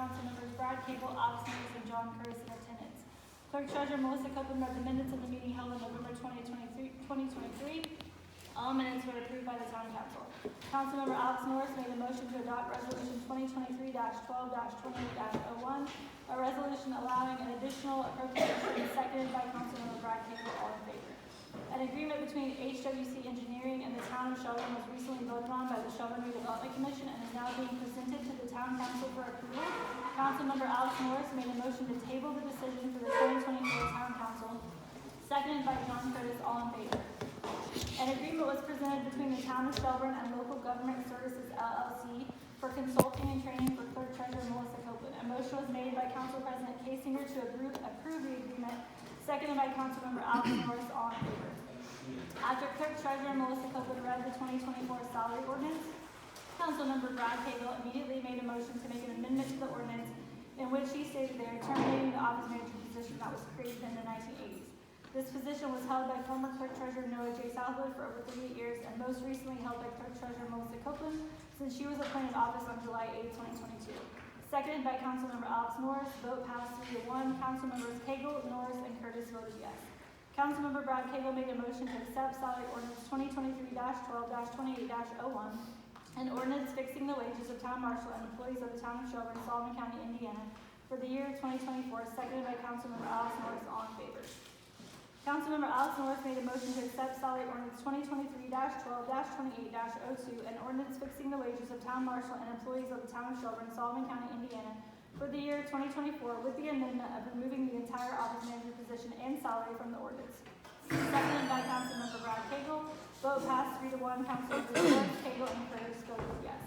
council members Brad Cable, Alex Norris, and John Curtis in attendance. Clerk Treasurer Melissa Copeland read the minutes of the meeting held on November 2023. All minutes were approved by the town council. Councilmember Alex Norris made a motion to adopt resolution 2023-12-28-01, a resolution allowing an additional appropriation, seconded by Councilmember Brad Cable. All in favor. An agreement between HWC Engineering and the town of Shelburn was recently voted on by the Shelburn Redevelopment Commission and is now being presented to the town council for approval. Councilmember Alex Norris made a motion to table the decision for the 2024 town council, seconded by John Curtis. All in favor. An agreement was presented between the town of Shelburn and Local Government Services LLC for consulting and training for Clerk Treasurer Melissa Copeland. A motion was made by Council President Casinger to approve the agreement, seconded by Councilmember Alex Norris. All in favor. After Clerk Treasurer Melissa Copeland read the 2024 salary ordinance, Councilmember Brad Cable immediately made a motion to make an amendment to the ordinance in which he stated they are terminating the office manager position that was created in the 1980s. This position was held by former Clerk Treasurer Noah J. Southwood for over 38 years and most recently held by Clerk Treasurer Melissa Copeland since she was appointed office on July 8, 2022. Seconded by Councilmember Alex Norris. Vote passed 3-1. Councilmembers Cagle, Norris, and Curtis voted yes. Councilmember Brad Cable made a motion to accept salary ordinance 2023-12-28-01, an ordinance fixing the wages of town marshal and employees of the town of Shelburn, Sullivan County, Indiana, for the year 2024, seconded by Councilmember Alex Norris. All in favor. Councilmember Alex Norris made a motion to accept salary ordinance 2023-12-28-02, an ordinance fixing the wages of town marshal and employees of the town of Shelburn, Sullivan County, Indiana, for the year 2024, with the amendment of removing the entire office manager position and salary from the ordinance. Seconded by Councilmember Brad Cable. Vote passed 3-1. Councilmembers Norris, Cable, and Curtis voted yes.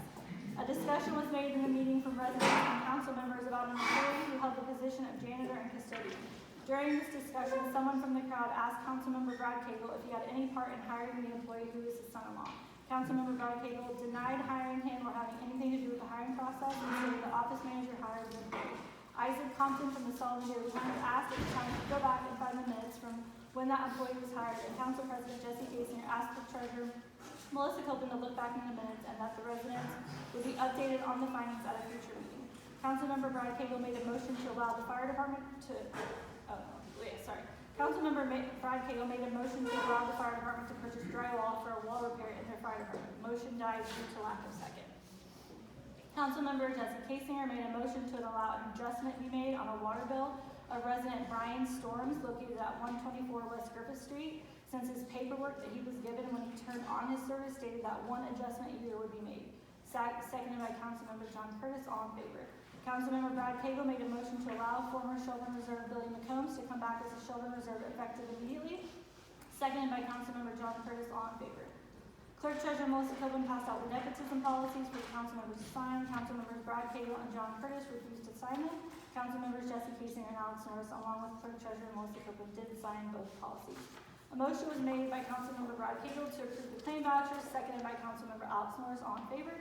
A discussion was made in the meeting from residents and council members about an employee who held the position of janitor and custodian. During this discussion, someone from the crowd asked Councilmember Brad Cable if he had any part in hiring the employee who is his son-in-law. Councilmember Brad Cable denied hiring him or having anything to do with the hiring process and said the office manager hired the employee. Isaac Compton from the Sullivan Daily Times asked at the time to go back and find the minutes from when that employee was hired, and Council President Jesse Casinger asked the treasurer Melissa Copeland to look back in the minutes and that the residents would be updated on the findings at a future meeting. Councilmember Brad Cable made a motion to allow the fire department to Councilmember Brad Cable made a motion to allow the fire department to purchase drywall for a wall repair in their fire department. Motion died due to lack of second. Councilmember Jesse Casinger made a motion to allow an adjustment be made on a water bill of resident Brian Storms located at 124 West Griffith Street, since his paperwork that he was given when he turned on his service stated that one adjustment a year would be made. Seconded by Councilmember John Curtis. All in favor. Councilmember Brad Cable made a motion to allow former Shelburn Reserve Billy McCombs to come back as a Shelburn Reserve effective immediately. Seconded by Councilmember John Curtis. All in favor. Clerk Treasurer Melissa Copeland passed out the nepotism policies for the council members to sign. Councilmembers Brad Cable and John Curtis refused to sign them. Councilmembers Jesse Casinger and Alex Norris, along with Clerk Treasurer Melissa Copeland, did sign both policies. A motion was made by Councilmember Brad Cable to approve the claim vouchers, seconded by Councilmember Alex Norris. All in favor.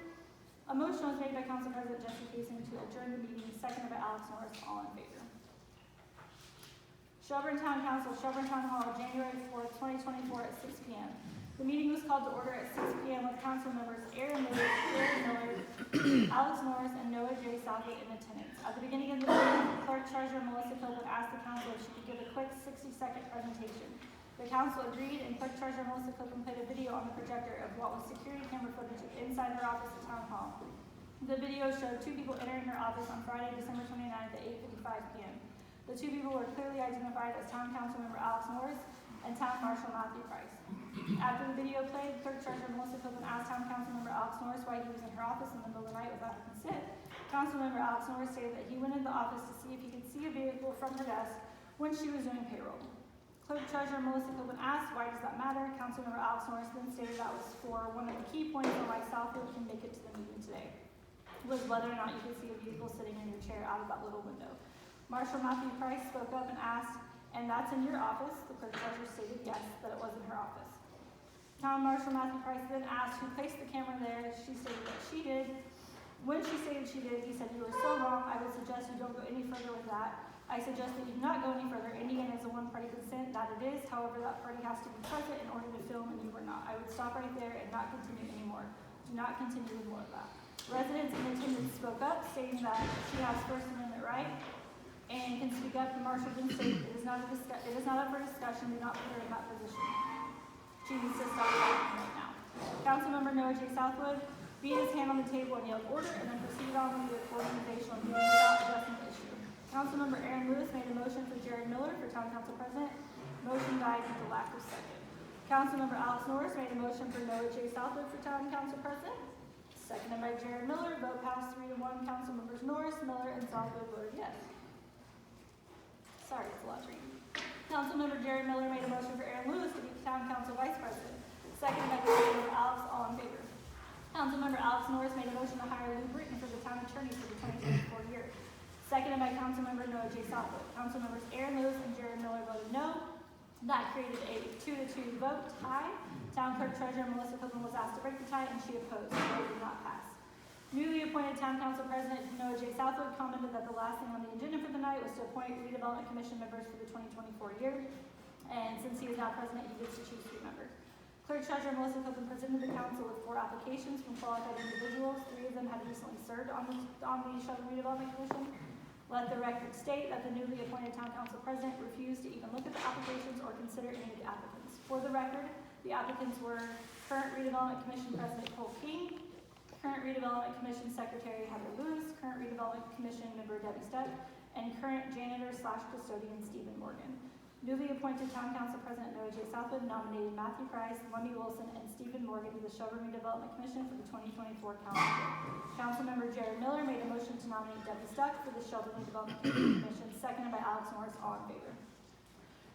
A motion was made by Council President Jesse Casinger to adjourn the meeting, seconded by Alex Norris. All in favor. Shelburne Town Council, Shelburn Town Hall, January 4th, 2024 at 6 p.m. The meeting was called to order at 6 p.m. with council members Aaron Miller, Alex Norris, and Noah J. Southwood in attendance. At the beginning of the meeting, Clerk Treasurer Melissa Copeland asked the council if she could give a quick 60-second presentation. The council agreed, and Clerk Treasurer Melissa Copeland played a video on the projector of what was security camera footage inside her office at Town Hall. The video showed two people entering her office on Friday, December 29th at 8:55 p.m. The two people were clearly identified as Town Council Member Alex Norris and Town Marshal Matthew Price. After the video played, Clerk Treasurer Melissa Copeland asked Town Council Member Alex Norris why he was in her office in the middle of the night without her consent. Council Member Alex Norris stated that he went into the office to see if he could see a vehicle from her desk when she was doing payroll. Clerk Treasurer Melissa Copeland asked, why does that matter? Councilmember Alex Norris then stated that was for one of the key points on why Southwood can make it to the meeting today, was whether or not you could see a vehicle sitting in your chair out of that little window. Marshal Matthew Price spoke up and asked, and that's in your office? The Clerk Treasurer stated yes, that it was in her office. Town Marshal Matthew Price then asked who placed the camera there. She stated that she did. When she stated she did, he said, you are so wrong. I would suggest you don't go any further with that. I suggest that you do not go any further. Indiana is a one-party consent, that it is. However, that party has to be present in order to film, and you were not. I would stop right there and not continue anymore. Do not continue with more of that. Residents in attendance spoke up, stating stating that she has First Amendment right and can speak up. The marshal didn't state it is not up for discussion. Do not put her in that position. She needs to stop talking right now. Councilmember Noah J. Southwood beat his hand on the table and yelled order, and then proceeded on with the organizational meeting without addressing the issue. Councilmember Aaron Lewis made a motion for Jared Miller for town council president. Motion died due to lack of second. Councilmember Alex Norris made a motion for Noah J. Southwood for town council president. Seconded by Jared Miller. Vote passed 3-1. Councilmembers Norris, Miller, and Southwood voted yes. Sorry, it's a lot to read. Councilmember Jared Miller made a motion for Aaron Lewis to be town council vice president. Seconded by Councilmember Alex, all in favor. Councilmember Alex Norris made a motion to hire Lou Britton for the town attorney for the 2024 year. Seconded by Councilmember Noah J. Southwood. Councilmembers Aaron Lewis and Jared Miller voted no. That created a 2-2 vote tie. Town Clerk Treasurer Melissa Copeland was asked to break the tie, and she opposed. The vote did not pass. Newly appointed Town Council President Noah J. Southwood commented that the last thing on the agenda for the night was to appoint redevelopment commission members for the 2024 year. And since he is now president, he gets to choose 3 members. Clerk Treasurer Melissa Copeland presented the council with 4 applications from qualified individuals. 3 of them had recently served on the Shelburn Redevelopment Commission. Let the record state that the newly appointed Town Council President refused to even look at the applications or consider any of the applicants. For the record, the applicants were current Redevelopment Commission President Cole King, current Redevelopment Commission Secretary Heather Lewis, current Redevelopment Commission member Debbie Stepp, and current janitor/custodian Stephen Morgan. Newly appointed Town Council President Noah J. Southwood nominated Matthew Price, Lundy Wilson, and Stephen Morgan to the Shelburn Redevelopment Commission for the 2024 calendar year. Councilmember Jared Miller made a motion to nominate Debbie Stuck for the Shelburn Redevelopment Commission, seconded by Alex Norris, all in favor.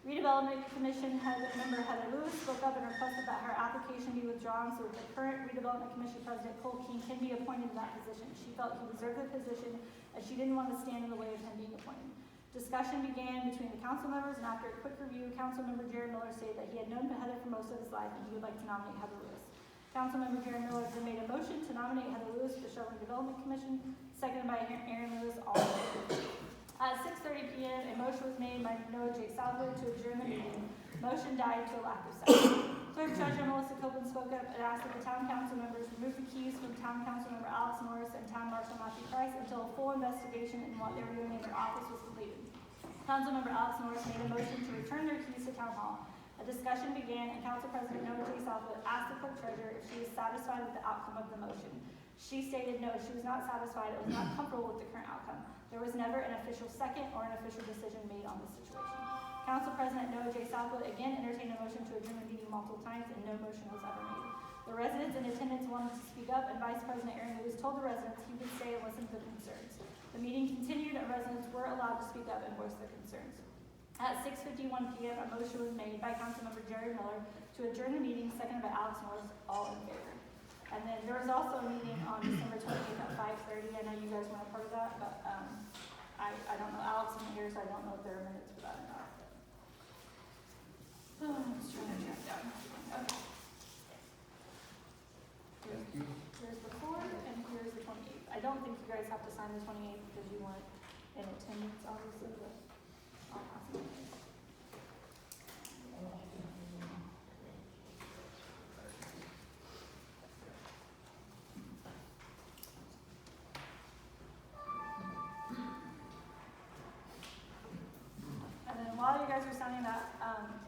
Redevelopment Commission member Heather Lewis spoke up and requested that her application be withdrawn so that the current Redevelopment Commission President Cole King can be appointed to that position. She felt he deserved the position, and she didn't want to stand in the way of him being appointed. Discussion began between the council members, and after a quick review, Councilmember Jared Miller stated that he had known Heather for most of his life and he would like to nominate Heather Lewis. Councilmember Jared Miller then made a motion to nominate Heather Lewis for the Shelburne Development Commission, seconded by Aaron Lewis, all in favor. At 6:30 p.m., a motion was made by Noah J. Southwood to adjourn the meeting. Motion died to a lack of second. Clerk Treasurer Melissa Copeland spoke up and asked that the town council members remove the keys from town council member Alex Norris and town marshal Matthew Price until a full investigation into what they were doing in their office was completed. Councilmember Alex Norris made a motion to return their keys to town hall. A discussion began, and Council President Noah J. Southwood asked the clerk treasurer if she was satisfied with the outcome of the motion. She stated no, she was not satisfied and was not comfortable with the current outcome. There was never an official second or an official decision made on this situation. Council President Noah J. Southwood again entertained a motion to adjourn the meeting multiple times, and no motion was ever made. The residents in attendance wanted to speak up, and Vice President Aaron Lewis told the residents he would stay and listen to the concerns. The meeting continued, and residents were allowed to speak up and voice their concerns. At 6:51 p.m., a motion was made by Councilmember Jared Miller to adjourn the meeting, seconded by Alex Norris, all in favor. And then there was also a meeting on December 28th at 5:30. I know you guys weren't a part of that, but I don't know. Alex isn't here, so I don't know if there are minutes for that or not. I'm just trying to track down. Okay. Here's the 4th, and here's the 28th. I don't think you guys have to sign the 28th because you weren't in attendance, obviously, but I'll pass it. And then while you guys are signing that,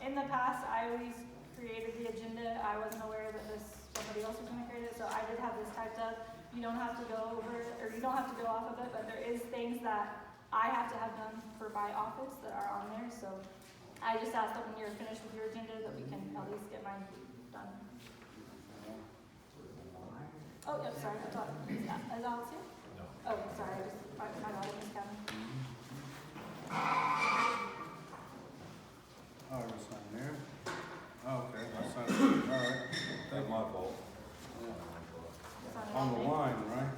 in the past, I always created the agenda. I wasn't aware that somebody else was going to create it, so I did have this typed up. You don't have to go over it, or you don't have to go off of it, but there is things that I have to have done for my office that are on there, so I just asked that when you're finished with your agenda that we can at least get mine done. Oh, yep, sorry, I thought, is Alex here? No. Oh, sorry, my daughter was coming. Oh, you're signing there? Oh, okay, I signed it. All right. That's my fault. On the line, right?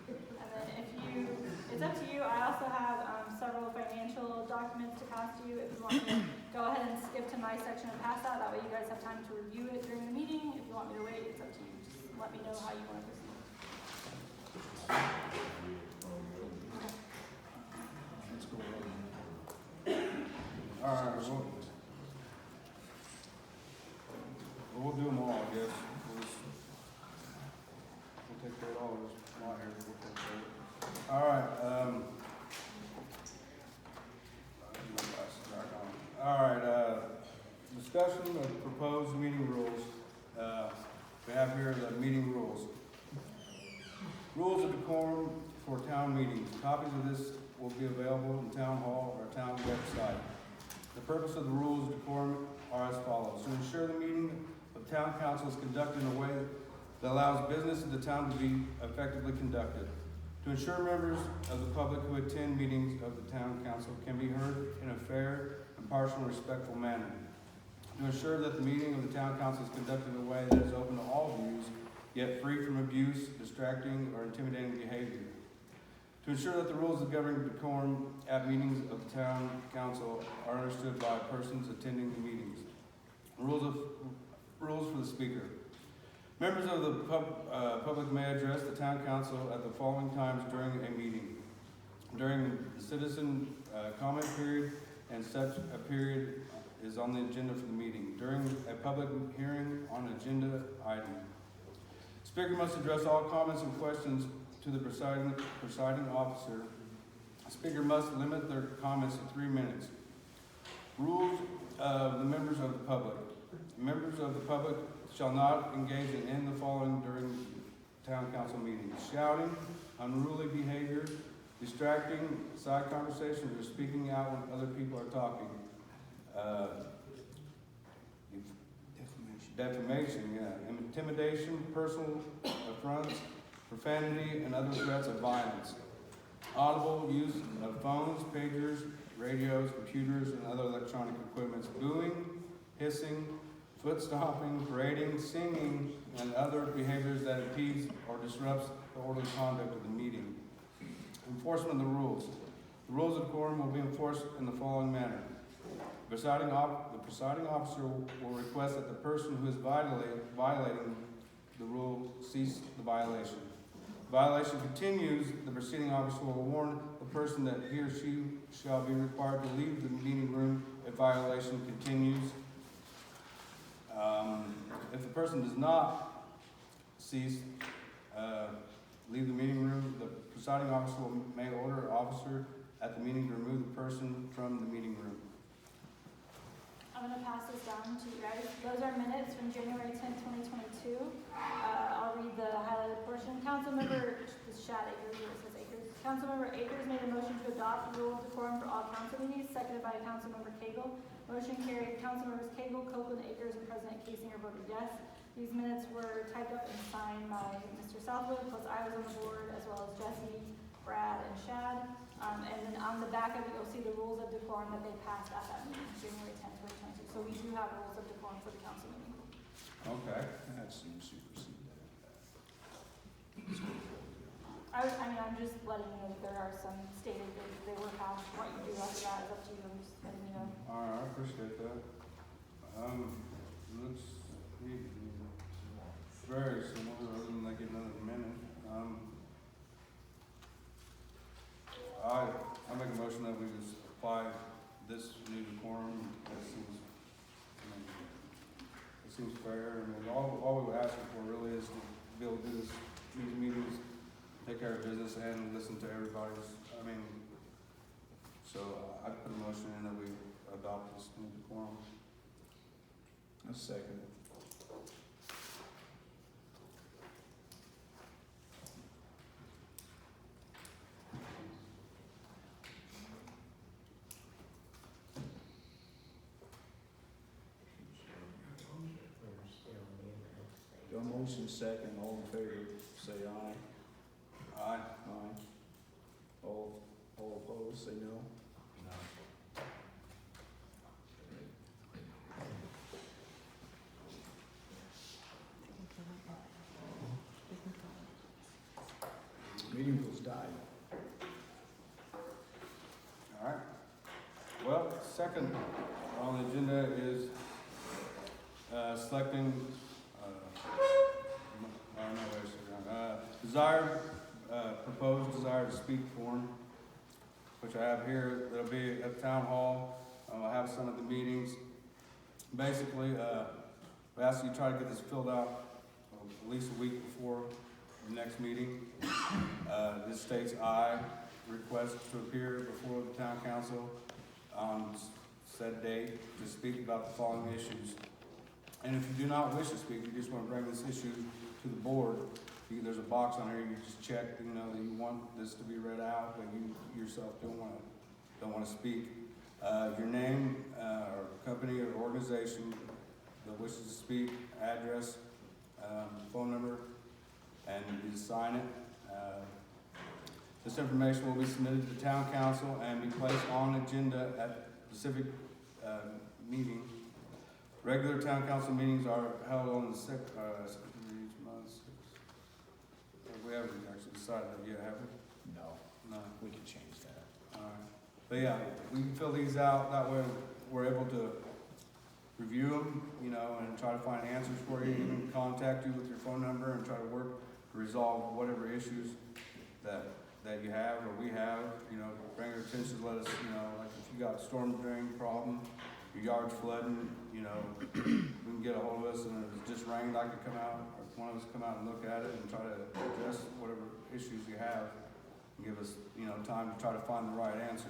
And then it's up to you. I also have several financial documents to pass to you. If you want me to go ahead and skip to my section and pass that, that way you guys have time to review it during the meeting. If you want me to wait, it's up to you. Just let me know how you want to proceed. Let's go. All right, we'll do them all, I guess. town meetings. Copies of this will be available in town hall or town website. The purpose of the rules of decorum are as follows. To ensure the meeting of town council is conducted in a way that allows business of the town to be effectively conducted. To ensure members of the public who attend meetings of the town council can be heard in a fair, impartial, and respectful manner. To ensure that the meeting of the town council is conducted in a way that is open to all views, yet free from abuse, distracting, or intimidating behavior. To ensure that the rules of governing decorum at meetings of the town council are understood by persons attending the meetings. Rules for the speaker. Members of the public may address the town council at the following times during a meeting. During the citizen comment period, and such a period is on the agenda for the meeting. During a public hearing on agenda item. Speaker must address all comments and questions to the presiding officer. Speaker must limit their comments to 3 minutes. Rules of the members of the public. Members of the public shall not engage in any of the following during town council meetings: shouting, unruly behavior, distracting, side conversations, or speaking out when other people are talking. Defamation, intimidation, personal affronts, profanity, and other threats of violence. Audible use of phones, pagers, radios, computers, and other electronic equipment. Booing, hissing, foot stomping, parading, singing, and other behaviors that impedes or disrupts the orderly conduct of the meeting. Enforcement of the rules. The rules of decorum will be enforced in the following manner. The presiding officer will request that the person who is violating the rule cease the violation. If the violation continues, the proceeding officer will warn the person that he or she shall be required to leave the meeting room if violation continues. If the person does not cease, leave the meeting room, the presiding officer may order an officer at the meeting to remove the person from the meeting room. I'm going to pass this down to you guys. Those are minutes from January 10th, 2022. I'll read the highlighted portion. Councilmember, this is Shad Akers, it says Akers. Councilmember Akers made a motion to adopt the rule of decorum for all council meetings, seconded by Councilmember Cagle. Motion carried. Councilmembers Cagle, Copeland, Akers, and President Casinger voted yes. These minutes were typed up and signed by Mr. Southwood, plus I was on the board, as well as Jesse, Brad, and Shad. And then on the back of it, you'll see the rules of decorum that they passed at that meeting, January 10th, 2022. So we do have rules of decorum for the council meeting. Okay. That seems supersede that. I'm just letting you know that there are some stated that they were passed. What you do after that is up to you. I'm just letting you know. All right, I appreciate that. Looks very similar, other than they get another minute. I make a motion that we just apply this new decorum. It seems fair, and all we were asking for really is to be able to do these meetings, take care of business, and listen to everybody's. So I put a motion in that we adopt this new decorum. A second. Your motion second, all in favor, say aye. Aye. Aye. All opposed, say no. Meeting was died. All right. Well, second on the agenda is selecting proposed desire to speak form, which I have here. That'll be at town hall. I'll have some at the meetings. Basically, we ask you to try to get this filled out at least a week before the next meeting. This states I request to appear before the town council on said date to speak about the following issues. And if you do not wish to speak, you just want to bring this issue to the board, there's a box on here, you just check, you know, that you want this to be read out, but you yourself don't wanna speak. Your name, or company or organization that wishes to speak, address, phone number, and you just sign it. This information will be submitted to the town council and be placed on agenda at specific meeting. Regular town council meetings are held on the second each month. We haven't actually decided that yet, have we? No, No. we can change that. Alright. But yeah, we can fill these out, that way we're able to review them, you know, and try to find answers for you, even contact you with your phone number and try to work to resolve whatever issues that you have or we have, you know, bring your attention, let us, you know, like if you got storm drain problem, your yard's flooding, you know, we can get a hold of us, and if it just rained, I could come out, or one of us come out and look at it and try to address whatever issues you have, and give us, you know, time to try to find the right answer.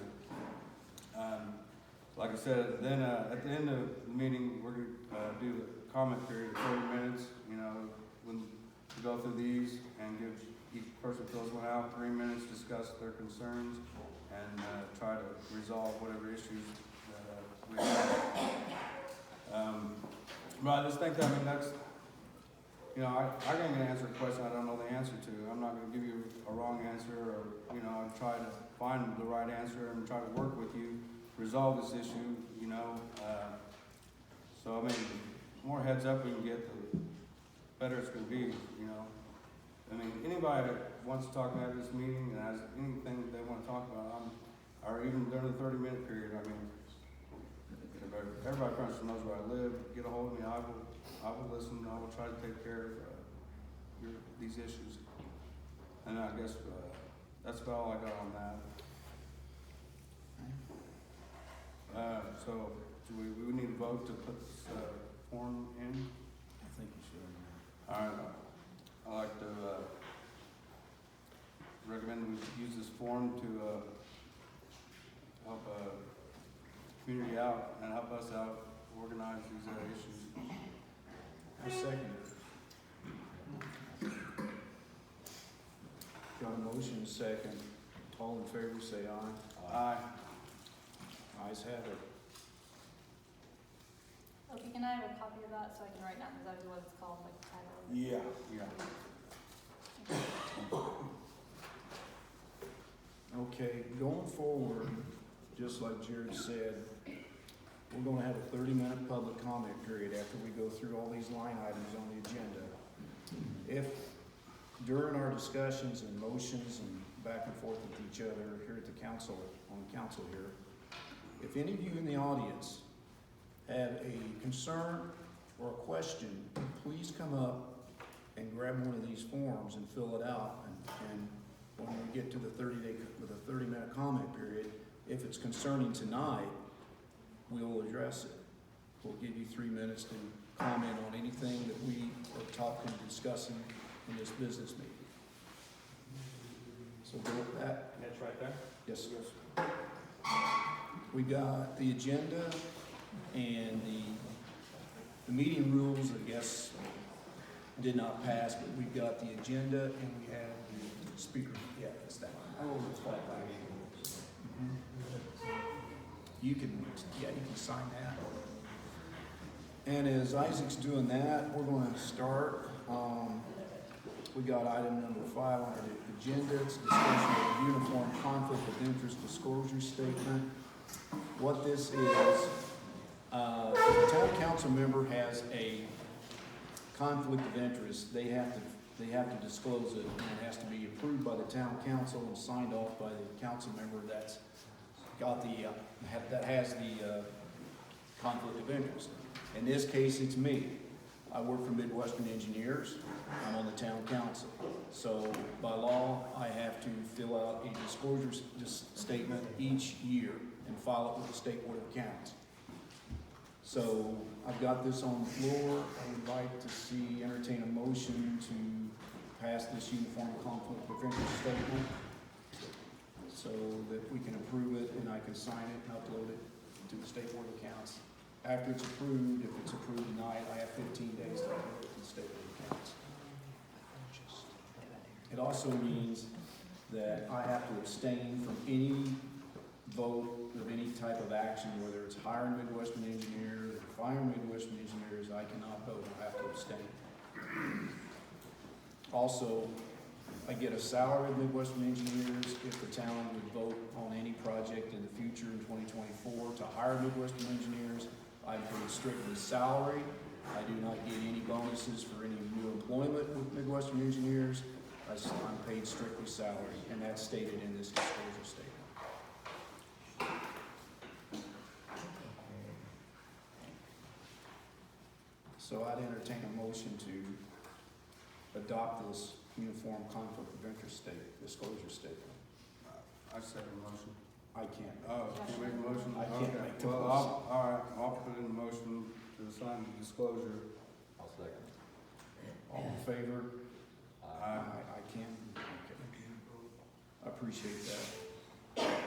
Like I said, then at the end of the meeting, we're gonna do the comment period of 30 minutes, you know, when we go through these and give each person fills one out, 3 minutes, discuss their concerns, and try to resolve whatever issues that we have. But I just think that, I mean, that's, you know, I can't answer a question I don't know the answer to. I'm not gonna give you a wrong answer, or, you know, I'll try to find the right answer and try to work with you, resolve this issue, you know. So, I mean, the more heads up we can get, the better it's gonna be, you know. I mean, anybody that wants to talk about this meeting and has anything that they wanna talk about, or even during the 30-minute period, I mean, everybody pretty much knows where I live. Get a hold of me. I will listen. I will try to take care of these issues. And I guess that's about all I got on that. So do we need a vote to put this form in? I think you should. All right. I'd like to recommend we use this form to help community out and help us out organize these issues. I second it. Got a motion, second. All in favor, say aye. Aye. Ayes have it. Okay, can I have a copy of that so I can write down exactly what it's called, like the title of it? Yeah. Okay, going forward, just like Jared said, we're gonna have a 30-minute public comment period after we go through all these line items on the agenda. If during our discussions and motions and back and forth with each other here at the council, on council here, if any of you in the audience have a concern or a question, please come up and grab one of these forms and fill it out. And when we get to the 30-minute comment period, if it's concerning tonight, we'll address it. We'll give you 3 minutes to comment on anything that we are talking, discussing in this business meeting. So go with that. That's right there. Yes, sir. We got the agenda and the meeting rules, I guess, did not pass, but we've got the agenda and we have the speaker. Yeah, that's that one. Oh, it's flat back. You can sign that. And as Isaac's doing that, we're going to start. We got item number 5 on the agenda. It's discussion of the uniform conflict of interest disclosure statement. What this is, if a town council member has a conflict of interest, they have to disclose it, and it has to be approved by the town council and signed off by the council member that's got the that has the conflict of interest. In this case, it's me. I work for Midwestern Engineers. I'm on the town council. So by law, I have to fill out a disclosure statement each year and file it with the State Board of Accounts. So I've got this on the floor. I would like to entertain a motion to pass this uniform conflict of interest statement so that we can approve it and I can sign it and upload it to the State Board of Accounts. After it's approved, if it's approved tonight, I have 15 days to upload it to the State Board of Accounts. it also means that I have to abstain from any vote of any type of action, whether it's hiring Midwestern engineers or firing Midwestern engineers. I cannot vote, I have to abstain. Also, I get a salary of Midwestern engineers if the town would vote on any project in the future in 2024 to hire Midwestern engineers. I'm paid strictly salary. I do not get any bonuses for any new employment with Midwestern engineers. I'm paid strictly salary, and that's stated in this disclosure statement. So I'd entertain a motion to adopt this uniform conflict of interest disclosure statement. I second the motion. I can't. Oh, can you make a motion? I can't Okay. make the Well, motion. all right, I'll put in the motion to sign the disclosure. I'll second. All in favor? Aye. I can. Okay. I appreciate that.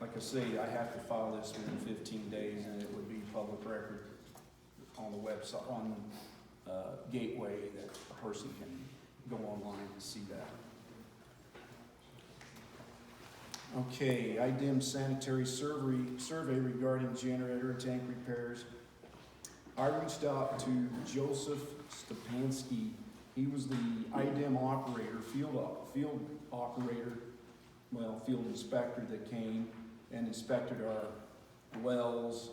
Like I say, I have to file this within 15 days, and it would be public record on the website, on Gateway, that a person can go online and see that. Okay, IDEM sanitary survey regarding generator and tank repairs. I reached out to Joseph Stepanski. He was the IDEM operator, field operator, field inspector that came and inspected our wells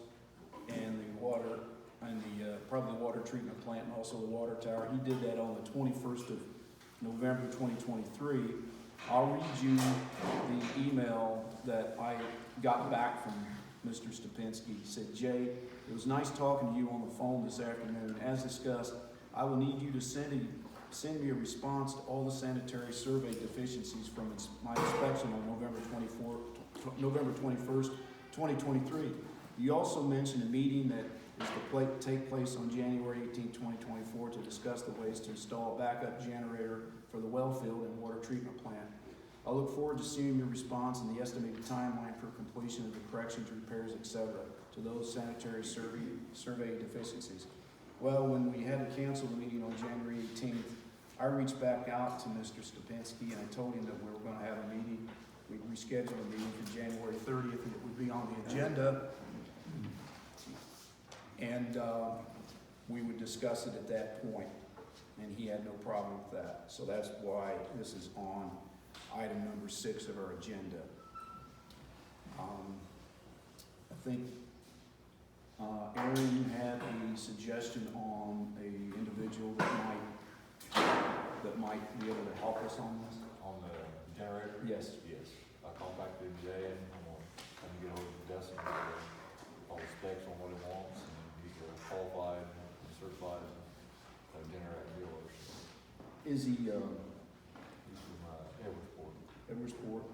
and the water, and probably the water treatment plant and also the water tower. He did that on the 21st of November 2023. I'll read you the email that I got back from Mr. Stepanski. He said, "Jay, it was nice talking to you on the phone this afternoon. As discussed, I will need you to send me a response to all the sanitary survey deficiencies from my inspection on November 21st, 2023. You also mentioned a meeting that is to take place on January 18, 2024 to discuss the ways to install a backup generator for the well field and water treatment plant. I look forward to seeing your response and the estimated timeline for completion of the corrections, repairs, etc. to those sanitary survey deficiencies." Well, when we had to cancel the meeting on January 18th, I reached back out to Mr. Stepanski and I told him that we were going to have a meeting. We rescheduled a meeting for January 30th and it would be on the agenda. And we would discuss it at that point, and he had no problem with that. So that's why this is on item number 6 of our agenda. I think, Aaron, you had a suggestion on a individual that might be able to help us on this? On the generator? Yes. Yes. I contacted Jay and I'm gonna have to get hold of Dustin for all the specs on what he wants, and he's a qualified and certified generator dealer. Is he, He's from Edwardsport. Edwardsport?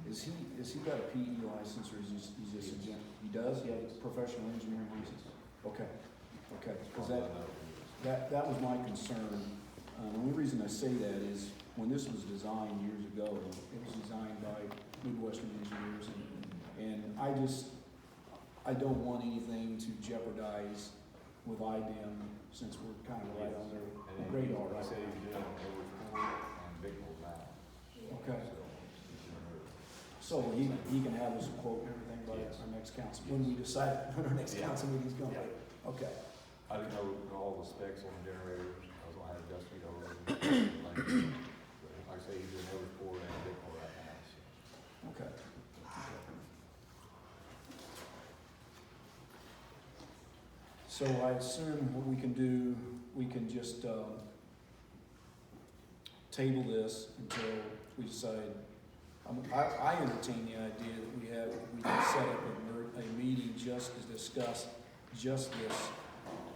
Is he got a PE license or is he just a gen? He does? He has a professional engineering license? Okay, because that was my concern. The only reason I say that is when this was designed years ago, it was designed by Midwestern engineers, and I don't want anything to jeopardize with IDEM since we're kind of right on their radar. I said he's doing Edwardsport and Bicknell now. Okay. So he can have us quote and everything by our next council, when we decide when our next council meeting's going to be. Okay. I didn't know all the specs on the generators. I was gonna have Dustin go over it. Like I say, he's doing Edwardsport and Bicknell right now. So. Okay. So I assume what we can do, we can just table this until we decide. I entertain the idea that we can set up a meeting just to discuss just this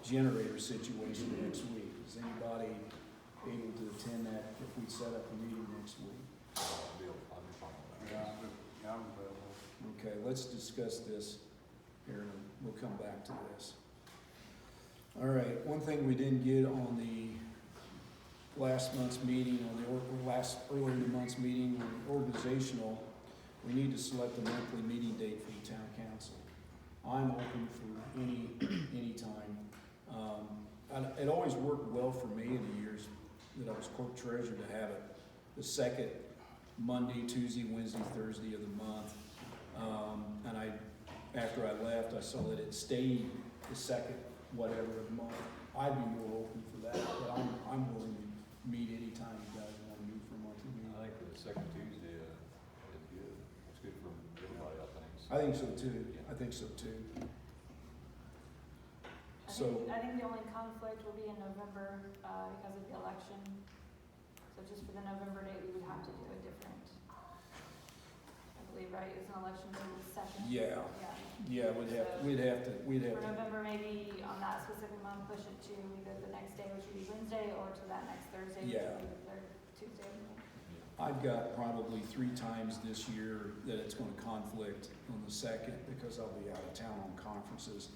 generator situation next week. Is anybody able to attend that if we set up a meeting next week? I'll be fine with that. Yeah, I'm available. Okay, let's discuss this here and we'll come back to this. All right, one thing we didn't get on the last month's meeting, earlier in the month's meeting, on organizational, we need to select a monthly meeting date for the town council. I'm open for any time. It always worked well for me in the years that I was court treasurer, to have it the second Monday, Tuesday, Wednesday, Thursday of the month. And after I left, I saw that it stayed the second whatever of the month. I'd be more open for that, but I'm willing to meet anytime you guys want to meet for a monthly meeting. I think the second Tuesday is good. It's good for everybody, I think. I think so too. I think so too. I think the only conflict will be in November, because of the election. So just for the November date, we would have to do a different, I believe, right, it's an election for the second? Yeah, Yeah. we'd have to. For November, maybe on that specific month, push it to either the next day, which would be Wednesday, or to that next Thursday, which Yeah. would be the third Tuesday of the month. I've got probably 3 times this year that it's gonna conflict on the second because I'll be out of town on conferences,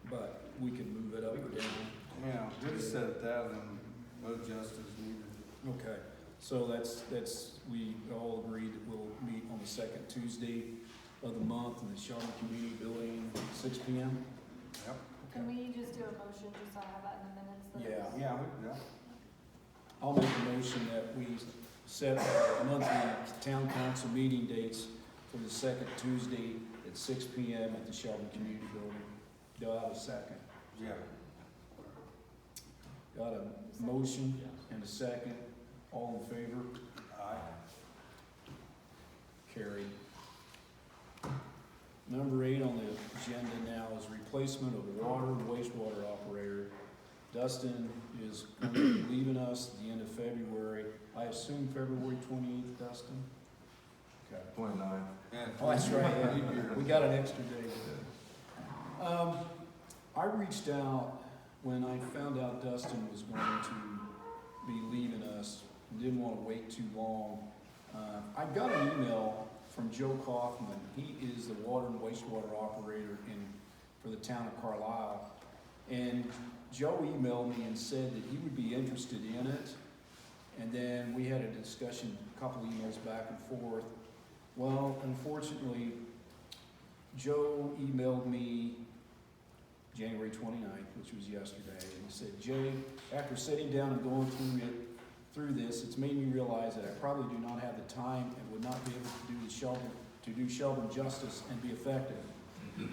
but we can move it up or down. Yeah, we just set it that and no justice needed. Okay, so we all agreed that we'll meet on the second Tuesday of the month in the Shelburn Community Building, 6 p.m. Yep. Can we just do a motion, just so I have that in the minutes? that Yeah. it's- Yeah, we can, yeah. I'll make a motion that we set our monthly town council meeting dates for the second Tuesday at 6 p.m. at the Shelburn Community Building. Do I have a second? Yeah. Got a motion and a second. All in favor? Aye. Carried. Number 8 on the agenda now is replacement of water and wastewater operator. Dustin is going to be leaving us at the end of February. I assume February 28th, Dustin? Okay. 29. And Oh, that's right, yeah. Leap year. We got an extra day. I reached out when I found out Dustin was going to be leaving us, didn't want to wait too long. I got an email from Joe Kaufman. He is the water and wastewater operator for the town of Carlisle. And Joe emailed me and said that he would be interested in it. And then we had a discussion, a couple emails back and forth. Well, unfortunately, Joe emailed me January 29th, which was yesterday, and he said, Jay, after sitting down and going through this, it's made me realize that I probably do not have the time and would not be able to do Shelburn justice and be effective.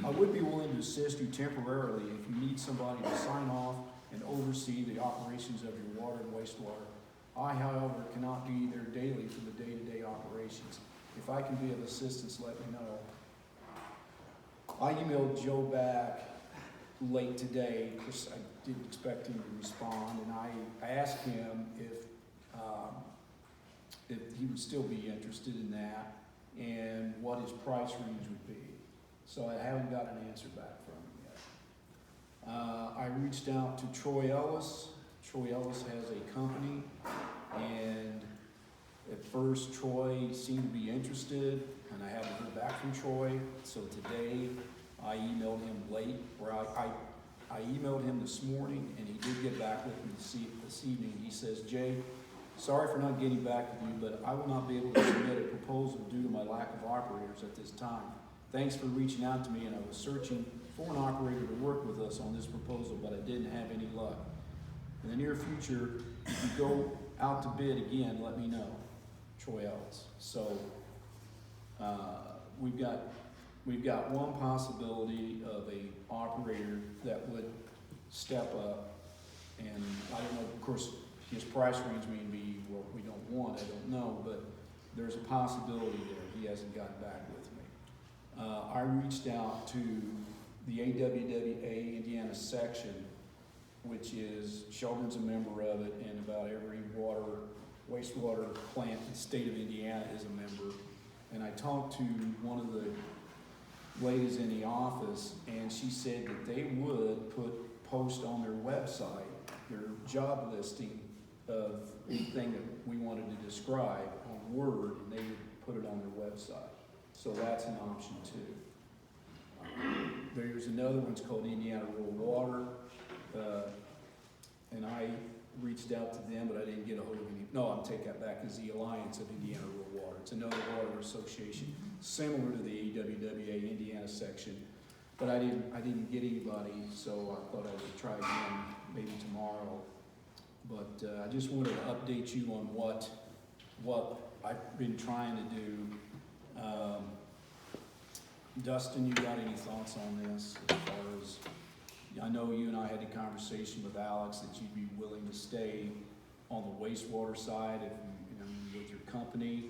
I would be willing to assist you temporarily if you need somebody to sign off and oversee the operations of your water and wastewater. I, however, cannot be there daily for the day-to-day operations. If I can be of assistance, let me know. I emailed Joe back late today because I didn't expect him to respond, and I asked him if he would still be interested in that and what his price range would be. So I haven't got an answer back from him yet. I reached out to Troy Ellis. Troy Ellis has a company, and at first Troy seemed to be interested, and I haven't heard back from Troy. So today I emailed him late, or I emailed him this morning, and he did get back with me this evening. He says, Jay, sorry for not getting back with you, but I will not be able to submit a proposal due to my lack of operators at this time. Thanks for reaching out to me, and I was searching for an operator to work with us on this proposal, but I didn't have any luck. In the near future, if you go out to bid again, let me know. Troy Ellis. So we've got one possibility of a operator that would step up, and I don't know, of course, his price range may be what we don't want, I don't know, but there's a possibility there. He hasn't gotten back with me. I reached out to the AWWA Indiana section, which is, Shelburn's a member of it, and about every wastewater plant in the state of Indiana is a member. And I talked to one of the ladies in the office, and she said that they would post on their website their job listing of anything that we wanted to describe on Word, and they would put it on their website. So that's an option too. There's another one's called Indiana Rural Water, and I reached out to them, but I didn't get a hold of any. No, I'll take that back. It's the Alliance of Indiana Rural Water. It's another water association similar to the AWWA Indiana section, but I didn't get anybody, so I thought I would try again maybe tomorrow. But I just wanted to update you on what I've been trying to do. Dustin, you got any thoughts on this as far as, I know you and I had a conversation with Alex that you'd be willing to stay on the wastewater side if you know, with your company.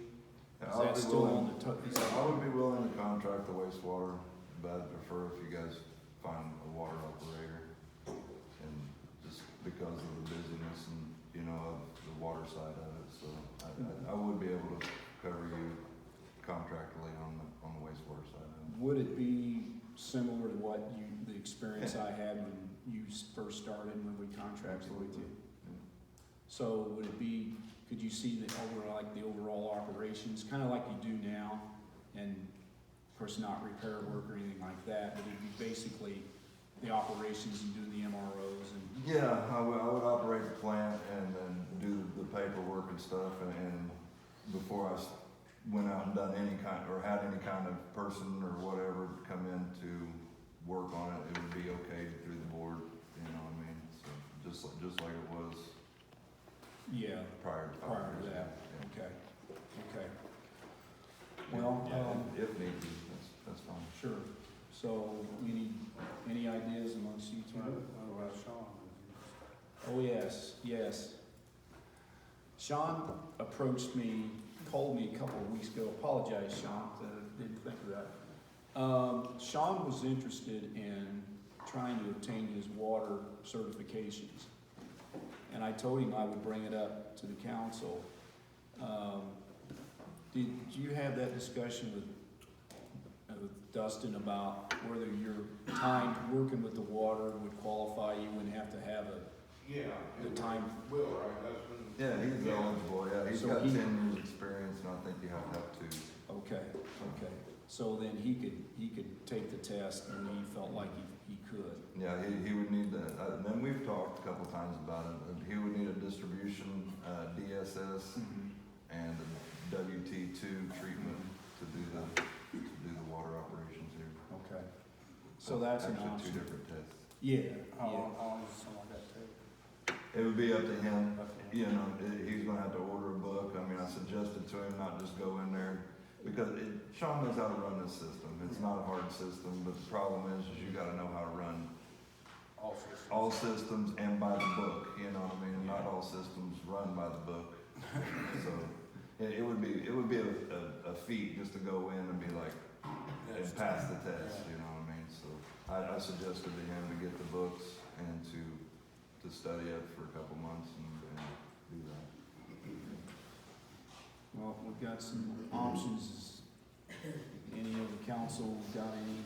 Yeah, Is I'll that be still willing- on the, is that- I would be willing to contract the wastewater, but I'd prefer if you guys find a water operator. And just because of the busyness and, you know, of the water side of it, so I would be able to cover you contractually on the wastewater side of it. would it be similar to what you, the experience I had when you first started, when we contracted with you? Yeah. So would it be, could you see the overall operations, kind of like you do now, and of course not repair work or anything like that, but it'd be basically the operations and doing the MROs and, Yeah, I would operate the plant and then do the paperwork and stuff, and before I went out and done any kind, or had any kind of person or whatever come in to work on it, it would be okay through the board, you know what I mean? So, just like it was yeah, prior to prior to years that, ago. okay, okay. Well, Yeah, if need be, that's fine. sure, so any ideas amongst you two? What about Sean? Oh, yes, yes. Sean approached me, called me a couple of weeks ago, apologize, Sean, that I didn't think of that. Sean was interested in trying to obtain his water certifications. And I told him I would bring it up to the council. Did you have that discussion with Dustin about whether your time working with the water would qualify, you wouldn't have to have the time? Will, right, that's been. Yeah, he's eligible, yeah, he's So got he- 10 years' experience, and I think you have to have 2. Okay, okay. So then he could take the test and he felt like he could. Yeah, he would need that, and then we've talked a couple times about it, and he would need a distribution, DSS, and a WT2 treatment to do the water operations here. Okay. So that's an Actually, option. 2 different tests. Yeah, How yeah. long does something like that take? It would be up to him, Up to him. you know, he's gonna have to order a book, I mean, I suggested to him not just go in there, because Sean knows how to run this system, it's not a hard system, but the problem is you gotta know how to run All systems. all systems and by the book, you know what I mean, not all systems run by the book. So, it would be a feat just to go in and be like, and pass the test, you know what I mean, so I suggested to him to get the books and to study it for a couple months and do that. Well, we've got some options. Any of the council got any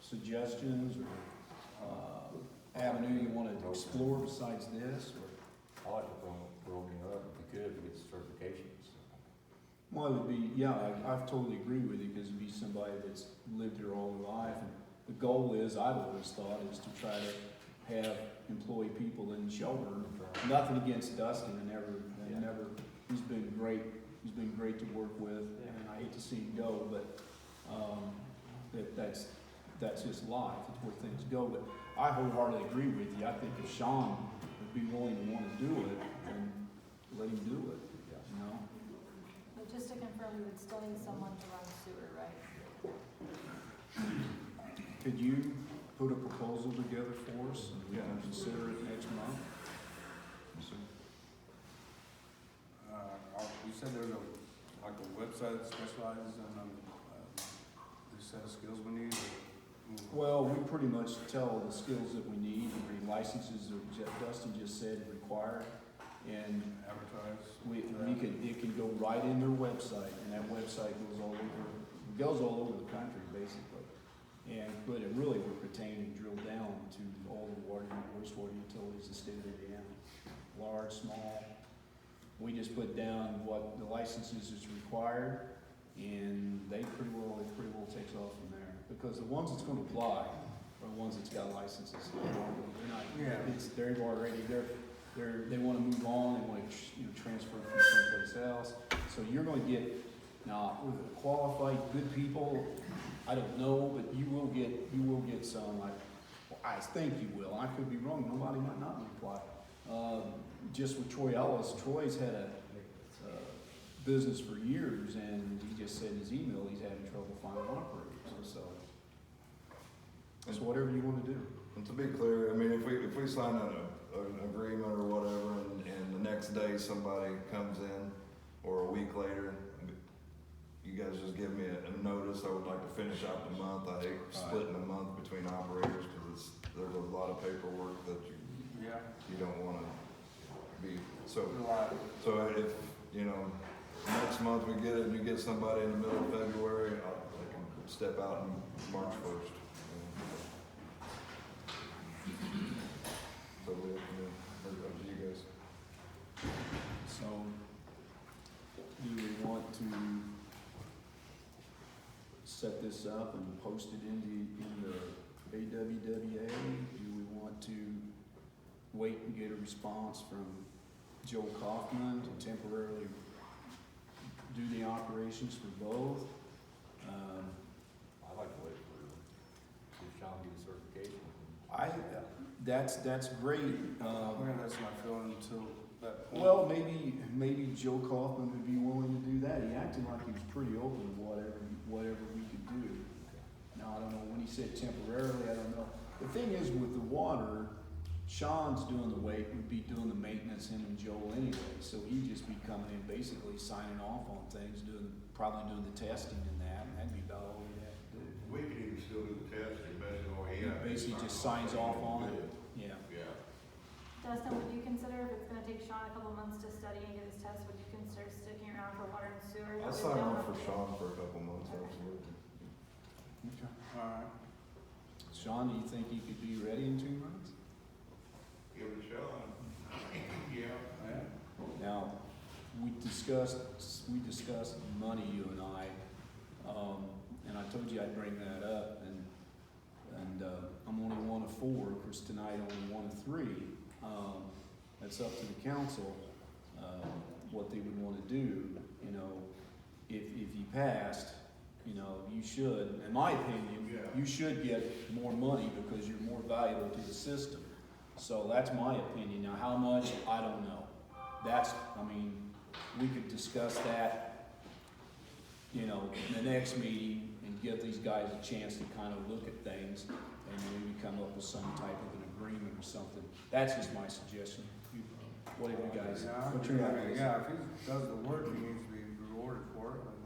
suggestions or avenue you want to explore besides this? Or? I like to throw me up if you could to get certifications. Well, it would be, yeah, I've totally agree with you because it'd be somebody that's lived here all their life. And the goal is, I've always thought, is to try to have employee people in Shelburn. Nothing against Dustin, he's been great. He's been great to work with, and I hate to see him go, but that's his life. It's where things go. But I wholeheartedly agree with you. I think if Sean would be willing to want to do it, then let him do it. You know. But just to confirm, we would still need someone to run sewer, right? Could you put a proposal together for us, and we can consider it next month? Yes, sir. You said there's a website that specializes in, the set of skills we need? Well, we pretty much tell the skills that we need, the licenses that Dustin just said required, and Advertise? it can go right in their website, and that website goes all over the country, basically. But it really would pertain and drill down to all the water and wastewater utilities in the state of Indiana, large, small. We just put down what the licenses is required, and it pretty well takes off from there. Because the ones that's gonna apply are the ones that's got licenses. They're not, they've already, they wanna move on, they wanna, transfer from someplace else. So you're gonna get, now, qualified, good people, I don't know, but you will get some, I think you will, I could be wrong, nobody might not apply. just with Troy Ellis, Troy's had a business for years, and he just said in his email he's having trouble finding operators. So whatever you want to do. And to be clear, I mean, if we sign an agreement or whatever, and the next day somebody comes in, or a week later, you guys just give me a notice, I would like to finish out the month, I hate splitting the month between operators, because there's a lot of paperwork that you don't wanna be, so if, you know, next month we get it, and you get somebody in the middle of February, I can step out in March 1st. Totally up to you, or up to you guys. So, do we want to set this up and post it in the AWWA? Do we want to wait and get a response from Joe Kaufman to temporarily do the operations for both? I'd like to wait for, see if Sean gets certification. That's great. That's my feeling until that point. Well, maybe Joe Kaufman would be willing to do that. He acted like he was pretty open to whatever we could do. Now, I don't know, when he said temporarily, I don't know. The thing is with the water, Sean's doing the weight, would be doing the maintenance, him and Joel anyway. So he'd just be coming in, basically signing off on things, probably doing the testing and that, and that'd be about all we'd have to do. We could even still do the testing, He basically just signs off on it, yeah. Yeah. Dustin, would you consider, if it's gonna take Sean a couple months to study and get his test, would you consider sticking around for water and sewer? I'll sign on for Sean for a couple months, absolutely. Okay. Alright. Sean, do you think you could be ready in 2 months? Give it a shot. Yeah. Now, we discussed money, you and I, and I told you I'd bring that up, and I'm only one of 4, of course, tonight only one of 3. That's up to the council, what they would wanna do, you know, if you passed, you know, you should, in my opinion, you should get more money because you're more valuable to the system. So that's my opinion. Now, how much, I don't know. We could discuss that, you know, in the next meeting and give these guys a chance to kind of look at things and maybe come up with some type of an agreement or something. That's just my suggestion. What do you guys? What's your idea? Yeah, if he does the work, he needs to be rewarded for it, and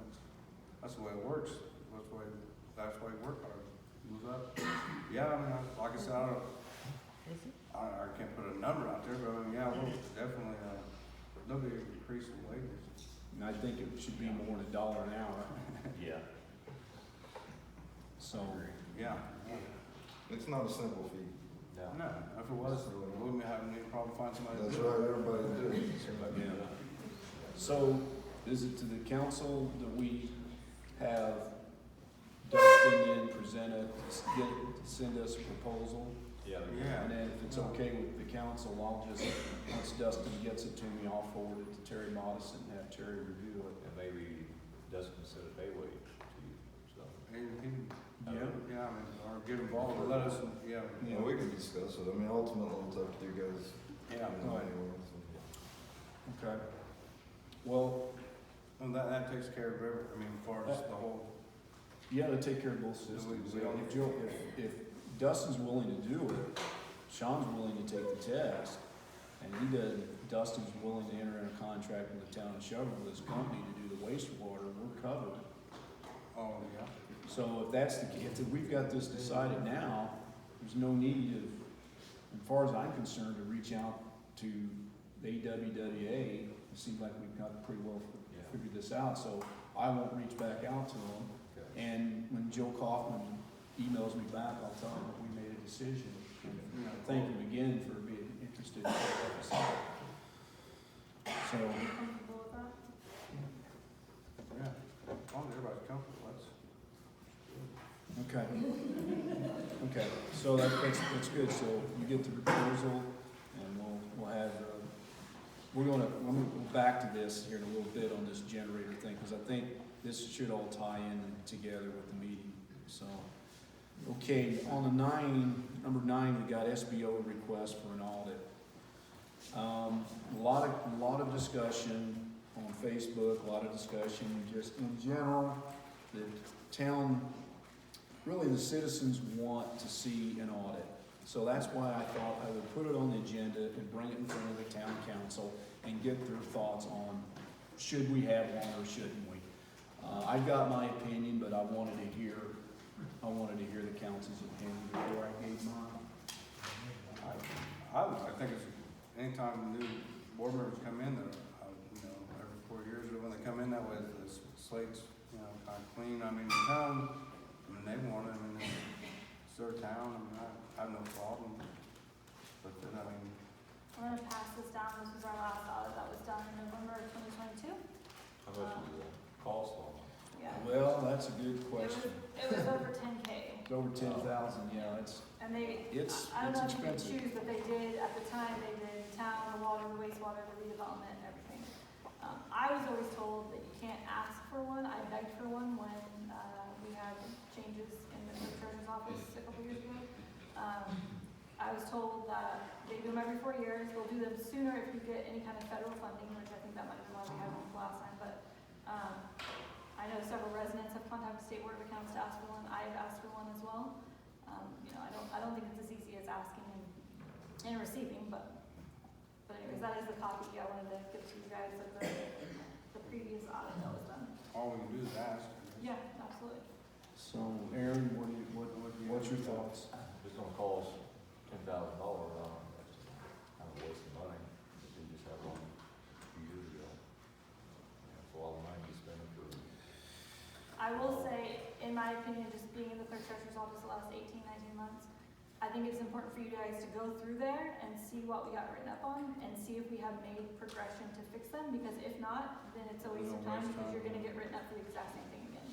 that's the way it works. That's why he worked hard. Move up. Yeah, I mean, like I said, I can't put a number out there, but I mean, yeah, we'll definitely, there'll be an increase in wages. And I think it should be more than $1 an hour. Yeah. So, Yeah. It's not a simple feat. No, if it was, we wouldn't have any problem finding somebody to That's do it. right, everybody does. yeah. So, is it to the council that we have Dustin in send us a proposal? Yeah. Yeah. And then if it's okay with the council, I'll just, once Dustin gets it to me, I'll forward it to Terry Modison and have Terry review it. And maybe Dustin set a pay wage to you, so. And he can, Yeah. I mean, or get involved, or let us, yeah. Yeah, we can discuss it, I mean, ultimately, it's up to you guys. Yeah. You know, anyway, so. Okay. Well, And that takes care of as far as the whole, you gotta take care of both systems. If Dustin's willing to do it, Sean's willing to take the test, and Dustin's willing to enter in a contract with the town of Shelburn with his company to do the wastewater, we're covered. oh, yeah. So if we've got this decided now, there's no need of, as far as I'm concerned, to reach out to the AWWA. It seems like we've got pretty well figured this out, so I won't reach back out to them. Okay. And when Joe Kaufman emails me back, I'll tell him that we made a decision. And thank him again for being interested in this. So, Are you comfortable with that? Yeah, as long as everybody's comfortable, that's. okay. Okay, so that's good. So you get the proposal, and we'll have, I'm gonna go back to this here in a little bit on this generator thing, because I think this should all tie in together with the meeting, so. Okay, on number 9, we got SBO request for an audit. lot of discussion on Facebook, a lot of discussion just in general. The town, really the citizens want to see an audit. So that's why I thought I would put it on the agenda and bring it in front of the town council and get their thoughts on, should we have one or shouldn't we? I've got my opinion, but I wanted to hear the council's opinion before I gave mine. I think it's, anytime new board members come in, every 4 years, when they come in that way, the slate's, kind of clean. I mean, the town, they want it, it's their town, I have no problem with it, I'm gonna pass this down. This was our last audit that was done in November of 2022. How much is the cost on it? Yeah. Well, that's a good question. It was over 10K. It's over 10,000, yeah, And they, it's I don't know if you could expensive. choose, but they did, at the time, they did town, the water, the wastewater, the redevelopment, everything. I was always told that you can't ask for one. I begged for one when, we had changes in the treasurer's office a couple years ago. I was told that they do them every 4 years. They'll do them sooner if you get any kind of federal funding, which I think that might have been why we had one last time, but, I know several residents have contacted State Board of Accounts to ask for one. I have asked for one as well. I don't think it's as easy as asking and receiving, but anyways, that is the copy I wanted to give to you guys of the previous audit that was done. all we can do is ask. Yeah, absolutely. So, Aaron, what's your thoughts? If it's gonna cost $10,000, that's kind of a waste of money, if you just have one a few years ago. It's a lot of money to spend for. I will say, in my opinion, just being in the clerk treasurer's office the last 18, 19 months, I think it's important for you guys to go through there and see what we got written up on and see if we have made progression to fix them, because if not, then it's a waste of time because you're gonna get written up for the exact same thing again.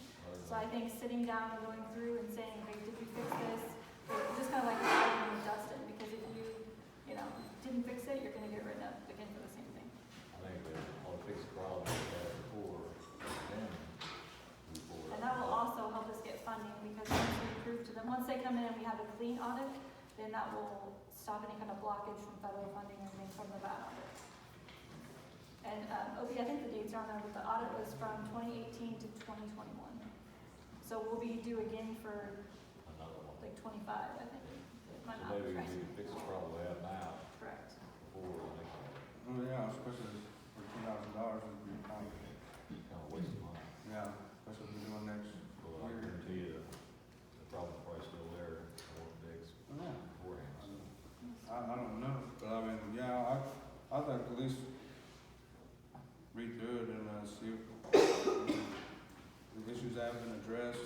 So I think sitting down and going through and saying, hey, did we fix this? Or just kind of like starting with Dustin, because if you didn't fix it, you're gonna get written up again for the same thing. I think they ought to fix the problem we had before, then move forward. And that will also help us get funding, because once we prove to them, once they come in and we have a clean audit, then that will stop any kind of blockage from federal funding or anything from the bad audit. And, Opie, I think the dates are on there, but the audit was from 2018 to 2021. So we'll be due again for Another one. like 25, I think. If my So math maybe is right. we can fix the problem we have now Correct. before the next one. Oh, yeah, especially for $10,000, it'd be kind of, Kind of waste of money. yeah, especially if we're doing next Well, I year. guarantee you, the problem's probably still there, or fixed Yeah. beforehand. I don't know, but I'd like to at least read through it and see if the issues that have been addressed,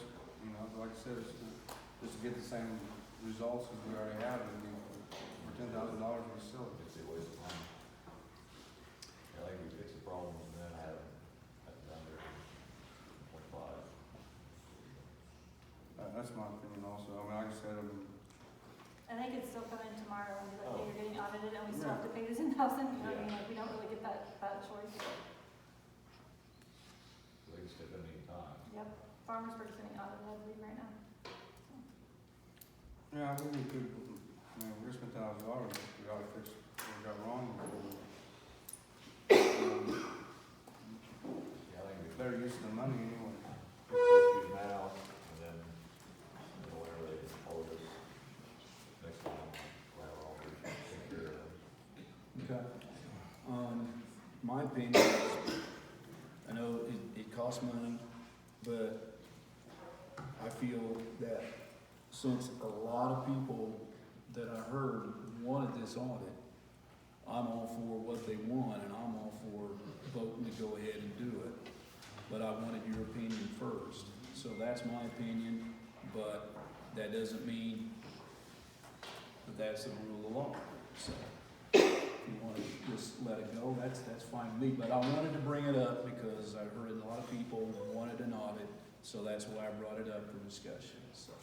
like I said, it's just to get the same results as we already have, for $10,000 would be silly. It's a waste of money. Yeah, I think we fix the problems and then have it done there in 25. That's my opinion also, like I said, And they could still come in tomorrow and be like, hey, you're getting audited and we still have to pay the 10,000, you know what I mean? Like, we don't really get that choice. They can step in any time. Yep, Farmers Burg's getting audited, I believe, right now. yeah, I think we could, we're gonna spend $1,000, we ought to fix what we got wrong before we. Yeah, I think we Better use of the money anyway. fix issues now, and then, whenever they hold us next time, we'll have all the issues taken care of. Okay. My opinion is, I know it costs money, but I feel that since a lot of people that I heard wanted this audit, I'm all for what they want, and I'm all for voting to go ahead and do it. But I wanted your opinion first, so that's my opinion, but that doesn't mean that that's the rule of law. So if you want to just let it go, that's fine with me. But I wanted to bring it up because I heard a lot of people wanted an audit, so that's why I brought it up for discussion. So.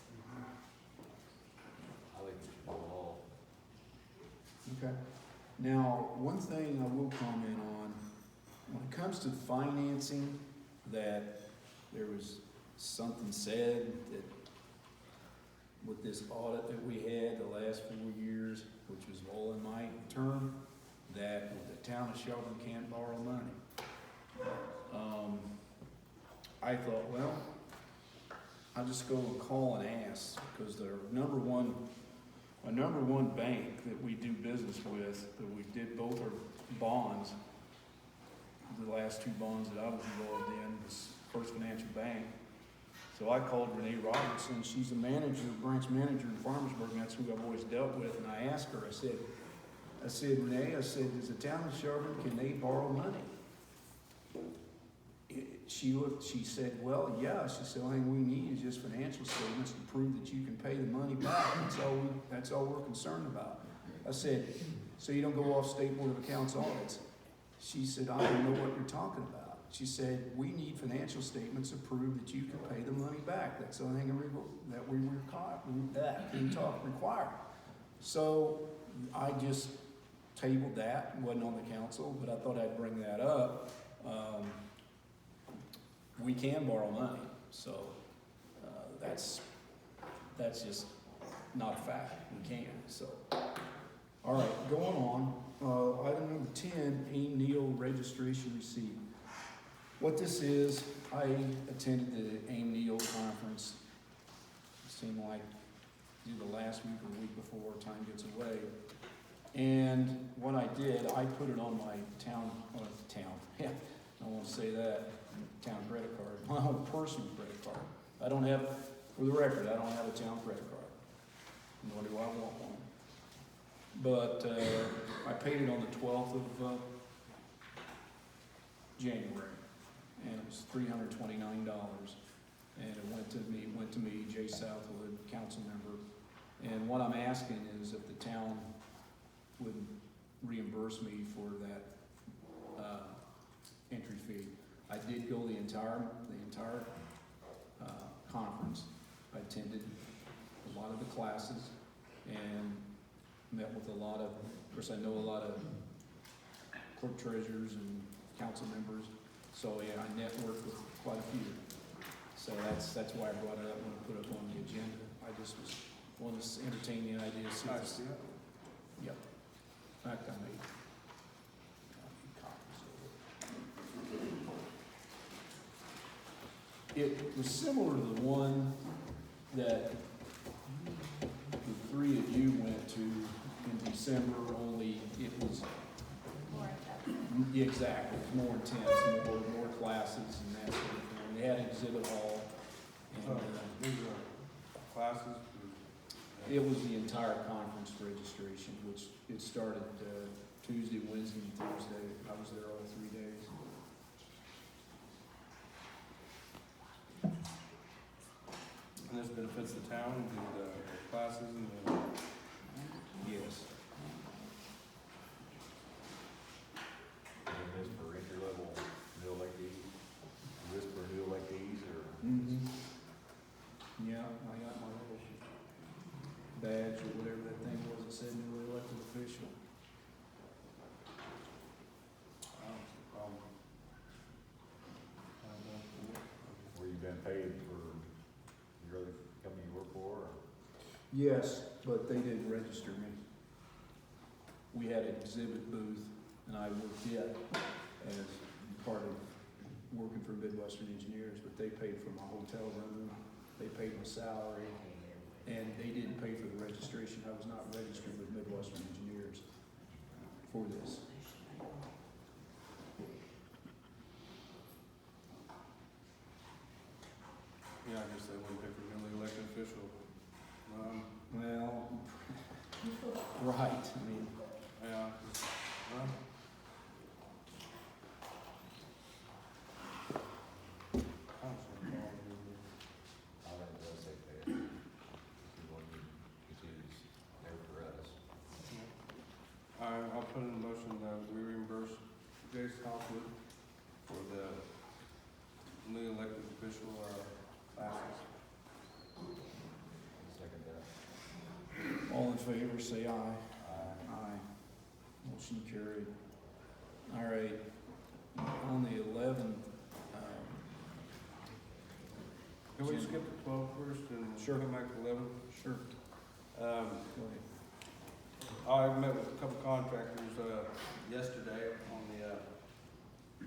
I think we should do it all. Okay. Now, one thing I will comment on, when it comes to financing, that there was something said that with this audit that we had the last 4 years, which was all in my term, that the town of Shelburn can't borrow money. I thought, well, I'll just go and call and ask, because my number one bank that we do business with, that we did both our bonds, the last two bonds that I was involved in, was First Financial Bank. So I called Renee Robertson, she's the manager, branch manager in Farmersburg, and that's who I've always dealt with, and I asked her, I said, Renee, does the town of Shelburn, can they borrow money? She said, well, yeah. She said, the only thing we need is just financial statements to prove that you can pay the money back. That's all we're concerned about. I said, so you don't go off State Board of Accounts audits? She said, I don't know what you're talking about. She said, we need financial statements to prove that you can pay the money back. That's the only thing that we require. So I just tabled that, wasn't on the council, but I thought I'd bring that up. We can borrow money, so that's just not a fact. We can. So, all right, going on. Item number 10, AIM Neal registration receipt. What this is, I attended the AIM Neal conference. It seemed like either last week or the week before, time gets away. And what I did, I put it on my yeah, I don't want to say that, town credit card, my own personal credit card. I don't have, for the record, I don't have a town credit card, nor do I want one. But I paid it on the 12th of January, and it was $329, and it went to me, Jay Southwood, council member. And what I'm asking is if the town would reimburse me for that entry fee. I did go the entire conference. I attended a lot of the classes and met with a lot of course I know a lot of clerk treasurers and council members, so yeah, I networked with quite a few. So that's why I brought it up when I put it on the agenda. I just wanted to entertain the idea of see if this. Yep. In fact, I made copies of it. It was similar to the one that the three of you went to in December, only it was More in depth. exactly more intense, more classes and that sort of thing. They had an exhibit hall. And, These are classes. it was the entire conference registration, which it started Tuesday, Wednesday, and Thursday. I was there all 3 days. And this benefits the town, the classes and the. Yes. And this for entry level new electees, is this for new electees or? Mm-hmm. Yeah, I got my little badge or whatever that thing was that said newly elected official. Where you been paid for your other company you work for, or? Yes, but they didn't register me. We had an exhibit booth, and I worked it as part of working for Midwestern Engineers, but they paid for my hotel room, they paid my salary, and they didn't pay for the registration. I was not registered with Midwestern Engineers for this. Yeah, I guess they wouldn't pay for newly elected official. Well, right, I mean, Yeah. Well, I think it does say pay. If you want to continue there for us. I'll put in a motion that we reimburse Jay Southwood for the newly elected official classes. Second that. all in favor, say aye. Aye. Motion carried. All right, on the 11th, Can we skip to 12 first and Sure. come back to 11? sure, Um, go ahead. I met with a couple contractors, yesterday on the,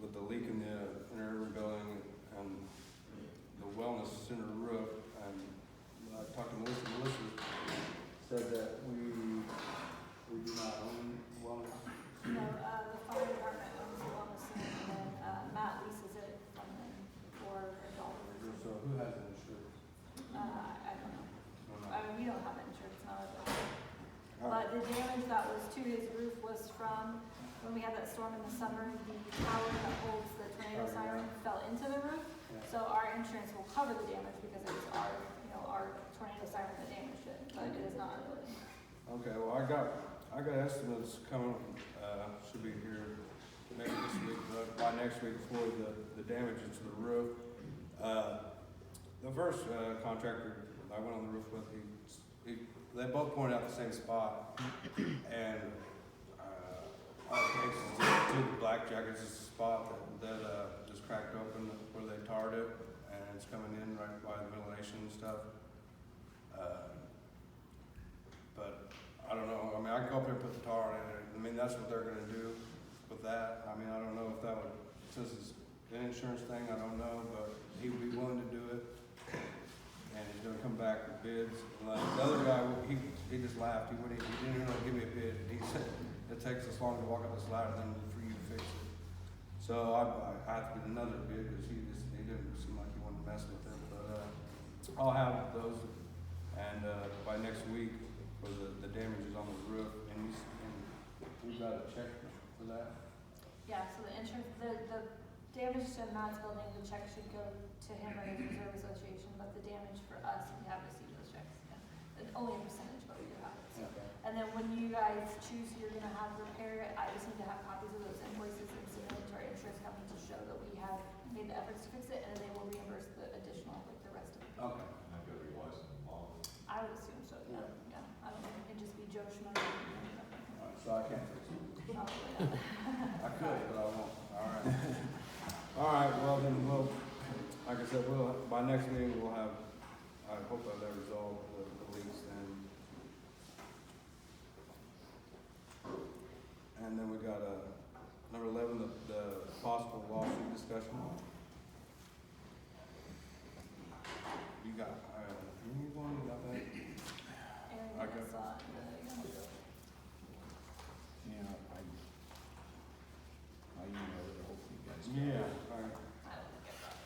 with the leak in the inner building and the wellness center roof, and I talked to Melissa. Melissa said that we do not own wellness. No, the fire department owns the wellness center, and then, Matt leases it from them for $1. So who has the insurance? I don't know. No. I mean, we don't have insurance, not our building. All right. But the damage that was to his roof was from, when we had that storm in the summer, the tower that holds the tornado Oh, yeah. siren fell into the roof. Yeah. So our insurance will cover the damage because it was our, our tornado siren that damaged it, but it is not our building. Okay, well, I got estimates coming, should be here maybe this week, but by next week for the damages to the roof. The first, contractor I went on the roof with, they both pointed out the same spot, and, our case is to the blackjack, it's just a spot that just cracked open where they tarred it, and it's coming in right by the ventilation and stuff. But I don't know, I mean, I can go up there and put the tar in it, I mean, that's what they're gonna do with that. I mean, I don't know if that would, since it's an insurance thing, I don't know, but he would be willing to do it. And he's gonna come back with bids. Like, the other guy, he just laughed, he didn't really give me a bid, he said, it takes us long to walk up this ladder than for you to fix it. So I had to get another bid, because he didn't seem like he wanted to mess with it, but, I'll have those, and, by next week, for the damages on the roof, and we've got a check for that. Yeah, so the insurance, the damage to Matt's building, the check should go to him or his reserve association, but the damage for us, we have received those checks. And only a percentage, but we do have it. So. Okay. And then when you guys choose who you're gonna have repair it, I just need to have copies of those invoices and submit it to our insurance company to show that we have made the efforts to fix it, and then they will reimburse the additional, like the rest of it. Okay. I've got to be licensed in law. I would assume so, yeah. I don't think it can just be Joe Schmo. All right, so I can't fix it. Probably not. I could, but I won't. All right. All right, well then like I said, by next meeting, we'll have, I hope I'll have resolved the leaks then. And then we got, number 11, the possible lawsuit discussion. You got, you got that? And I I got- saw it. Yeah, I emailed it, hopefully you guys. got it. Yeah, all right. I don't think I got it.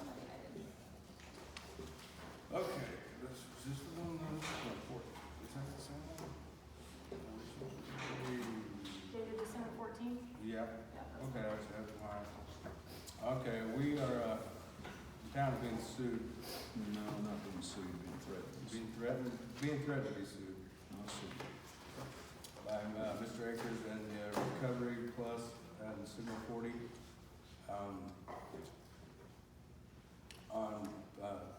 I didn't. Okay, this, is this the one, is that the same one? Dated December 14th? Yeah, Yeah, that's okay, that's it, all right. Okay, we are, the town is being sued, No, not being sued, being threatened. being threatened to be sued No suit. by, Mr. Akers and the Recovery Plus and Signal 40.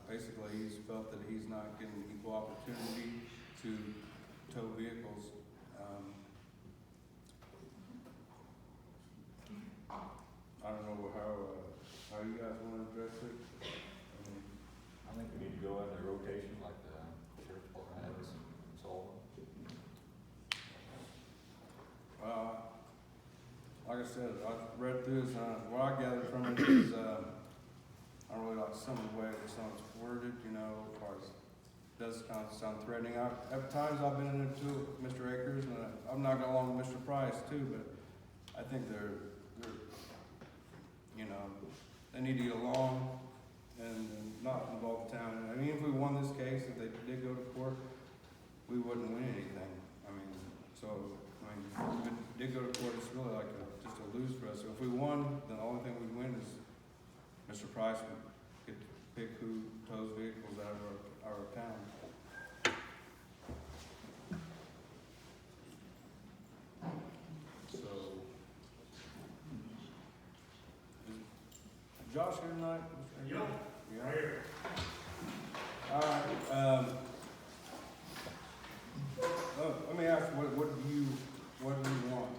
Basically, he's felt that he's not getting equal opportunity to tow vehicles. I don't know how you guys wanna address it. I think we need to go in the rotation like the sheriff's department has and solve them. Like I said, I read through this, what I gathered from it is, I really like some of the way that sounds worded, you know, as far as, does kind of sound threatening. At times I've been in it too, with Mr. Akers, and I'm not going along with Mr. Price too, but I think they're, you know, they need to get along and not involve the town. I mean, if we won this case, if they did go to court, we wouldn't win anything. I mean, if it did go to court, it's really like just a lose for us. So if we won, then the only thing we'd win is Mr. Price would get to pick who tows vehicles out of our town. So, is Josh here tonight? Mr. Akers? Yeah. Right here. All right, let me ask, what do you want?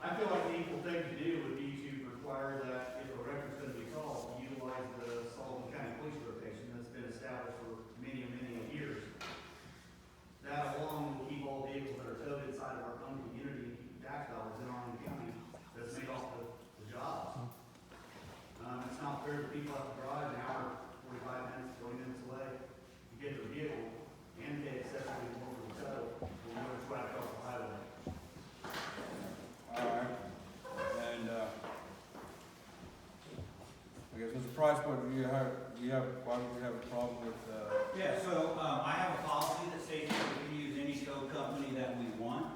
I feel like the equal thing to do would be to require that if a record's gonna be called, utilize the Sullivan County Police rotation that's been established Price, what do you have, why would you have a problem with, Yeah, so, I have a policy that states that we can use any tow company that we want,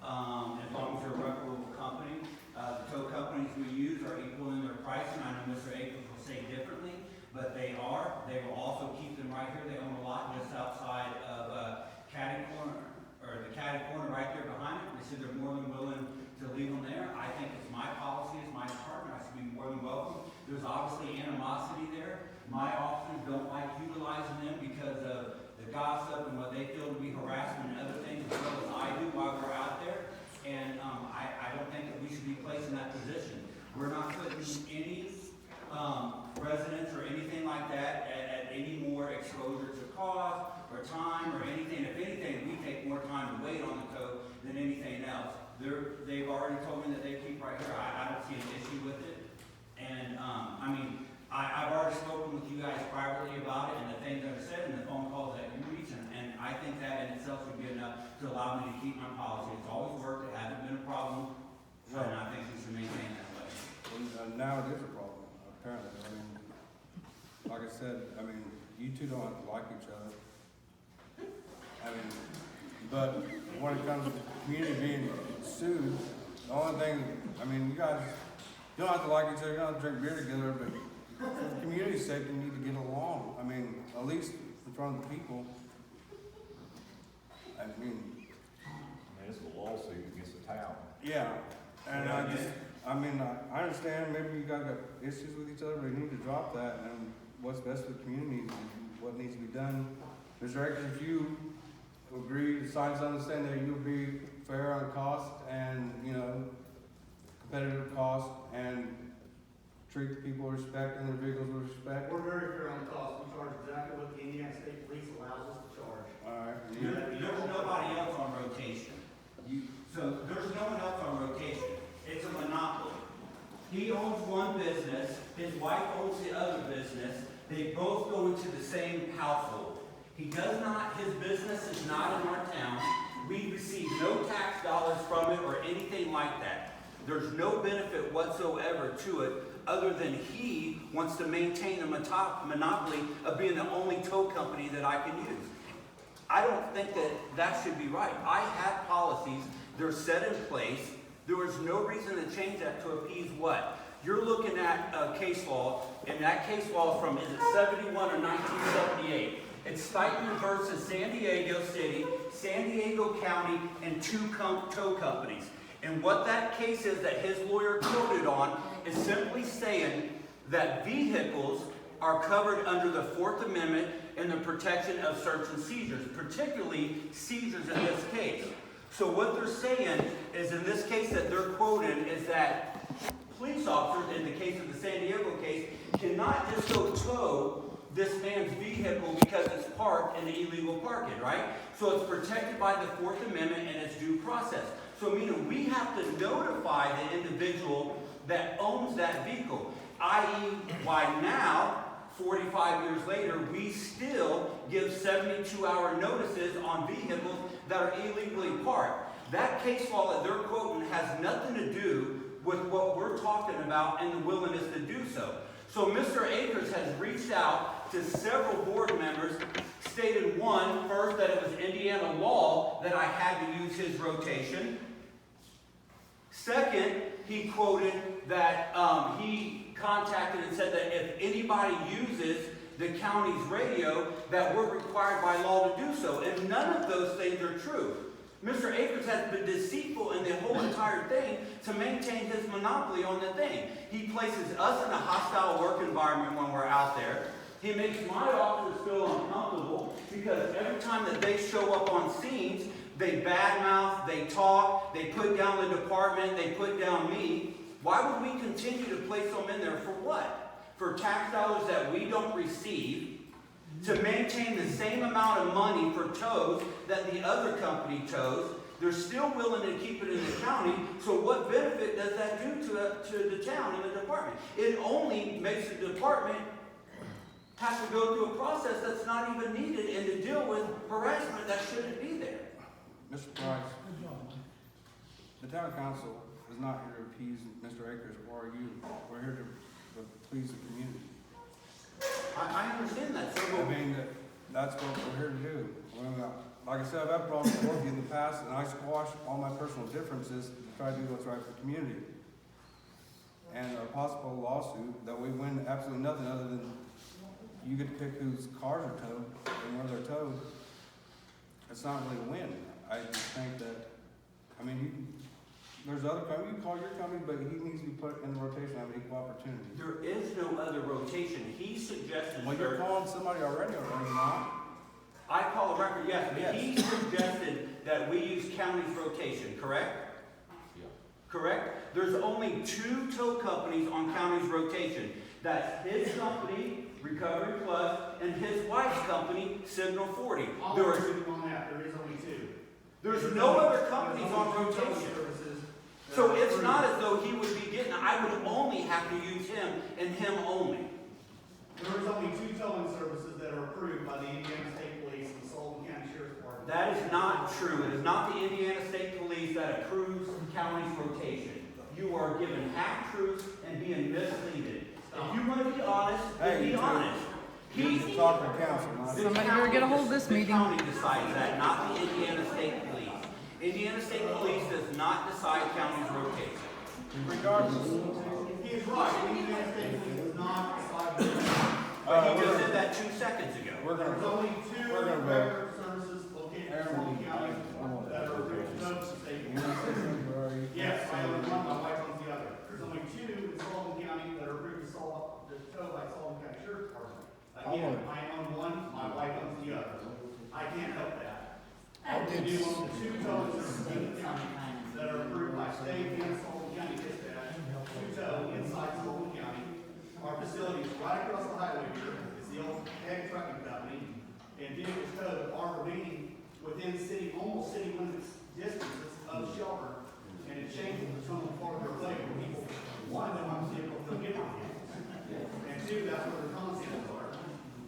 as long as they're a reputable company. The tow companies we use are equal in their pricing. I know Mr. Akers will say differently, but they are. They will also keep them right here. They own a lot just outside of, Caddy Corner, or the Caddy Corner right there behind it. They said they're more than willing to leave them there. I think it's my policy, it's my department. I should be more than welcome. There's obviously animosity there. My officers don't like utilizing them because of the gossip and what they feel to be harassment and other things, as well as I do while we're out there. And I don't think that we should be placed in that position. We're not putting any residents or anything like that at any more exposure to cost or time or anything. If anything, we take more time to wait on the tow than anything else. They've already told me that they keep right here. I don't see an issue with it. And I mean, I've already spoken with you guys privately about it and the things that are said and the phone calls that you reach, and I think that in itself would be enough to allow me to keep my policy. It's always worked, it hasn't been a problem, and I think we should maintain that way. and now it is a problem, apparently. I mean, like I said, I mean, you two don't have to like each other. I mean, but when it comes to the community being sued, the only thing, I mean, you guys, you don't have to like each other, you don't have to drink beer together, but for the community's sake, you need to get along. I mean, at least in front of the people. I mean, it's a lawsuit against the town. yeah, and I mean, I understand maybe you guys got issues with each other, but you need to drop that and what's best for the community and what needs to be done. Mr. Akers, if you agree to sign something saying that you'll be fair on cost and, you know, competitive cost and treat the people with respect and their vehicles with respect. We're very fair on the cost. We charge exactly what the Indiana State Police allows us to charge. All right. There's nobody else on rotation. So there's no one else on rotation. It's a monopoly. He owns one business, his wife owns the other business, they both go into the same household. He does not, his business is not in our town. We receive no tax dollars from it or anything like that. There's no benefit whatsoever to it other than he wants to maintain the monopoly of being the only tow company that I can use. I don't think that that should be right. I have policies, they're set in place. There was no reason to change that to appease what? You're looking at a case law, and that case law is from, is it 71 or 1978? It's Steichen versus San Diego City, San Diego County, and two tow companies. And what that case is that his lawyer quoted on is simply saying that vehicles are covered under the Fourth Amendment and the protection of search and seizures, particularly seizures in this case. So what they're saying is in this case that they're quoting is that police officers, in the case of the San Diego case, cannot just go tow this man's vehicle because it's parked in the illegal parking, right? So it's protected by the Fourth Amendment and its due process. So meaning we have to notify the individual that owns that vehicle, i.e. why now, 45 years later, we still give 72-hour notices on vehicles that are illegally parked. That case law that they're quoting has nothing to do with what we're talking about and the willingness to do so. So Mr. Akers has reached out to several board members, stated one, first that it was Indiana law that I had to use his rotation. Second, he quoted that he contacted and said that if anybody uses the county's radio, that we're required by law to do so. And none of those things are true. Mr. Akers has been deceitful in the whole entire thing to maintain his monopoly on the thing. He places us in a hostile work environment when we're out there. He makes my officers feel uncomfortable because every time that they show up on scenes, they badmouth, they talk, they put down the department, they put down me. Why would we continue to place them in there for what? For tax dollars that we don't receive, to maintain the same amount of money for tows that the other company tows. They're still willing to keep it in the county, so what benefit does that do to the town and the department? It only makes the department have to go through a process that's not even needed and to deal with harassment that shouldn't be there. Mr. Price, the town council is not here to appease Mr. Akers or you. We're here to please the community. I understand that, sir, I but mean, that's what we're here to do. Like I said, I've had problems with working in the past, and I squash all my personal differences to try to do what's right for the community. And a possible lawsuit that we win absolutely nothing other than you get to pick whose cars are towed and where they're towed. It's not really a win. I just think that, I mean, there's other companies, you call your company, but he needs to be put in the rotation, have an equal opportunity. there is no other rotation. He suggested, Well, you're sir, calling somebody already, or are you not? I call a record, yes, but Yes. he suggested that we use county's rotation, correct? Yeah. Correct? There's only 2 tow companies on county's rotation. That's his company, Recovery Plus, and his wife's company, Signal 40. I'll There agree is, with you on that, there is only 2. there's no other companies There's on only 2 towing rotation. services that So are it's approved. not as though he would be getting, I would only have to use him and him only. There is only 2 towing services that are approved by the Indiana State Police and the Sullivan County Sheriff's Department. That is not true. It is not the Indiana State Police that approves county's rotation. You are given half-truths and being misleaded. If you want to be honest, then Hey, be you honest. You need to talk to council, not. The Somebody better get a hold of this the meeting. county decides that, not the Indiana State Police. Indiana State Police does not decide county's rotation. Regardless. He is right, the Indiana State Police does not decide. But he just said that 2 seconds ago. We're There's gonna, only 2 we're gonna vote. regular services located in Sullivan County that are approved to tow the state. Yes, I own one, my wife owns the other. There's only 2 in Sullivan County that are approved to tow by Sullivan County Sheriff's Department. Again, I own one, my wife owns the other. I can't help that. I We did, do own 2 towing services in the county that are approved by state and Sullivan County Dispatch to tow inside Sullivan County. Our facility is right across the highway here. It's the old Egg Trucking Company. And vehicles towed are remaining within almost city limits distances of Shelburn. And it changes the tunnel farther away where people, one, don't have vehicles, don't get on vehicles. And 2, that's where the concepts are.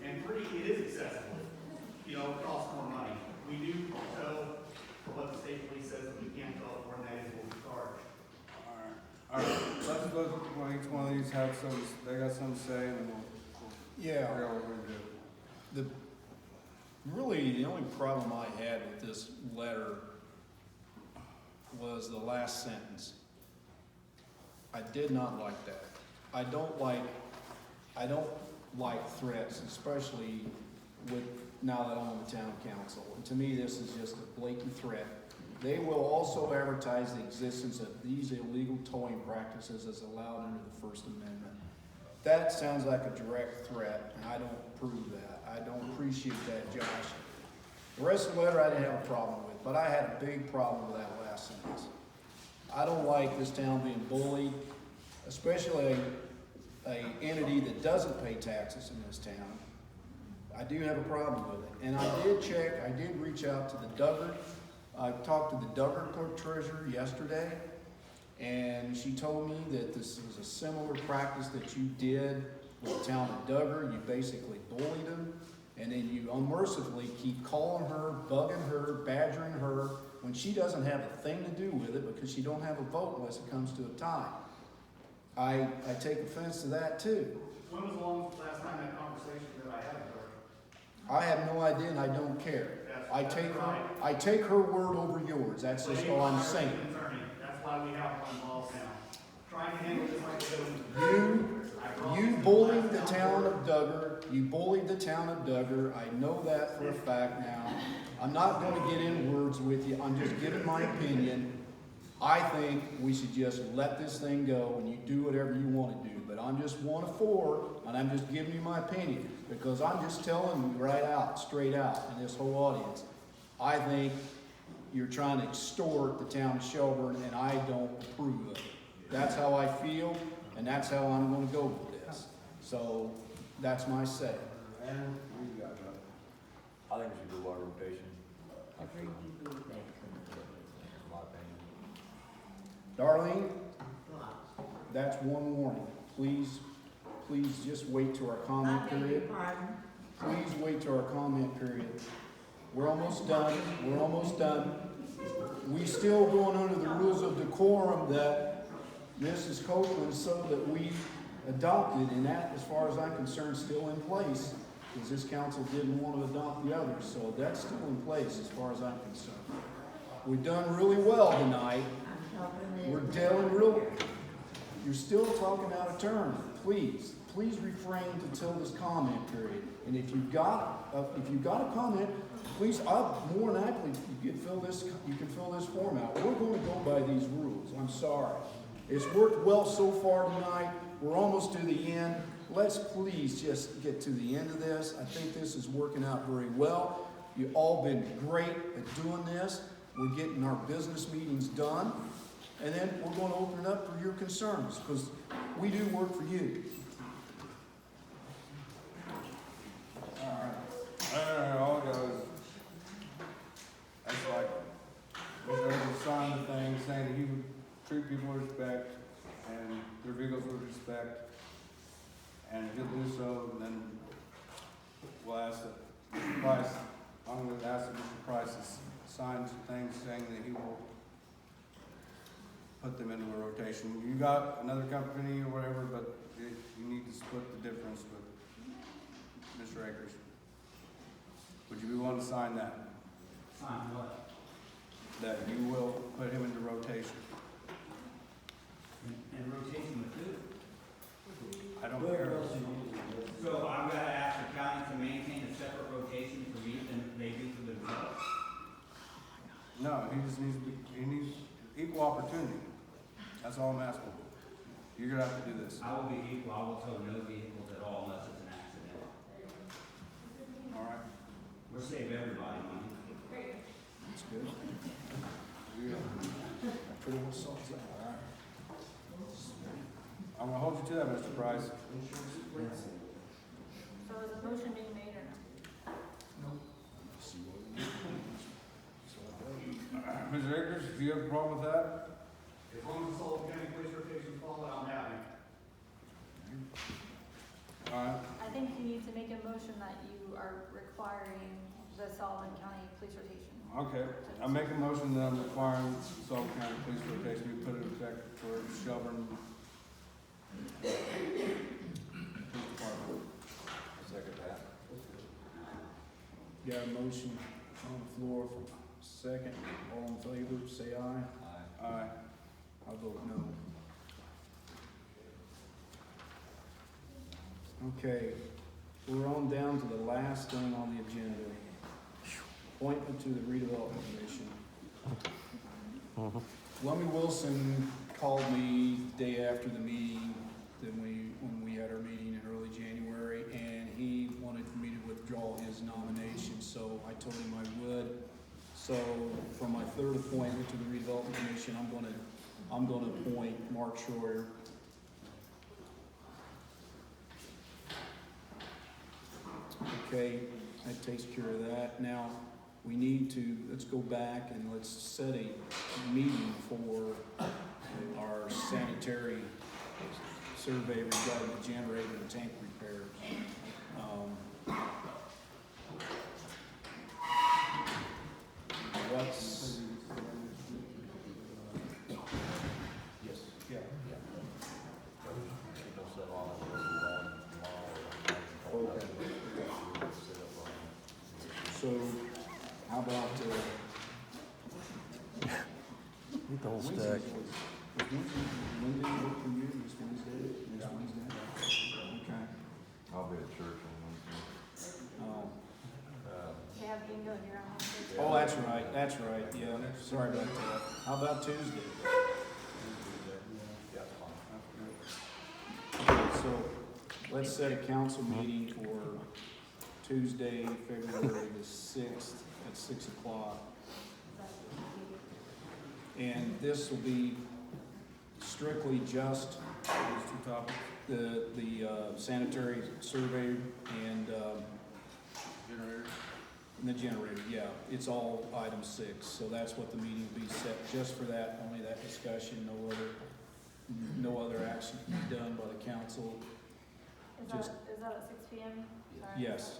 And 3, it is accessible. You know, it costs more money. We do tow for what the state police says that we can't tow for, and that is what we charge. Alright, let's look, well, each one of these have some, they got something to say, and then we'll yeah. figure out what we're gonna do. Really, the only problem I had with this letter was the last sentence. I did not like that. I don't like threats, especially now that I'm on the town council. And to me, this is just a blatant threat. They will also advertise the existence of these illegal towing practices as allowed under the First Amendment. That sounds like a direct threat, and I don't approve that. I don't appreciate that, Josh. The rest of the letter I didn't have a problem with, but I had a big problem with that last sentence. I don't like this town being bullied, especially a entity that doesn't pay taxes in this town. I do have a problem with it. And I did reach out to the Duggar. I talked to the Duggar clerk treasurer yesterday, and she told me that this was a similar practice that you did with the town of Duggar. You basically bullied them, and then you unmercifully keep calling her, bugging her, badgering her, when she doesn't have a thing to do with it because she don't have a vote unless it comes to a tie. I take offense to that too. When was the last time that conversation that I had with her? I have no idea and I don't care. I take her word over yours. That's just all I'm saying. That's why we have one laws now. Trying to handle this like we're doing. You bullied the town of Duggar. You bullied the town of Duggar. I know that for a fact now. I'm not going to get in words with you. I'm just giving my opinion. I think we should just let this thing go and you do whatever you want to do. But I'm just 1 of 4 and I'm just giving you my opinion because I'm just telling you right out, straight out in this whole audience. I think you're trying to extort the town of Shelburn and I don't approve of it. That's how I feel and that's how I'm going to go with this. So that's my say. And we got that. I think we should do water rotation. My opinion. Darlene, that's one warning. Please just wait till our comment period. Please wait till our comment period. We're almost done. We're almost done. We still going under the rules of decorum that Mrs. Copeland so that we adopted, and that, as far as I'm concerned, still in place, because this council didn't want to adopt the others, so that's still in place as far as I'm concerned. We've done really well tonight. We're dealing you're still talking out of turn. Please refrain until this comment period. And if you've got a comment, please, more than likely, you can fill this form out. We're going to go by these rules. I'm sorry. It's worked well so far tonight. We're almost to the end. Let's please just get to the end of this. I think this is working out very well. You've all been great at doing this. We're getting our business meetings done. And then we're going to open it up for your concerns, because we do work for you. All it goes, that's like, Mr. Evans signed the thing saying that he would treat people with respect and their vehicles with respect. And if he'll do so, then we'll ask that Mr. Price, I'm going to ask that Mr. Price to sign some things saying that he will put them into a rotation. You got another company or whatever, but you need to split the difference with Mr. Akers. Would you be willing to sign that? Sign what? That you will put him into rotation? In rotation with who? I don't care. So I'm gonna ask the county to maintain a separate rotation for me than they do for themselves? No, he needs equal opportunity. That's all I'm asking. You're gonna have to do this. I will be equal, I will tow no vehicles at all unless it's an accident. All right? We'll save everybody money. That's good. That pretty well solves that. All right. I'm gonna hold you to that, Mr. Price. So is a motion being made or no? See what we need. Mr. Akers, do you have a problem with that? As long as the Sullivan County Police rotation's followed, I'm happy. All right. I think you need to make a motion that you are requiring the Sullivan County Police rotation. Okay. I make a motion that I'm requiring Salt County Police rotation be put in effect for Shelburn Police Department. Second that. Got a motion on the floor for second. All in favor, say aye. Aye. Aye. I vote no. Okay, we're on down to the last thing on the agenda. Appointment to the redevelopment commission. Lummy Wilson called me the day after the meeting, when we had our meeting in early January, and he wanted me to withdraw his nomination, so I told him I would. So for my third appointment to the redevelopment commission, I'm gonna appoint Mark Schroyer. Okay, that takes care of that. Now, we need to, let's go back and let's set a meeting for our sanitary survey regarding the generator and tank repairs. What's, yes, yeah. Don't set all of this on tomorrow. Okay. So, how about, Get the whole stack. Wednesday work for you, this Wednesday, next Wednesday? Okay. I'll be at church on Wednesday. They have bingo here on Wednesday. Oh, that's right, yeah, sorry about that. How about Tuesday? Yeah, fine. Okay, so, let's set a council meeting for Tuesday, February the 6th at 6 o'clock. And this will be strictly just Those two topics. the sanitary survey and Generator. the generator, yeah. It's all item 6, so that's what the meeting will be set, just for that, only that discussion, no other action to be done by the council. Is Just- that at 6 p.m.? Sorry. Yes,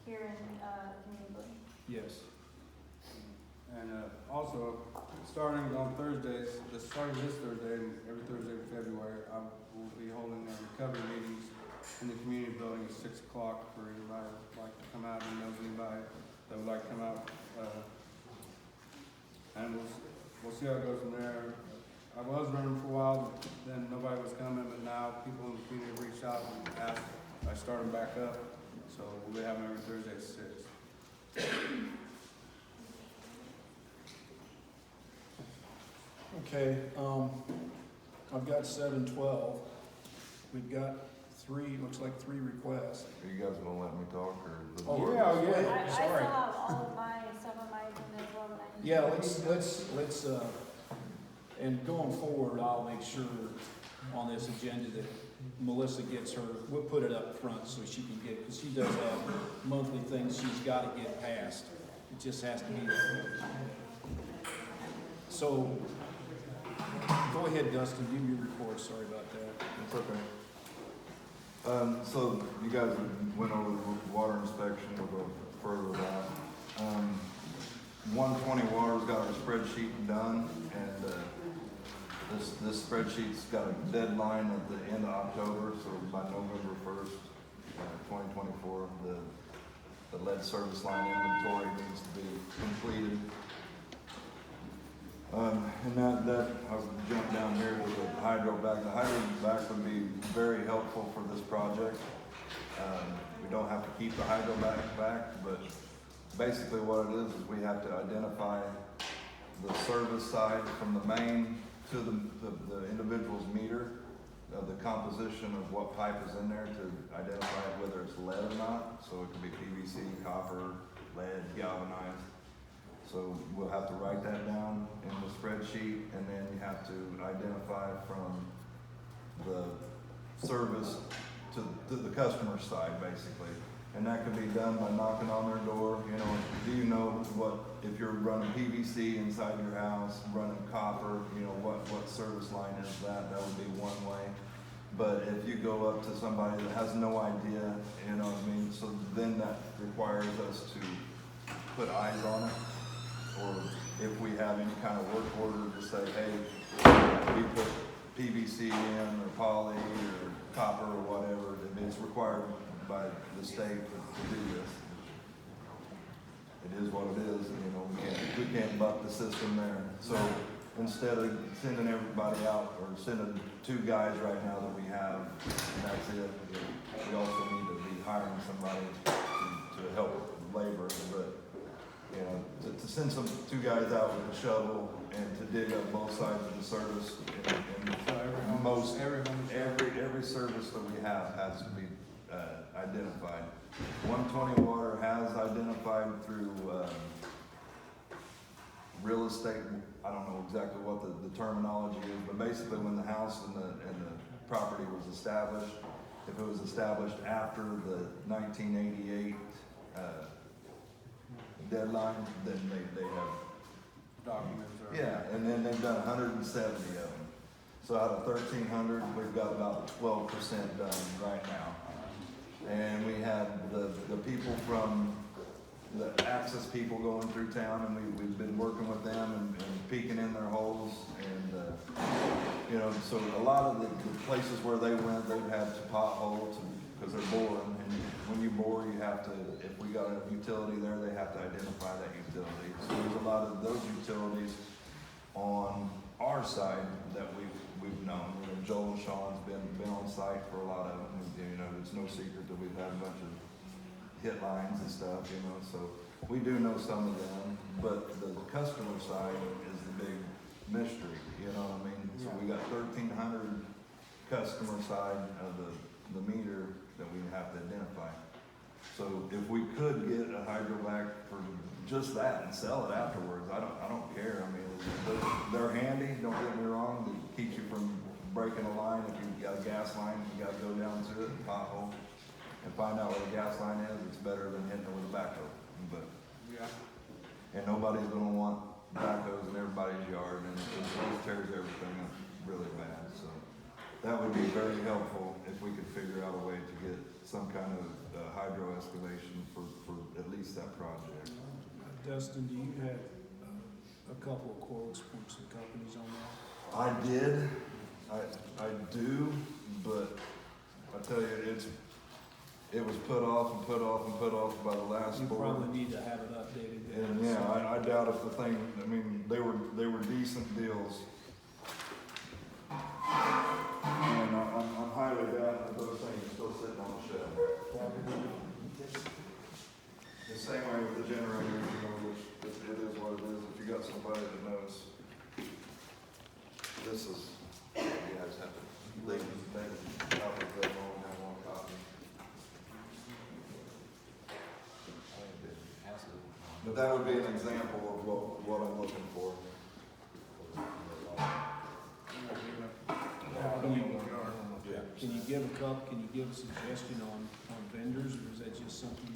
Here in, community building. yes. And also, starting on Thursdays, starting this Thursday and every Thursday in February, I will be holding recovery meetings in the community building at 6 o'clock for anybody that would like to come out and knows anybody that would like to come out. And we'll see how it goes from there. I was running for a while, then nobody was coming, but now people in the community have reached out and asked if I start them back up. So we'll be having every Thursday at 6. Okay, I've got 7:12. We've got looks like three requests. Are you guys gonna let me talk or? Oh, I yeah, still sorry. have all of my, some of my agenda as well that I need. Yeah, let's, and going forward, I'll make sure on this agenda that Melissa gets her, we'll put it up front so she can get, because she does have monthly things she's gotta get passed. It just has to be. So, go ahead, Dustin, give your report, sorry about that. It's okay. So you guys went over the water inspection, we'll go further with that. 120 Water's got our spreadsheet done, and this spreadsheet's got a deadline at the end of October, so by November 1st, 2024, the lead service line inventory needs to be completed. And that, I'll jump down here to the hydro back. The hydro back would be very helpful for this project. We don't have to keep the hydro back, but basically what it is we have to identify the service side from the main to the individual's meter, the composition of what pipe is in there to identify whether it's lead or not. So it could be PVC, copper, lead, galvanized. So we'll have to write that down in the spreadsheet, and then you have to identify from the service to the customer side, basically. And that can be done by knocking on their door. You know, do you know what, if you're running PVC inside your house, running copper, you know, what service line is that? That would be one way. But if you go up to somebody that has no idea, you know what I mean? So then that requires us to put eyes on it. Or if we have any kind of work order to say, hey, we put PVC in or poly or copper or whatever, then it's required by the state to do this. It is what it is, you know, we can't buck the system there. So instead of sending everybody out or sending 2 guys right now that we have, and that's it, we also need to be hiring somebody to help labor, but you know, to send 2 guys out with a shovel and to dig up both sides of the service, every service that we have has to be identified. 120 Water has identified through real estate. I don't know exactly what the terminology is, but basically when the house and the property was established, if it was established after the 1988 deadline, then they have Documents or. yeah, and then they've done 170 of them. So out of 1,300, we've got about 12% done right now. And we had the people from the access people going through town, and we've been working with them and peeking in their holes, and you know, so a lot of the places where they went, they've had to pothole because they're boring, and when you bore, you have to, if we got a utility there, they have to identify that utility. So there's a lot of those utilities on our side that we've known. You know, Joel and Sean's been on site for a lot of them. And, you know, it's no secret that we've had a bunch of hit lines and stuff, you know, so we do know some of them, but the customer side is the big mystery, you know what I mean? So we got 1,300 customer side of the meter that we have to identify. So if we could get a hydrovac for just that and sell it afterwards, I don't care. I mean, they're handy, don't get me wrong. It keeps you from breaking a line. If you've got a gas line, you gotta go down to it and pothole and find out where the gas line is. It's better than hitting it with a backhoe. But Yeah. and nobody's gonna want backhoes in everybody's yard, and it tears everything up really bad. So that would be very helpful if we could figure out a way to get some kind of hydro excavation for at least that project. Dustin, do you have a couple of quotes from some companies on that? I did, I do, but I tell you, it was put off and put off and put off by the last You board. probably need to have it updated. then. And yeah, I doubt if the thing, I mean, they were decent deals. And I'm highly doubting that those things are still sitting on the shelf. The same way with the generators, you know, which it is what it is. If you got somebody that knows, this is, you guys have to, they copy that all, have one copy. I think that has to. But that would be an example of what I'm looking for. Can you give a suggestion on vendors, or is that just something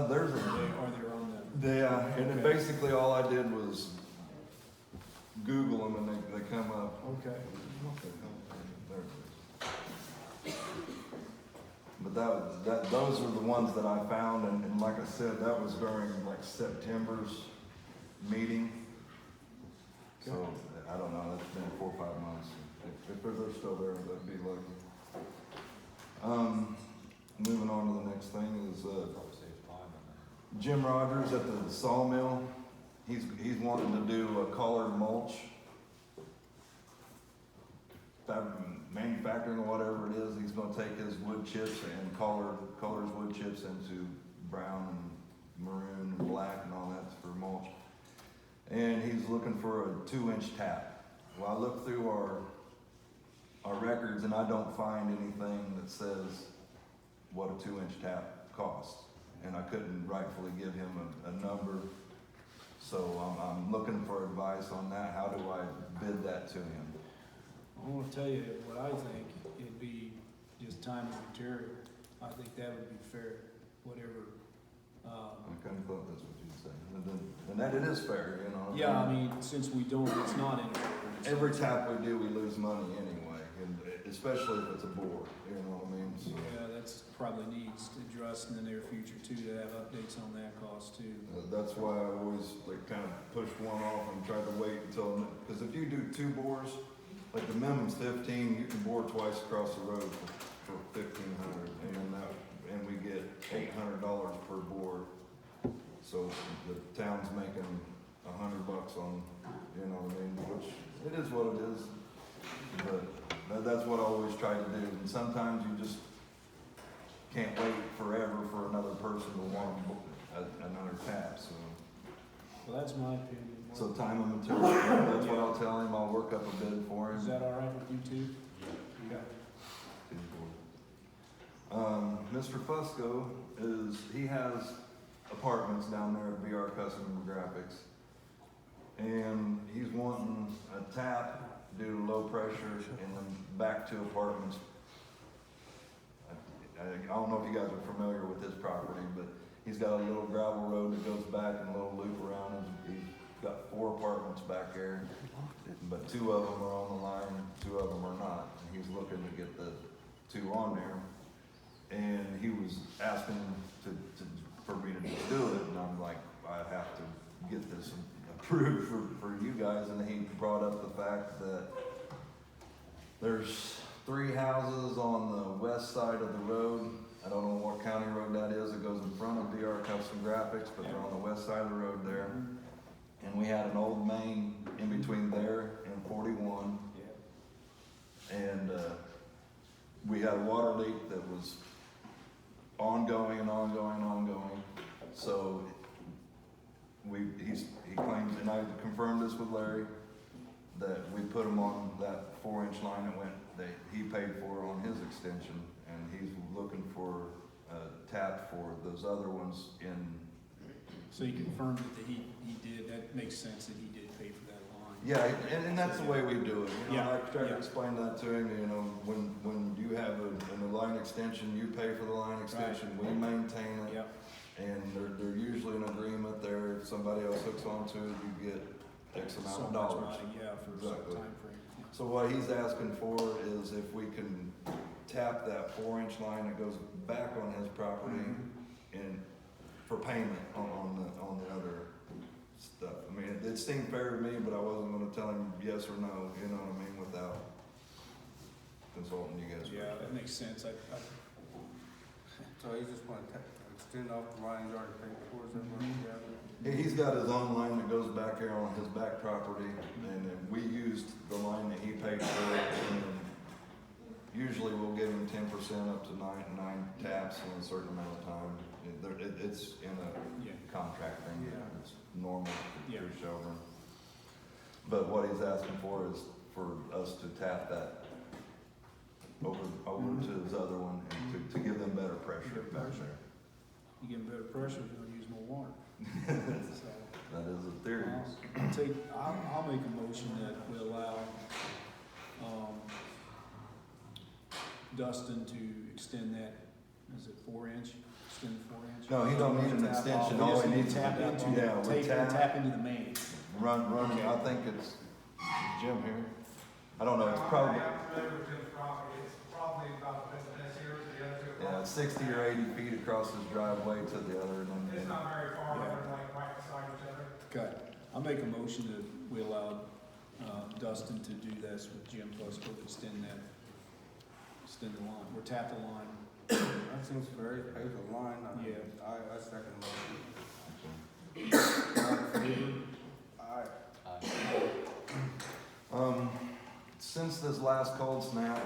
There's are a, they on the? yeah, and then basically all I did was Google them and they come up. Okay. There it is. But those are the ones that I found, and like I said, that was during like September's meeting. So, I don't know, that's been 4 or 5 months. If they're still there, that'd be lucky. Moving on to the next thing is, Probably saves time on that. Jim Rogers at the sawmill. He's wanting to do a colored mulch. Manufacturing or whatever it is, he's gonna take his wood chips and colors wood chips into brown and maroon and black and all that for mulch. And he's looking for a 2-inch tap. Well, I looked through our records and I don't find anything that says what a 2-inch tap costs. And I couldn't rightfully give him a number. So I'm looking for advice on that. How do I bid that to him? I want to tell you what I think. It'd be just time and material. I think that would be fair, whatever. I kind of thought that's what you'd say. And that it is fair, you know. Yeah, I mean, since we don't, it's not in ordinance. Every tap we do, we lose money anyway, and especially if it's a bore, you know what I mean? So, Yeah, that's probably needs addressed in the near future too, to have updates on that cost too. that's why I always like kind of pushed one off and tried to wait until, because if you do 2 bores, like the minimum's 15, you can bore twice across the road for $1,500, and we get $800 per bore. So the town's making $100 on, you know what I mean, which it is what it is. But that's what I always try to do. And sometimes you just can't wait forever for another person to want another tap, so. Well, that's my opinion. So time and material, that's what I'll tell him. I'll work up a bid for him. Is that all right with you too? Yeah. Okay. Mr. Fusco he has apartments down there at VR Custom Graphics. And he's wanting a tap due to low pressure and then back to apartments. I don't know if you guys are familiar with his property, but he's got a little gravel road that goes back and a little loop around. He's got 4 apartments back there, but 2 of them are on the line, 2 of them are not. And he's looking to get the 2 on there. And he was asking for me to just do it, and I'm like, I have to get this approved for you guys. And he brought up the fact that there's 3 houses on the west side of the road. I don't know what county road that is. It goes in front of VR Custom Graphics, but they're on the west side of the road there. And we had an old main in between there and 41. And we had a water leak that was ongoing and ongoing and ongoing. So he claims, and I confirmed this with Larry, that we put him on that 4-inch line that he paid for on his extension, and he's looking for a tap for those other ones in. So you confirmed that he did, that makes sense that he did pay for that line. Yeah, and that's the way we do it. You know, Yeah, I tried to yeah. explain that to him, you know, when you have a line extension, you pay for the line extension, we maintain it. Yep. And they're usually an agreement there. If somebody else hooks onto it, you get X amount So of much dollars. money, yeah, for a certain Exactly. time frame. Yeah. So what he's asking for is if we can tap that 4-inch line that goes back on his property and for payment on the other stuff. I mean, it seemed fair to me, but I wasn't gonna tell him yes or no, you know what I mean, without consulting you guys. Yeah, that makes sense. So he just wanna extend off the line he's already paid for, is that what he got? He's got his own line that goes back here on his back property, and then we used the line that he paid for. And usually we'll give him 10% up to nine taps in a certain amount of time. It's in a Yeah. contract thing. Yeah. It's normal Yeah. through Shelburn. But what he's asking for is for us to tap that over to his other one and to give them better pressure back there. You give them better pressure, you're gonna use more water. So, That is a theory. I'll make a motion that we allow, Dustin to extend that, is it 4 inch? Extend the 4 inch? No, he don't need an Tap extension. off. All We he just needs need to tap into, yeah, we tap into the main. Run, I think it's Jim here. I don't know, it's probably, I'm familiar with Jim's property, it's probably about the best here, the other two. yeah, 60 or 80 feet across his driveway to the other, and It's then, not very far, Yeah. they're like right beside each other. Okay, I'll make a motion that we allow, Dustin to do this with Jim Fusco, extend the line, or tap the line. That seems fair, he pays the line, Yeah. I second the motion. All in favor? Aye. since this last cold snap,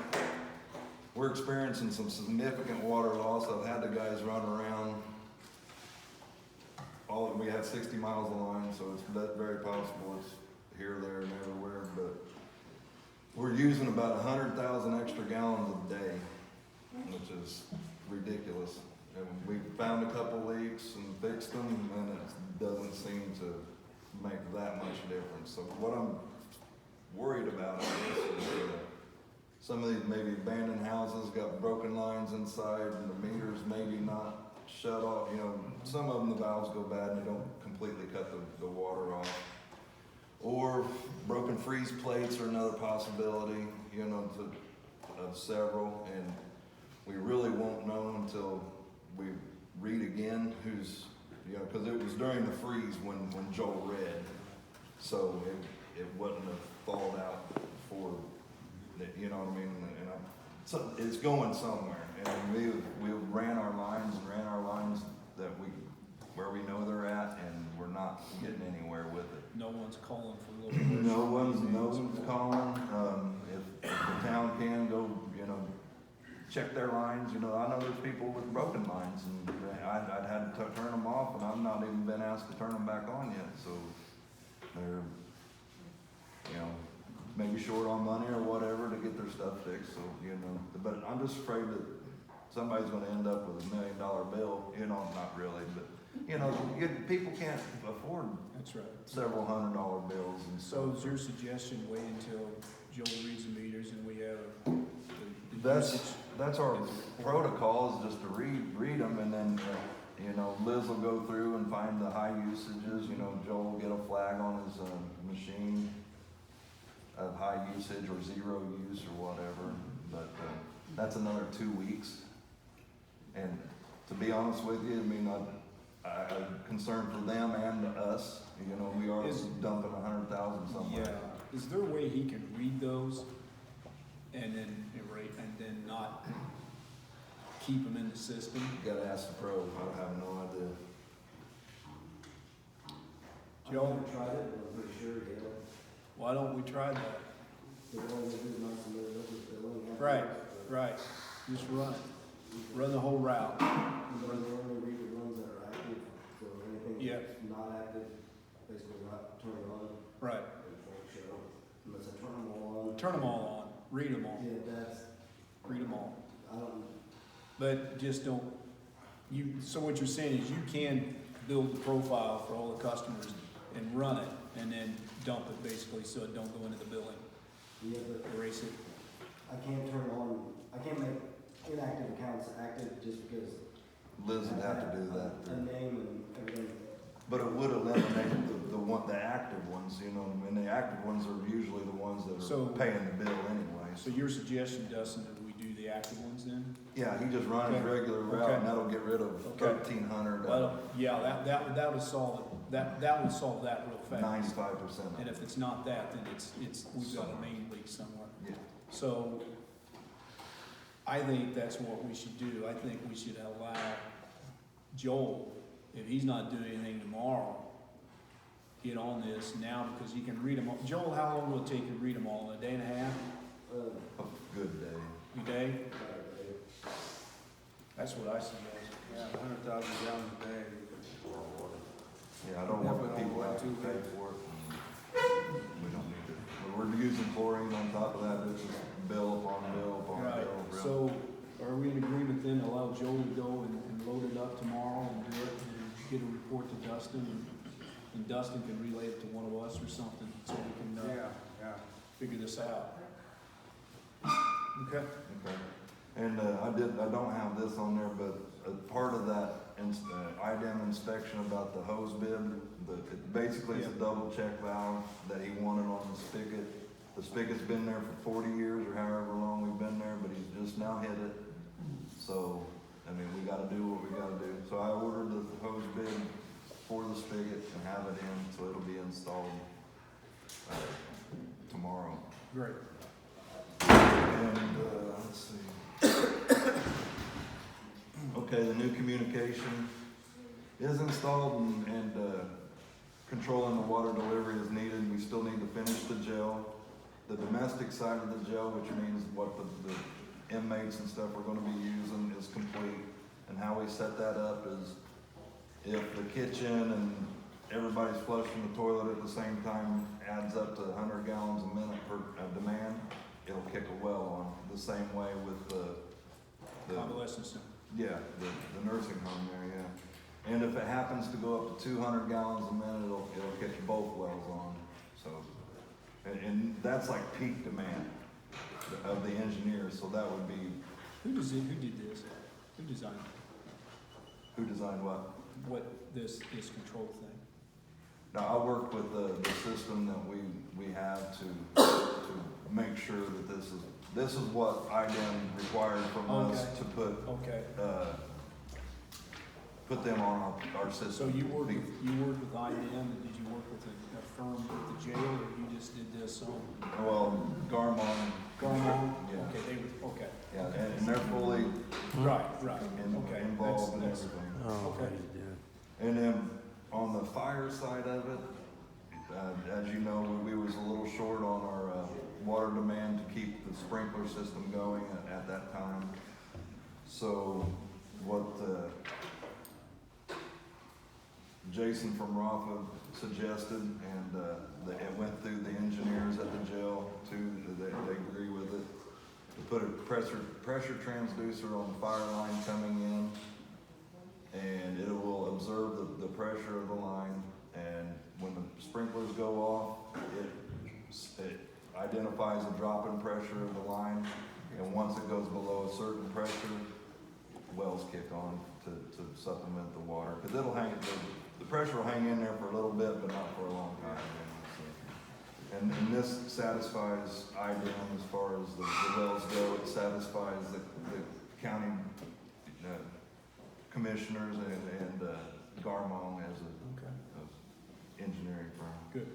we're experiencing some significant water loss. I've had the guys run around. We had 60 miles of line, so it's very possible it's here, there, and everywhere, but we're using about 100,000 extra gallons a day, which is ridiculous. And we found a couple leaks and fixed them, and it doesn't seem to make that much difference. So what I'm worried about, I guess, is some of these maybe abandoned houses got broken lines inside, and the meters maybe not shut off. You know, some of them, the valves go bad and they don't completely cut the water off. Or broken freeze plates are another possibility, you know, of several. And we really won't know until we read again who's, you know, because it was during the freeze when Joel read. So it wouldn't have thawed out before, you know what I mean? And so it's going somewhere. And we ran our lines that where we know they're at, and we're not getting anywhere with it. No one's calling for a little pressure. No one's calling. If the town can go, you know, check their lines. You know, I know there's people with broken lines, and I'd had to turn them off, and I've not even been asked to turn them back on yet. So they're, you know, maybe short on money or whatever to get their stuff fixed. So, you know, but I'm just afraid that somebody's going to end up with $1 million bill. You know, not really, but you know, people can't afford That's right. several $100 bills. And So is your suggestion wait until Joel reads the meters and we have the usage? That's our protocol, is just to read them, and then you know, Liz will go through and find the high usages. You know, Joel will get a flag on his machine of high usage or zero use or whatever. But that's another 2 weeks. And to be honest with you, I mean, I'm concerned for them and us. You know, we are dumping 100,000 somewhere. Yeah. Is there a way he can read those and then not keep them in the system? You gotta ask the pro. I have no idea. Joe, tried it, but I'm pretty sure, yeah. why don't we try that? The one that is not familiar with the one. Right. Just run it. Run the whole route. You only read the ones that are active, so anything Yeah. that's not active, basically not turn it on. Right. It won't show. Unless I turn them all on. Turn them all on. Read them all. Yeah, that's, Read them all. I don't, But just don't, so what you're saying is you can build the profile for all the customers and run it and then dump it basically so it don't go into the billing. yeah, but Erase it. I can't turn on, I can't make inactive accounts active just because. Liz would have to do that. A name and everything. But it would eliminate the active ones, you know, and the active ones are usually the ones that So- are paying the bill anyway. So your suggestion, Dustin, that we do the active ones then? Yeah, he just runs Okay. regular route, Okay. and that'll get rid of Okay. 1,300. Well, yeah, that would solve it. that would solve that real fast. 95% of And it. if it's not that, then we've got a main leak somewhere. Yeah. So I think that's what we should do. I think we should allow Joel, if he's not doing anything tomorrow, get on this now because he can read them all. Joel, how long will it take you to read them all? A day and a half? A good day. A day? That's what I suggest. Yeah, 100,000 gallons a day. Yeah, I don't want Definitely people don't having to want pay for it. And we don't need it. We're using chlorine on top of that, it's just bill upon bill upon Right, bill. so are we in agreement then to allow Joel to go and load it up tomorrow and do it and get a report to Dustin and Dustin can relay it to one of us or something so we can, Yeah. figure this out? Okay. Okay. And I don't have this on there, but part of that IDEM inspection about the hose bib, basically it's a double check valve that he wanted on the spigot. The spigot's been there for 40 years or however long we've been there, but he's just now hit it. So, I mean, we gotta do what we gotta do. So I ordered the hose bib for the spigot and have it in, so it'll be installed tomorrow. Great. And, let's see. Okay, the new communication is installed and controlling the water delivery is needed. We still need to finish the jail. The domestic side of the jail, which means what the inmates and stuff we're gonna be using is complete. And how we set that up is if the kitchen and everybody's flushing the toilet at the same time adds up to 100 gallons a minute per demand, it'll kick a well on. The same way with the Convalescent center. yeah, the nursing home there, yeah. And if it happens to go up to 200 gallons a minute, it'll kick both wells on. So, and that's like peak demand of the engineers, so that would be, Who did this? Who designed it? who designed what? This control thing? Now, I work with the system that we have to make sure that this is what IDEM required from us Okay. to Okay. put them on our system. So you work with IDM, and did you work with a firm at the jail, or you just did this on Well, Garmon. Garmon? Yeah. Okay, okay. Yeah, and they're fully Right, okay. involved in That's- everything. Oh, Okay. And then on the fire side of it, as you know, we was a little short on our water demand to keep the sprinkler system going at that time. So what Jason from Rafa suggested, and it went through the engineers at the jail too, they agree with it. To put a pressure transducer on the fire line coming in, and it will observe the pressure of the line, and when the sprinklers go off, it identifies a drop in pressure of the line, and once it goes below a certain pressure, wells kick on to supplement the water, because it'll hang, the pressure will hang in there for a little bit, but not for a long time. And this satisfies IDEM as far as the wells go. It satisfies the county commissioners and Garmon as a engineering firm. Good.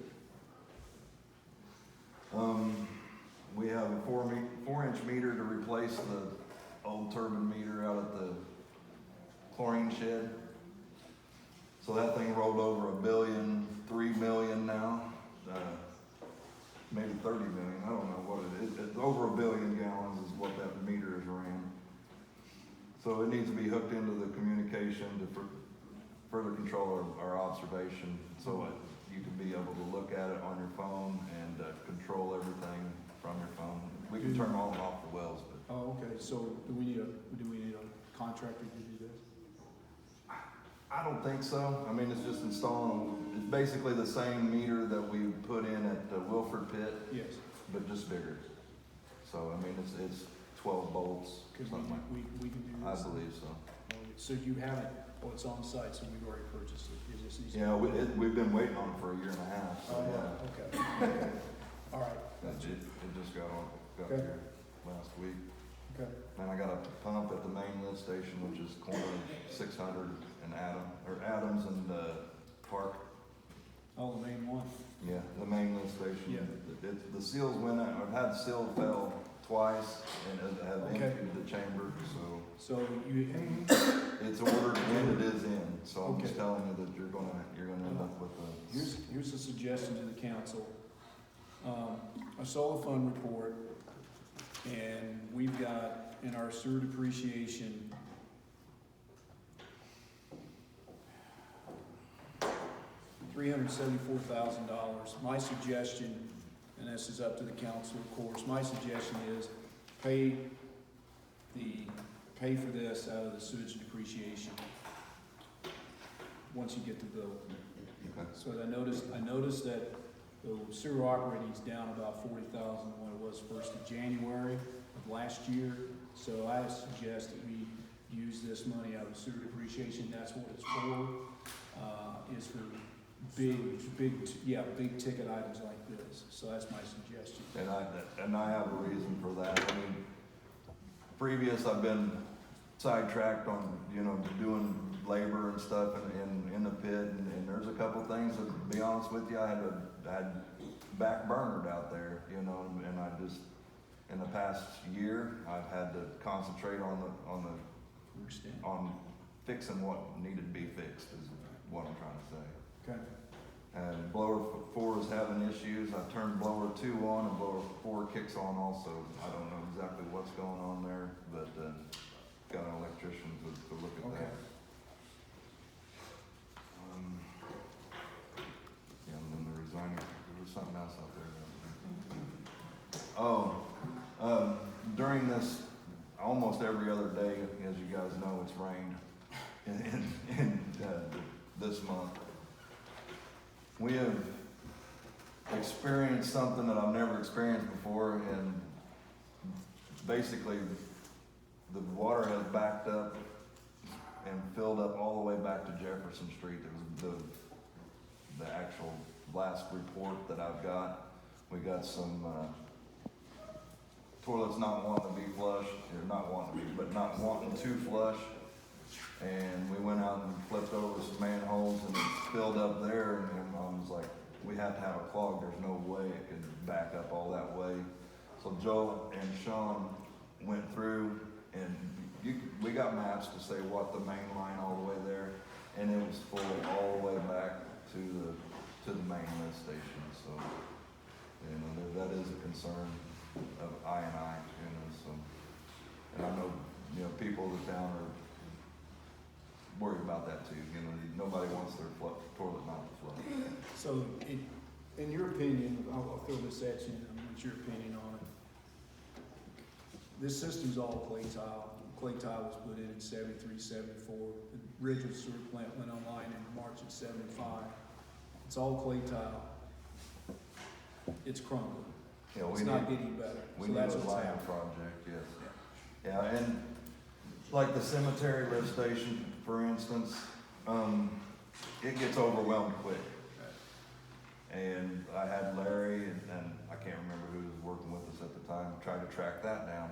We have a 4-inch meter to replace the old turbine meter out at the chlorine shed. So that thing rolled over $3 million now. Maybe 30 million, I don't know what it is. It's over 1 billion gallons is what that meter is ran. So it needs to be hooked into the communication to further control our observation, so you can be able to look at it on your phone and control everything from your phone. We can turn on and off the wells, but. Oh, okay, so do we need a contractor to do this? I don't think so. I mean, it's just installing, it's basically the same meter that we put in at the Wilford Pit, Yes. but just bigger. So, I mean, it's 12 bolts, Because something like, we can do I this. believe so. So you have it, it's on site, so we've already purchased it. It just needs to- Yeah, we've been waiting on it for 1.5 years, so Oh, yeah. okay. All right. It just got Okay. here last week. Okay. And I got a pump at the main lift station, which is corner of 600 and Adams and Park. Oh, the main one. Yeah, the main lift station. Yeah. The seals went out, I've had the seal fail twice and it have Okay. emptied the chamber, so So you, it's ordered and it is in. So I'm just Okay. telling you that you're gonna end up with a. here's a suggestion to the council. I saw the fund report, and we've got in our sewer depreciation, $374,000. My suggestion, and this is up to the council, of course, my suggestion is pay for this out of the sewage depreciation once you get the bill. Okay. So I noticed that the sewer operating is down about 40,000 than what it was first of January of last year. So I suggest that we use this money out of sewer depreciation. That's what it's for, is for big ticket items like this. So that's my suggestion. And I have a reason for that. I mean, previous I've been sidetracked on, doing labor and stuff in the pit, and there's a couple things that, to be honest with you, I had back burnered out there, and I just, in the past year, I've had to concentrate on fixing what needed to be fixed, is what I'm trying to say. Okay. And blower 4 is having issues. I turned blower 2 on and blower 4 kicks on also. I don't know exactly what's going on there, but got an electrician to look at Okay. that. Yeah, and then the resigning, there was something else out there. During this, almost every other day, as you guys know, it's rained in this month. We have experienced something that I've never experienced before, and basically the water has backed up and filled up all the way back to Jefferson Street. It was the actual last report that I've got. We got some toilets not wanting to be flushed, or not wanting to be, but not wanting to flush. And we went out and flipped over some manholes and it filled up there, and I was like, we have to have a clog. There's no way it could back up all that way. So Joe and Sean went through, and we got maps to say what the main line all the way there, and it was full all the way back to the main lift station. So, that is a concern of I, so, and I know, people in the town are worried about that too. Nobody wants their toilet not to flush. So, in your opinion, I'll throw this at you, and what's your opinion on it? This system's all clay tile. Clay tile was put in 73, 74. The original sewer plant went online in March of 75. It's all clay tile. It's crumbling. Yeah, It's not getting better. We So need that's a what's line happening. project, yes. Yeah, and like the cemetery lift station, for instance, it gets overwhelmed quick. And I had Larry, and I can't remember who was working with us at the time, try to track that down.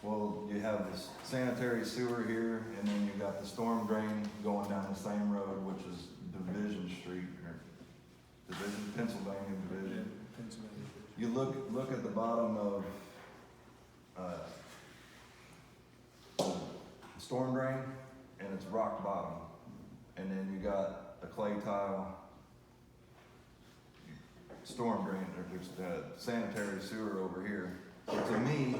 Well, you have this sanitary sewer here, and then you got the storm drain going down the same road, which is Division Street, or Pennsylvania Division. Pennsylvania. You look at the bottom of storm drain, and it's rock bottom, and then you got a clay tile storm drain. There's sanitary sewer over here. So to me,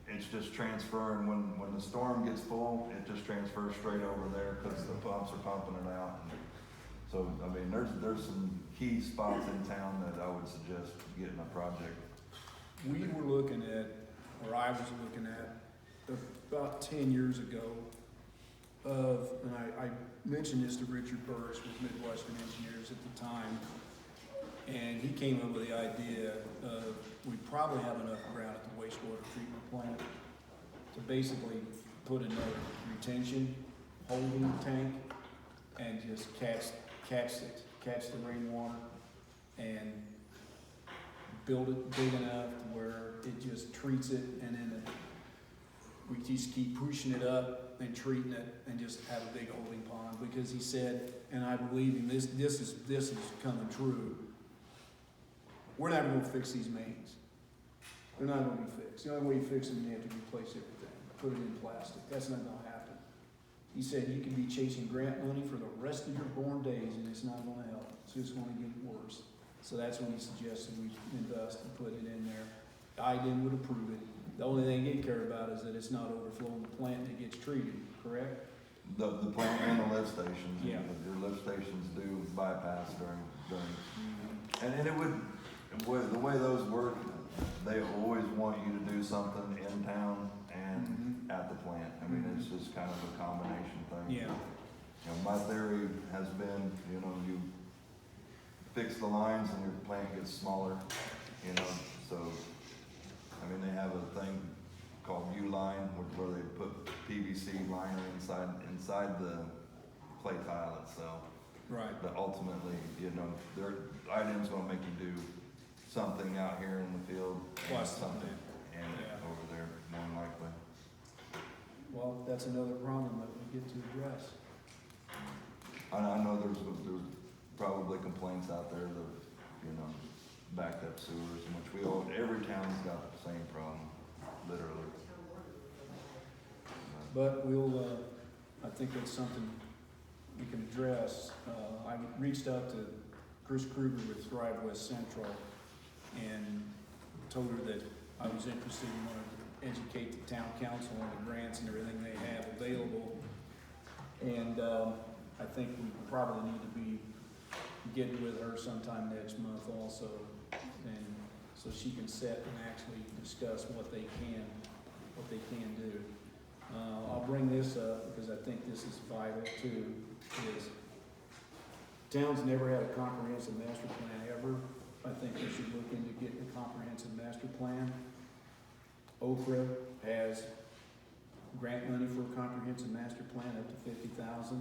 it's just transferring. When the storm gets full, it just transfers straight over there because the pumps are pumping it out. And so I mean, there's some key spots in town that I would suggest getting a project. We were looking at, or I was looking at, about 10 years ago and I mentioned this to Richard Burris with Midwestern Engineers at the time, and he came up with the idea of we probably have enough ground at the wastewater treatment plant to basically put another retention holding tank and just catch the rainwater and build it big enough where it just treats it, and then we just keep pushing it up than treating it and just have a big holding pond, because he said, and I believe him, this is coming true. We're not gonna fix these mains. They're not gonna be fixed. The only way you fix them, you have to replace everything, put it in plastic. That's not gonna happen. He said you could be chasing grant money for the rest of your born days and it's not gonna help. It's just gonna get worse. So that's when he suggested we invest and put it in there. I would approve it. The only thing he'd care about is that it's not overflowing the plant and it gets treated, correct? The plant and the lift stations. Yeah. Your lift stations do bypass during, and it would, the way those work, they always want you to do something in town and at the plant. I mean, it's just kind of a combination thing. Yeah. You know, my theory has been, you know, you fix the lines and your plant gets smaller, you know, so, I mean, they have a thing called U-line where they put PVC liner inside the clay tile itself. Right. But ultimately, you know, their item's gonna make you do something out here in the field. Plus something, and Yeah. over there, more than likely. Well, that's another problem that we get to address. I know there's probably complaints out there that, you know, backed up sewers, in which every town's got the same problem, literally. But we'll, I think that's something we can address. I reached out to Chris Kruger with Thrive West Central and told her that I was interested in wanting to educate the town council on the grants and everything they have available. And I think we probably need to be getting with her sometime next month also, and so she can sit and actually discuss what they can do. I'll bring this up because I think this is vital too, is town's never had a comprehensive master plan ever. I think we should look into getting a comprehensive master plan. Okra has grant money for a comprehensive master plan up to $50,000.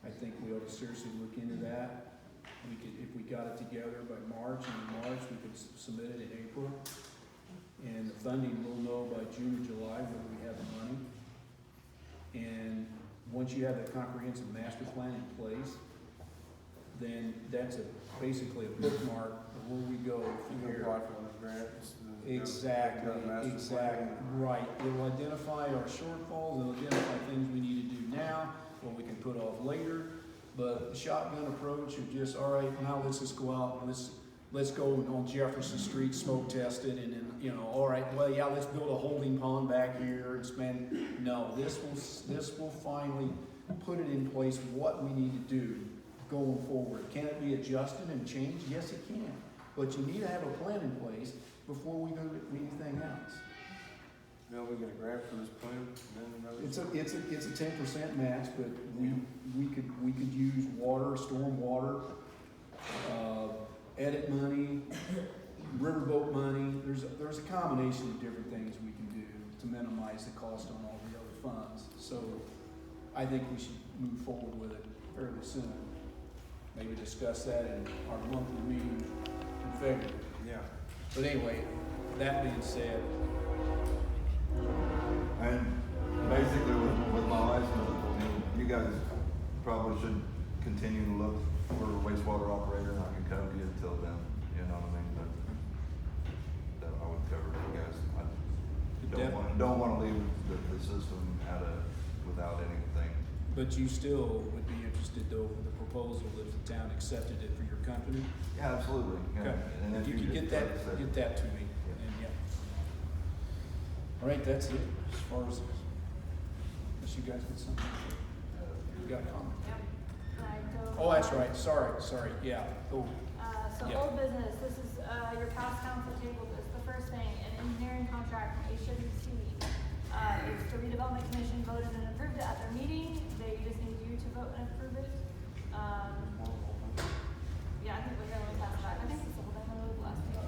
I think we ought to seriously look into that. We could, if we got it together by March, and in March we could submit it in April. And the funding, we'll know by June or July whether we have the money. And once you have the comprehensive master plan in place, then that's basically a bookmark of where we go from You can here. apply for the grants. Exactly, Master exactly, plan. right. It'll identify our shortfalls, it'll identify things we need to do now, what we can put off later. But the shotgun approach of just, all right, now let's just go out and let's go on Jefferson Street, smoke test it, and then, you know, all right, well, yeah, let's build a holding pond back here and spend, no, this will finally put it in place what we need to do going forward. Can it be adjusted and changed? Yes, it can. But you need to have a plan in place before we go to anything else. Now we get a grant for this plan, then It's a 10% match, but we could use water, storm water, edit money, riverboat money. There's a combination of different things we can do to minimize the cost on all the other funds. So I think we should move forward with it fairly soon. Maybe discuss that in our monthly meeting in February. yeah. But anyway, that being said, And basically with my license, I mean, you guys probably should continue to look for a wastewater operator, and I can cover you until then, you know what I mean? That I would cover you guys. I don't wanna leave the system without anything. but you still would be interested though with the proposal if the town accepted it for your company? Yeah, absolutely. Yeah. Okay. And If you could get that to me, Yeah. then yeah. All right, that's it, as far as, unless you guys get something, you got a comment? Yep. Can I go? Oh, that's right, sorry, yeah, oh, So Yeah. old business, this is, your past council table, this, the first thing, an engineering contract from HWC. It's the redevelopment commission voted and approved it at their meeting, they just need you to vote and approve it. Yeah, I think we're gonna pass it back, I think it's the whole thing, the last thing,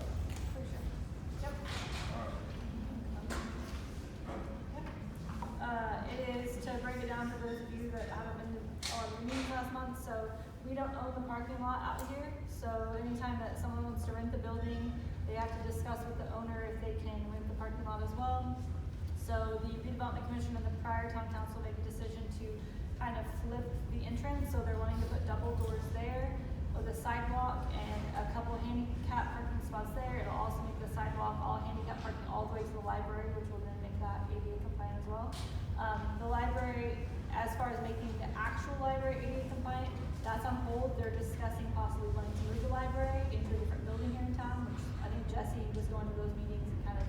pretty sure. Yep. Yep. It is to break it down for those of you that haven't been to all of your meetings last month, so we don't own the parking lot out here, so anytime that someone wants to rent the building, they have to discuss with the owner if they can rent the parking lot as well. So the redevelopment commission and the prior town council made the decision to kind of flip the entrance, so they're wanting to put double doors there with a sidewalk and a couple handicap parking spots there. It'll also make the sidewalk all handicap parking all the way to the library, which will then make that ADA compliant as well. The library, as far as making the actual library ADA compliant, that's on hold. They're discussing possibly wanting to move the library into a different building here in town, which I think Jesse was going to those meetings and kind of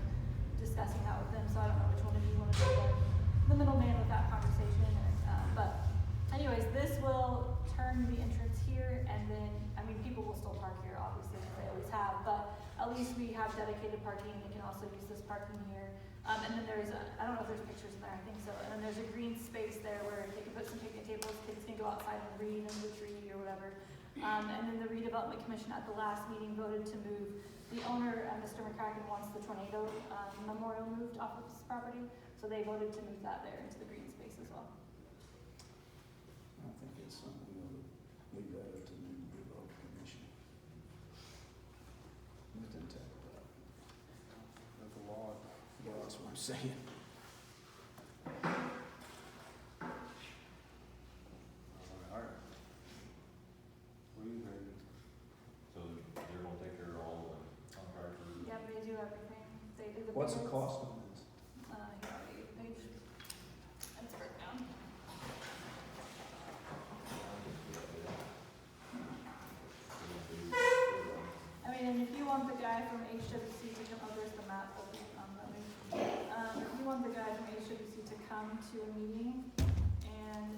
discussing that with them, so I don't know which one of you want to be the middleman with that conversation. But anyways, this will turn the entrance here, and then, I mean, people will still park here, obviously, as they always have, but at least we have dedicated parking. They can also use this parking here. And then there's I don't know if there's pictures in there, I think so. And then there's a green space there where they can put some picnic tables, kids can go outside and read under the tree or whatever. And then the redevelopment commission at the last meeting voted to move, the owner, Mr. McCracken, wants the tornado memorial moved off of his property, so they voted to move that there into the green space as well. I think it's something we ought to leave that up to the redevelopment commission. Let them take that. That's a lot. Well, that's what I'm saying. Alright. What do you think? So they're gonna take care of all the contractors? Yeah, they do everything. They do the What's the bids. cost on this? Here, I'll get you the page. It's broken down. I mean, and if you want the guy from HWC to come, oh, there's the map, hold on, let me. If you want the guy from HWC to come to a meeting and,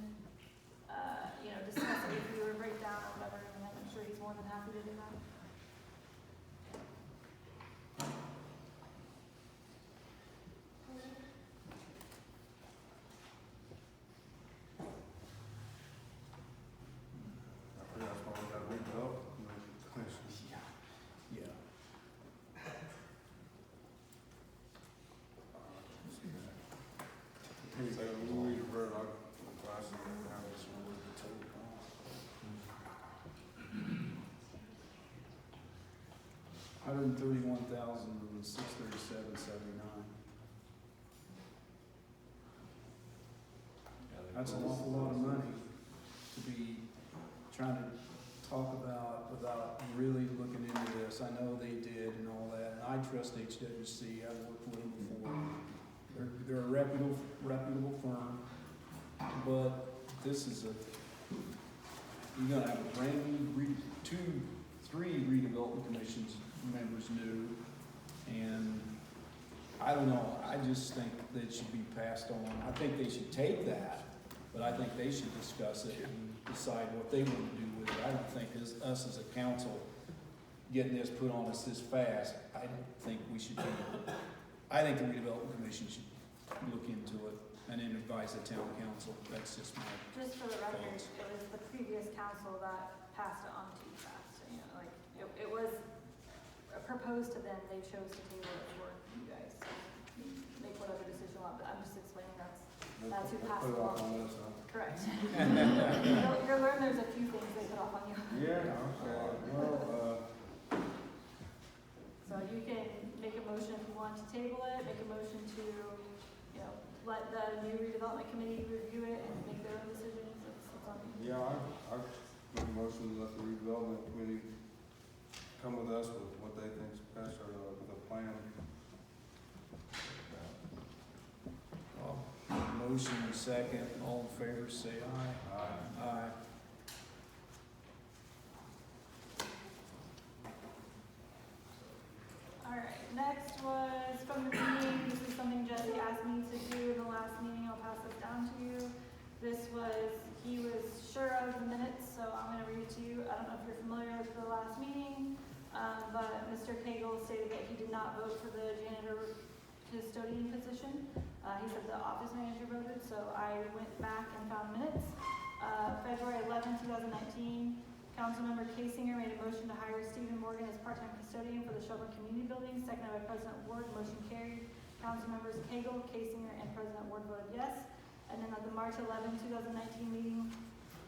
discuss it with you or break down or whatever, and I'm sure he's more than happy to do that. I think that's why we got redevelopment commission. Yeah. So we'll read the bird, I'll pass it down. This one was the total cost. $131,637.79. That's an awful lot of money to be trying to talk about without really looking into this. I know they did and all that, and I trust HWC, I've worked with them before. They're a reputable firm, but this is you're gonna have a brand new, three redevelopment commissions members new, and I don't know, I just think that it should be passed on. I think they should take that, but I think they should discuss it and decide what they want to do with it. I don't think us as a council getting this put on us this fast, I don't think we should do it. I think the redevelopment commission should look into it and then advise the town council. That's just my, Just for the record, it was the previous council that passed it on too fast, it was proposed to them, they chose to table it for you guys. Make whatever decision you want, but I'm just explaining that's who passed Put it it off along. on this, huh? Correct. You'll learn there's a few things they put off on you. Yeah, okay, well, So you can make a motion if you want to table it, make a motion to, let the new redevelopment committee review it and make their own decisions. It's on you. yeah, I make a motion to let the redevelopment committee come with us with what they think is best or with a plan. motion and second, all in favor, say aye. Aye. Aye. Alright, next was from the meeting, this is something Jesse asked me to do in the last meeting, I'll pass this down to you. This was, he was sure of the minutes, so I'm gonna read it to you. I don't know if you're familiar with the last meeting, but Mr. Cagle stated that he did not vote for the janitor custodian position. He said the office manager voted, so I went back and found minutes. February 11, 2019, Councilmember Casinger made a motion to hire Stephen Morgan as part-time custodian for the Shelburn Community Building, seconded by President Ward, motion carried. Councilmembers Cagle, Casinger, and President Ward voted yes. And then at the March 11, 2019 meeting,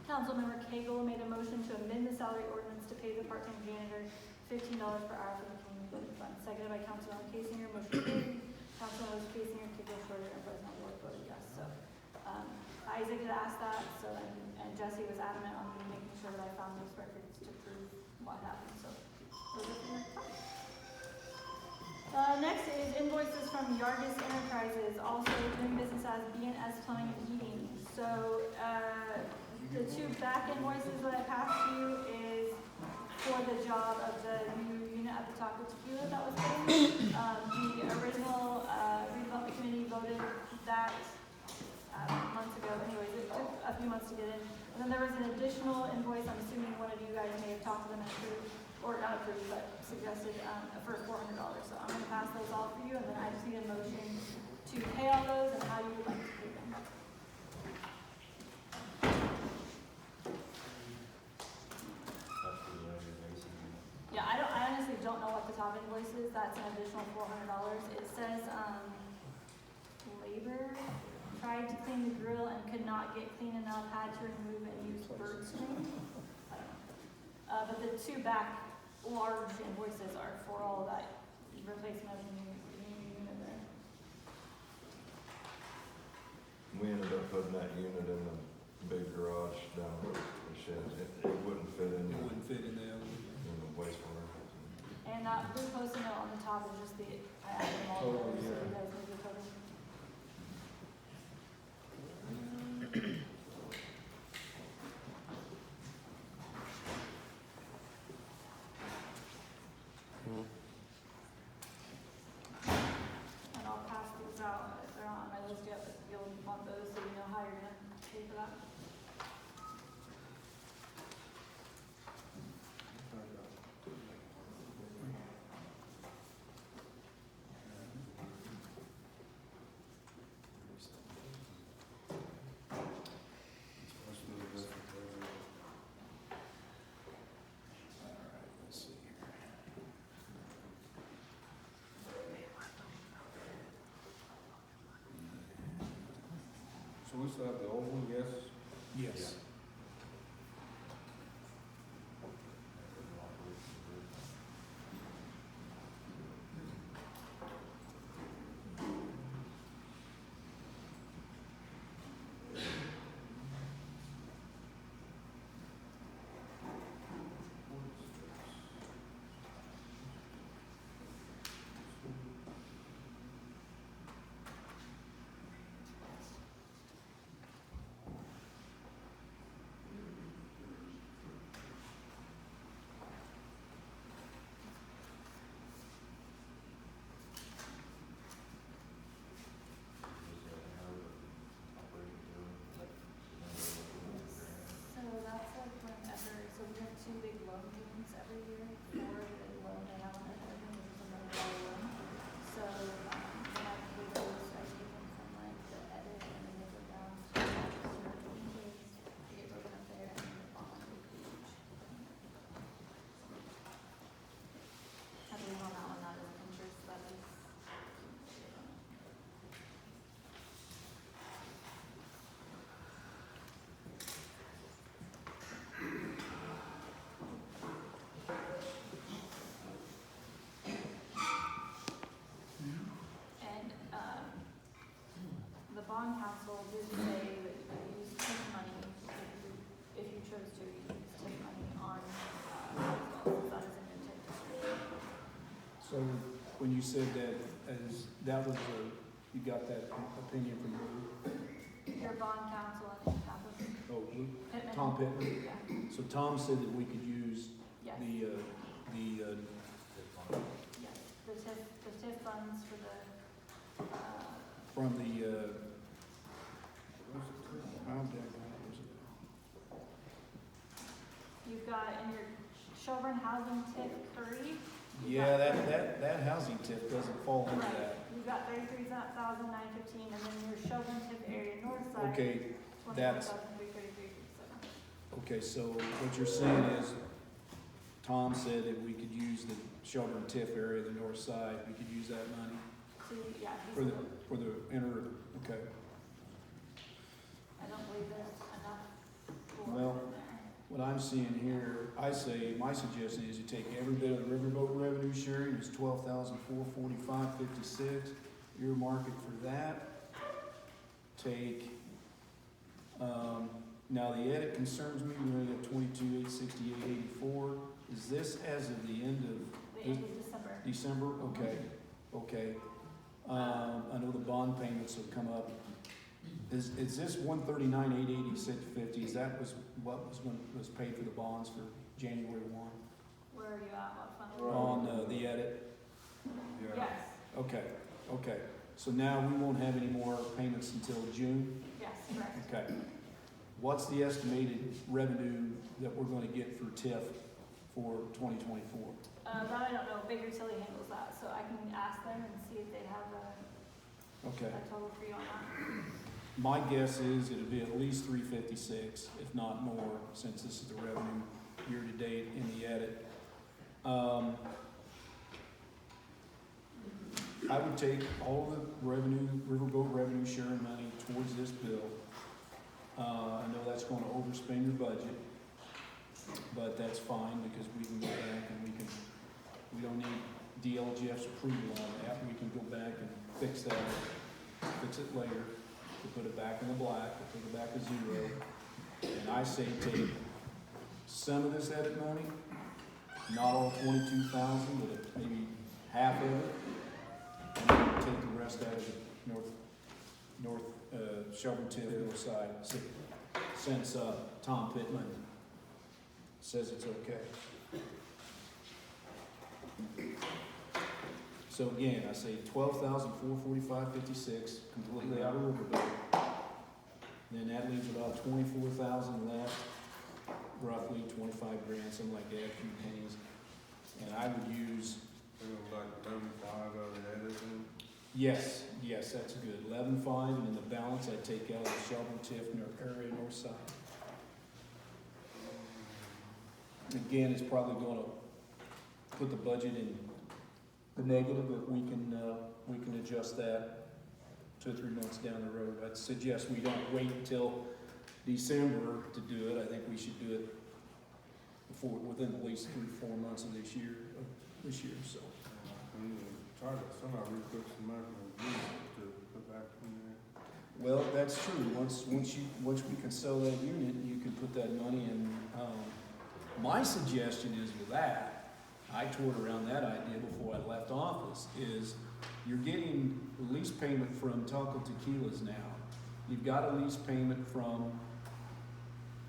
Councilmember Cagle made a motion to amend the salary ordinance to pay the part-time janitor $15 per hour for the community building fund, seconded by Councilmember Casinger, motion carried. Councilmembers Casey and Kiko Shorter and President Ward voted yes, so, Isaac had asked that, so, and Jesse was adamant on me making sure that I found those records to prove what happened, so. Those are from the next is invoices from Yargus Enterprises, also doing business as B&S Plumbing and Heating. So, the two back invoices that I passed to you is for the job of the new unit at the Taco Tequila that was put in. The original, redevelopment committee voted that, months ago. Anyways, it took a few months to get in. And then there was an additional invoice, I'm assuming one of you guys may have talked to them and approved, or not approved, but suggested, for $400. So I'm gonna pass those all for you, and then I just need a motion to pay all those and how you would like to pay them. That's for the regular basis. Yeah, I honestly don't know what the top invoice is. That's an additional $400. It says, labor tried to clean the grill and could not get clean enough, had to remove and use bird screen. I don't know. But the two back large invoices are for all of that replacement of the new unit there. We ended up putting that unit in the big garage down at the shed. It wouldn't fit in It wouldn't fit in there. the wastewater. And that blue post-it note on the top is just the, I added them all Total, together, so yeah. you guys need the total. And I'll pass these out if they're not on my list yet, but you'll want those so you know how you're gonna pay for that. Let's see here. So we still have the old one, yes? Yes. So that's like whenever, so we have two big loan payments every year for the loan that Alan and everything, which is a $1 million loan. So, when I pay those, I take them from like the edit and then they go down to certain things, they get broken up there and then the bottom of the page. I believe on that one, that is interest, that is. And, the bond council did say that you could use TIF money if you chose to use TIF money on, that is an intent. So when you said that, that was you got that opinion from who? Your bond council and that was Oh, who? Pittman. Tom Pittman? Yeah, So Tom said that we could use yes, the yes, the TIF funds for the, from the, where's it? you've got in your Shelburn Housing TIF Curry. you've Yeah, got- that housing tip doesn't fall into Right, that. you've got 33,915, and then your Shelburn TIF area north side. Okay, that's- 21,333.37. okay, so what you're saying is, Tom said that we could use the Shelburn TIF area, the north side, we could use that money So, yeah, for he's, the okay. I don't believe there's enough. Well, what I'm seeing here, I say, my suggestion is you take every bit of the riverboat revenue sharing, it's $12,445.56, earmark it for that. Take, now the edit concerns me, we're only at 22,868.84. Is this as of the end of? The end of December. December, okay, okay. I know the bond payments have come up. Is this 139,886.50, is that what was paid for the bonds for January 1? Where are you at, what fund? On the edit? Yes, Okay, okay. So now we won't have any more payments until June? yes, correct. Okay. What's the estimated revenue that we're gonna get for TIF for 2024? That I don't know, Big Utility handles that, so I can ask them and see if they have Okay. a total for you on that. My guess is it'll be at least 356, if not more, since this is the revenue year-to-date in the edit. I would take all the revenue, Riverboat revenue sharing money towards this bill. I know that's gonna overspend your budget, but that's fine, because we can go back and we don't need DLGF's approval on that. We can go back and fix that, fix it later, to put it back in the black, to put it back to zero. And I say take some of this edit money, not all 22,000, but maybe half of it, and then take the rest out of the north Shelburn TIF north side, since Tom Pittman says it's okay. So again, I say 12,445.56 completely out of Riverboat. Then that leaves about 24,000 left, roughly 25 grand, something like that, a few pennies. And I would use, Like 35 out of the edit, and yes, that's good, 11.5, and then the balance I take out of the Shelburn TIF area north side. Again, it's probably gonna put the budget in the negative, but we can adjust that 2 or 3 months down the road. I'd suggest we don't wait until December to do it. I think we should do it within at least 3 or 4 months of this year, so. we need to try to somehow re-put some money from the unit to put back in there. Well, that's true. Once we can sell that unit, you can put that money in. My suggestion is with that, I toured around that idea before I left office, is you're getting a lease payment from Taco Tequilas now. You've got a lease payment from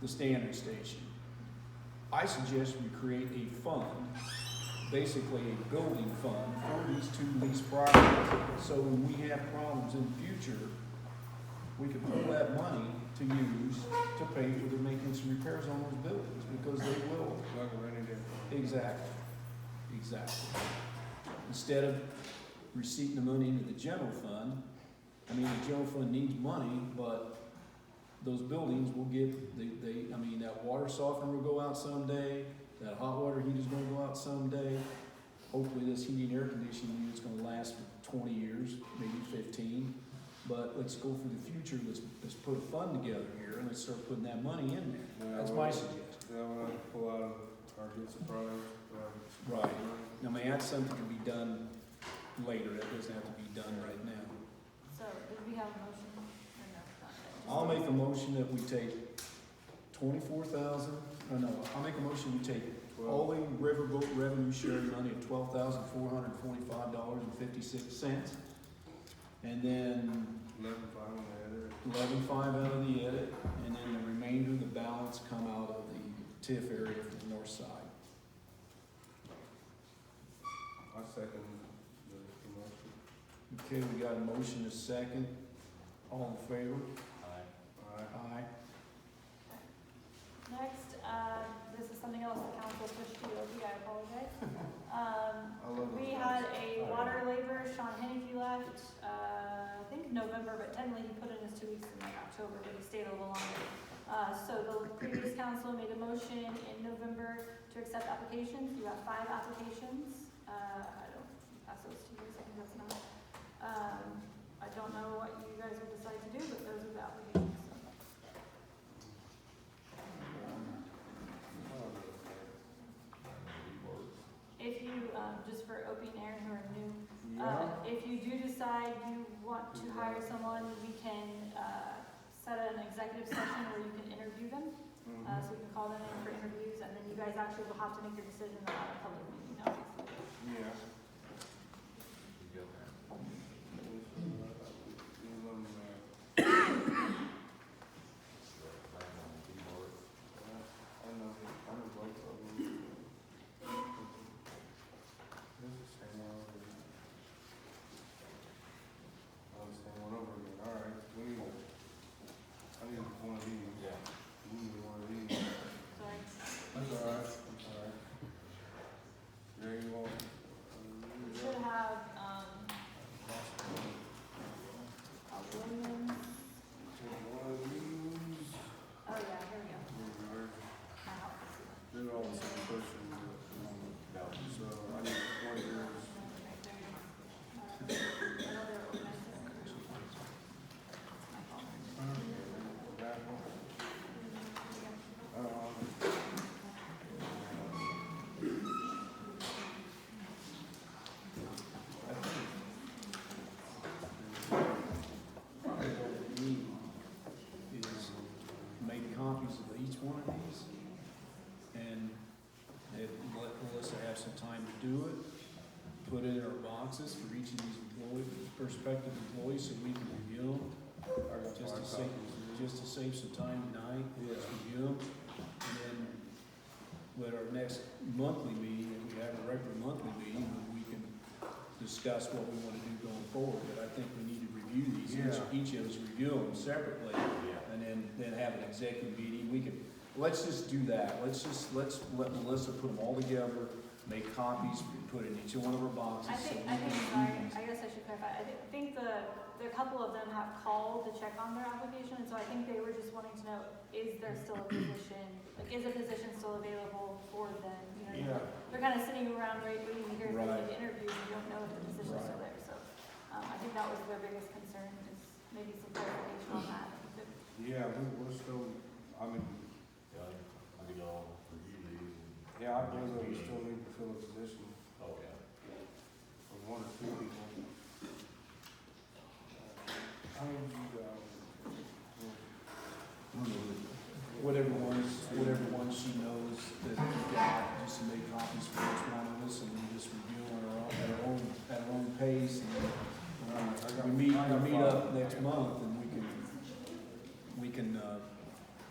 the Standard Station. I suggest we create a fund, basically a building fund for these 2 lease properties. So when we have problems in the future, we can pull that money to use to pay for the maintenance and repairs on those buildings, because they will. Like a rainy day. Exactly. Instead of receipting the money into the general fund, I mean, the general fund needs money, but those buildings will get, that water softener will go out someday, that hot water heater's gonna go out someday. Hopefully this heating and air conditioning unit's gonna last for 20 years, maybe 15. But let's go for the future, let's put a fund together here, and let's start putting that money in there. That's my suggestion. Yeah, we'll have to pull out of our good surprise. Right. I mean, that's something that can be done later, that doesn't have to be done right now. So, did we have a motion? Or no, not yet. I'll make a motion that we take 24,000, I'll make a motion we take all the Riverboat revenue sharing money of $12,445.56, and then 11.5 on the edit. 11.5 out of the edit, and then the remainder of the balance come out of the TIF area for the north side. I second the motion. Okay, we got a motion, a second. All in favor? Aye. Aye. Next, this is something else the council pushed to OP, I apologize. We had a water laborer, Sean Henneke left, I think November, but technically he put in his 2 weeks in like October, but he stayed a little longer. So the previous council made a motion in November to accept applications. You have 5 applications. I don't pass those to you, so I think that's enough. I don't know what you guys will decide to do, but those are the applications. If you, just for Opie and Aaron who are new, If you do decide you want to hire someone, we can, set an executive session where you can interview them. So you can call them in for interviews, and then you guys actually will have to make your decision at a public meeting, obviously. Yeah. You got that? Back on the keyboard. I know both of them. This is the same one over here. Oh, the same one over again, all right, I need one of these. Yeah. We need one of these. Sorry. That's all right, that's all right. There you go. You should have, a women's, Take one of these. oh yeah, here we go. My house. They're all the same person. So I need one of yours. That one. What we need is make copies of each one of these, and let Melissa have some time to do it, put it in our boxes for each of these employees, prospective employees, so we can review them, I got just to five save, copies. just to save some time tonight, let's review them. And then, with our next monthly meeting, if we have a regular monthly meeting, then we can discuss what we wanna do going forward, but I think we need to review these, each of us review them separately, Yeah. and then have an executive meeting, let's just do that, let's let Melissa put them all together, make copies, put in each one of our boxes. Sorry, I guess I should clarify, I think the couple of them have called to check on their application, and so I think they were just wanting to know, is there still a position, like, is a position still available for them, you know? Yeah. They're kind of sitting around waiting to hear if they Right. need to interview, and you don't know if the position's still there, so, I think that was their biggest concern, is maybe some clarification on that. Yeah, we're still, I mean, Yeah, I could all review these and. yeah, I believe that we still need to fill a position Oh, yeah. for one or two people. How many do you got? Whatever ones she knows that we got, just to make copies for each one of us, and we just review them at our own pace, and we meet up next month, and we can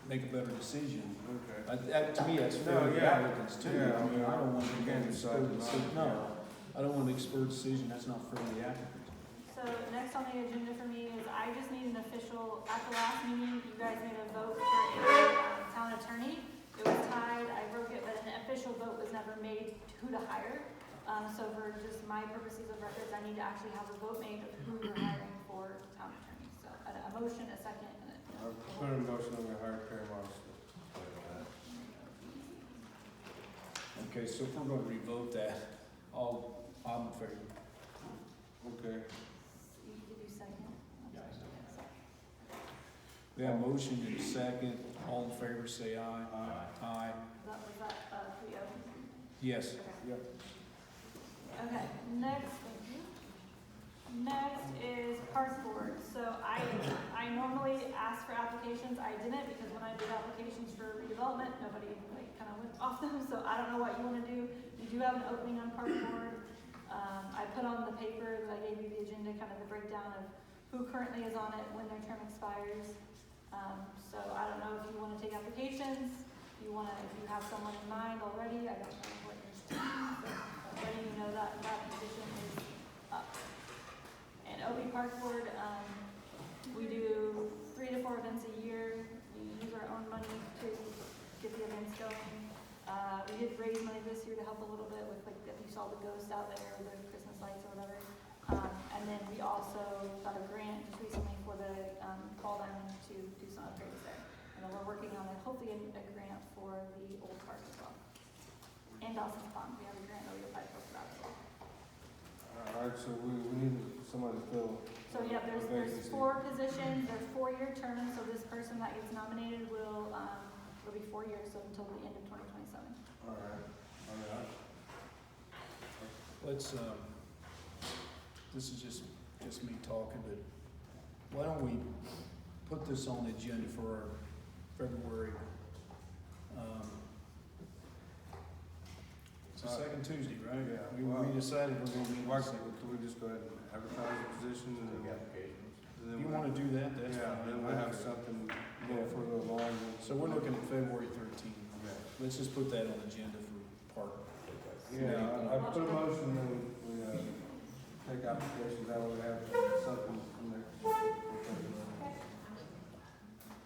make a better decision. Okay. To me, that's fair No, to the yeah. applicants too. Yeah, I mean, I don't want to you can't make an decide expert tonight. decision, no, I don't want to make an expert decision, that's not fair to the applicants. So next on the agenda for me is I just need an official, at the last meeting, you guys made a vote for a town attorney. It was tied, I broke it, but an official vote was never made who to hire. So for just my purposes of records, I need to actually have a vote made of who you're hiring for town attorney. So a motion, a second, and I'll put in a motion that we hire Terry Marks. Okay, so if we're going to revote that, I'm in favor. Okay. did you second? We have a motion and a second, all in favor say aye. Aye. Was that, 3-0? Yes. Yep. Okay, next, thank you. Next is park board. So I normally ask for applications. I didn't because when I did applications for redevelopment, nobody like kind of went off them. So I don't know what you want to do. You do have an opening on park board. I put on the paper that I gave you the agenda, kind of the breakdown of who currently is on it, when their term expires. So I don't know if you want to take applications. If you have someone in mind already. I don't know what you're saying. So letting you know that position is up. And OB Park Board, we do 3 to 4 events a year. We use our own money to get the events going. We did raise money this year to help a little bit with, like, if you saw the ghost out there, or the Christmas lights or whatever. And then we also got a grant just recently for the Fall Diamond to do some upgrades there. And then we're working on hopefully a grant for the old park as well. And Dawson's Pond, we have a grant that we applied for that as well. All right, so we need somebody to fill. So yeah, there's vacancy. 4 positions, they're 4-year terms, so this person that gets nominated will be 4 years, so until the end of 2027. All right. Let's, this is just me talking, but why don't we put this on the agenda for our February, it's the second Tuesday, right? Yeah, We well, decided we're gonna meet. Why can't we just go ahead and advertise the position and then, Applications. and then You we'll- wanna do that, that's yeah, fine. then we'll have something a little further along. So we're looking at February 13th. Okay. Let's just put that on the agenda for part. Yeah, I put a motion and we, take applications, that way we have something from there.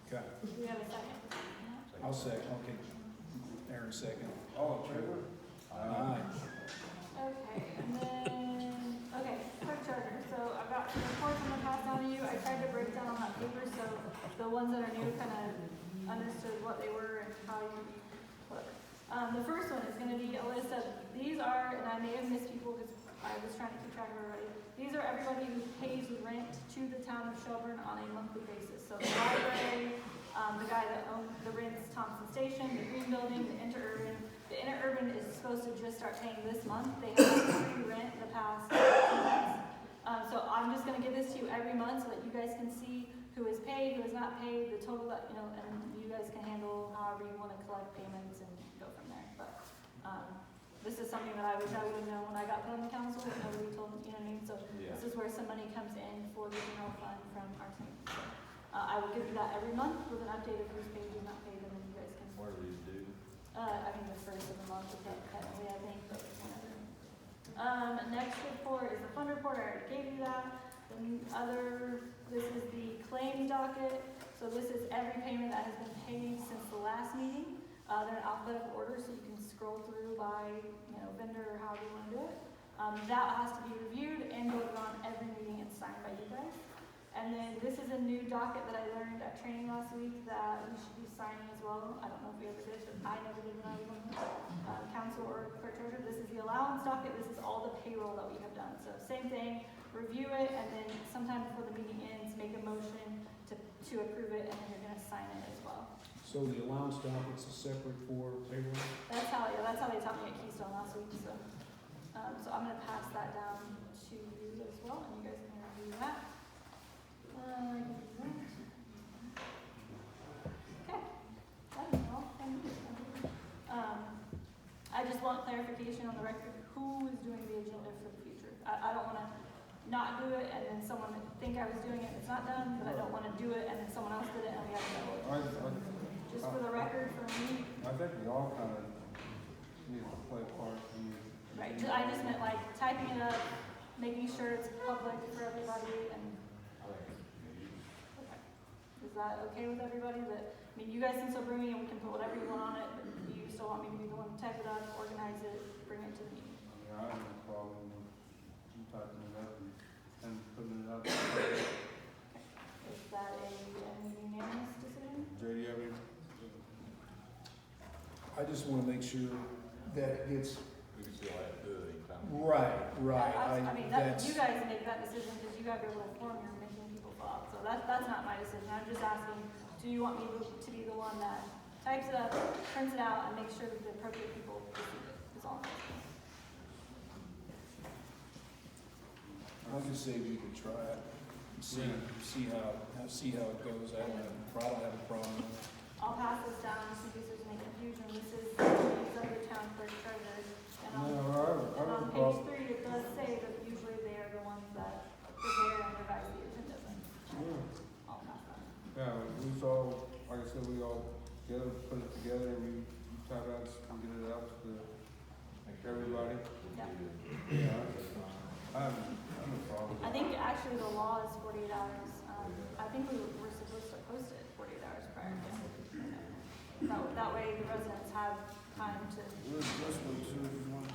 Okay. Do we have a second? I'll second, okay. Aaron second. All in favor? Aye. Okay, and then, okay, quick charger, so I've got some reports I'm gonna pass down to you, I tried to break down on that paper, so the ones that are new kind of understood what they were and how you, whatever. The first one is gonna be a list of, these are, and I may have missed people because I was trying to keep track of everybody, these are everybody who pays rent to the town of Shelburn on a monthly basis, so the library, the guy that rents Thompson Station, the Green Building, the Interurban. The Interurban is supposed to just start paying this month. They have free rent the past 2 months. So I'm just gonna give this to you every month so that you guys can see who is paid, who is not paid, the total that, and you guys can handle however you wanna collect payments and go from there. But, this is something that I wish I would've known when I got put on the council, but nobody told me, you know what I mean? So Yeah. this is where some money comes in for the general fund from our team. So, I will give you that every month with an update of who's paid, who's not paid, and then you guys can. What are these due? I mean, the first of the month, is that technically, I think, but whatever. Next report is the fund report, I already gave you that. This is the claims docket, so this is every payment that has been paid since the last meeting. They're in alphabetical order, so you can scroll through by, vendor or however you wanna do it. That has to be reviewed and voted on every meeting and signed by you guys. And then this is a new docket that I learned at training last week that we should be signing as well. I don't know if we ever did, but I never did when I was on the council or clerk treasurer. This is the allowance docket. This is all the payroll that we have done. So same thing, review it, and then sometime before the meeting ends, make a motion to approve it, and then you're gonna sign it as well. So the allowance docket's is separate for payroll? That's how they taught me at Keystone last week, so. So I'm gonna pass that down to you as well, and you guys can review that. Okay, that is all. Thank you. I just want clarification on the record, who is doing the agenda for the future? I don't wanna not do it and then someone think I was doing it and it's not done, but I don't wanna do it and then someone else did it and we have to know it. Just for the record, for me, I think we all kind of need to play a part in. right, I just meant like typing it up, making sure it's public for everybody and. Okay. Is that okay with everybody? You guys can still bring me and we can put whatever you want on it, but you still want me to be the one to type it up, organize it, bring it to the meeting? I have no problem with you typing it up and putting it up. Is that a unanimous decision? Jay, do you have any? I just wanna make sure that it gets, We can still add to it anytime. right. You guys make that decision because you have your little form you're making people fill out. So that's not my decision. I'm just asking, do you want me to be the one that types it up, prints it out, and makes sure that the appropriate people receive it? Is all I'm asking. I'll just say we could try it, and see how it goes. I don't have a problem with it. I'll pass this down just in case there's any confusion. This is the executive town clerk treasurer. And on page 3, it does say that usually they are the ones that prepare and revise the agenda. I'll pass that. Yeah, we all, like I said, we all together, put it together and we type out and get it out to everybody. Yeah. Yeah, I have no problem. I think actually the law is 48 hours. I think we're supposed to post it 48 hours prior. That way the residents have time to. Where's this one too, if you want?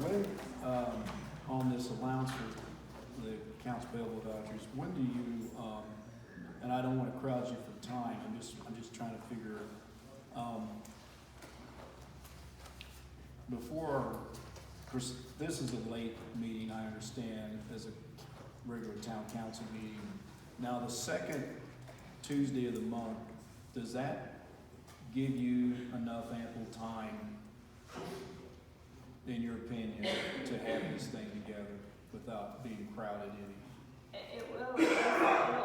When, on this allowance for the accounts payable vouchers, when do you, and I don't wanna crowd you for time, I'm just trying to figure, before, of course, this is a late meeting, I understand, as a regular town council meeting. Now, the second Tuesday of the month, does that give you enough ample time, in your opinion, to have this thing together without being crowded in? It will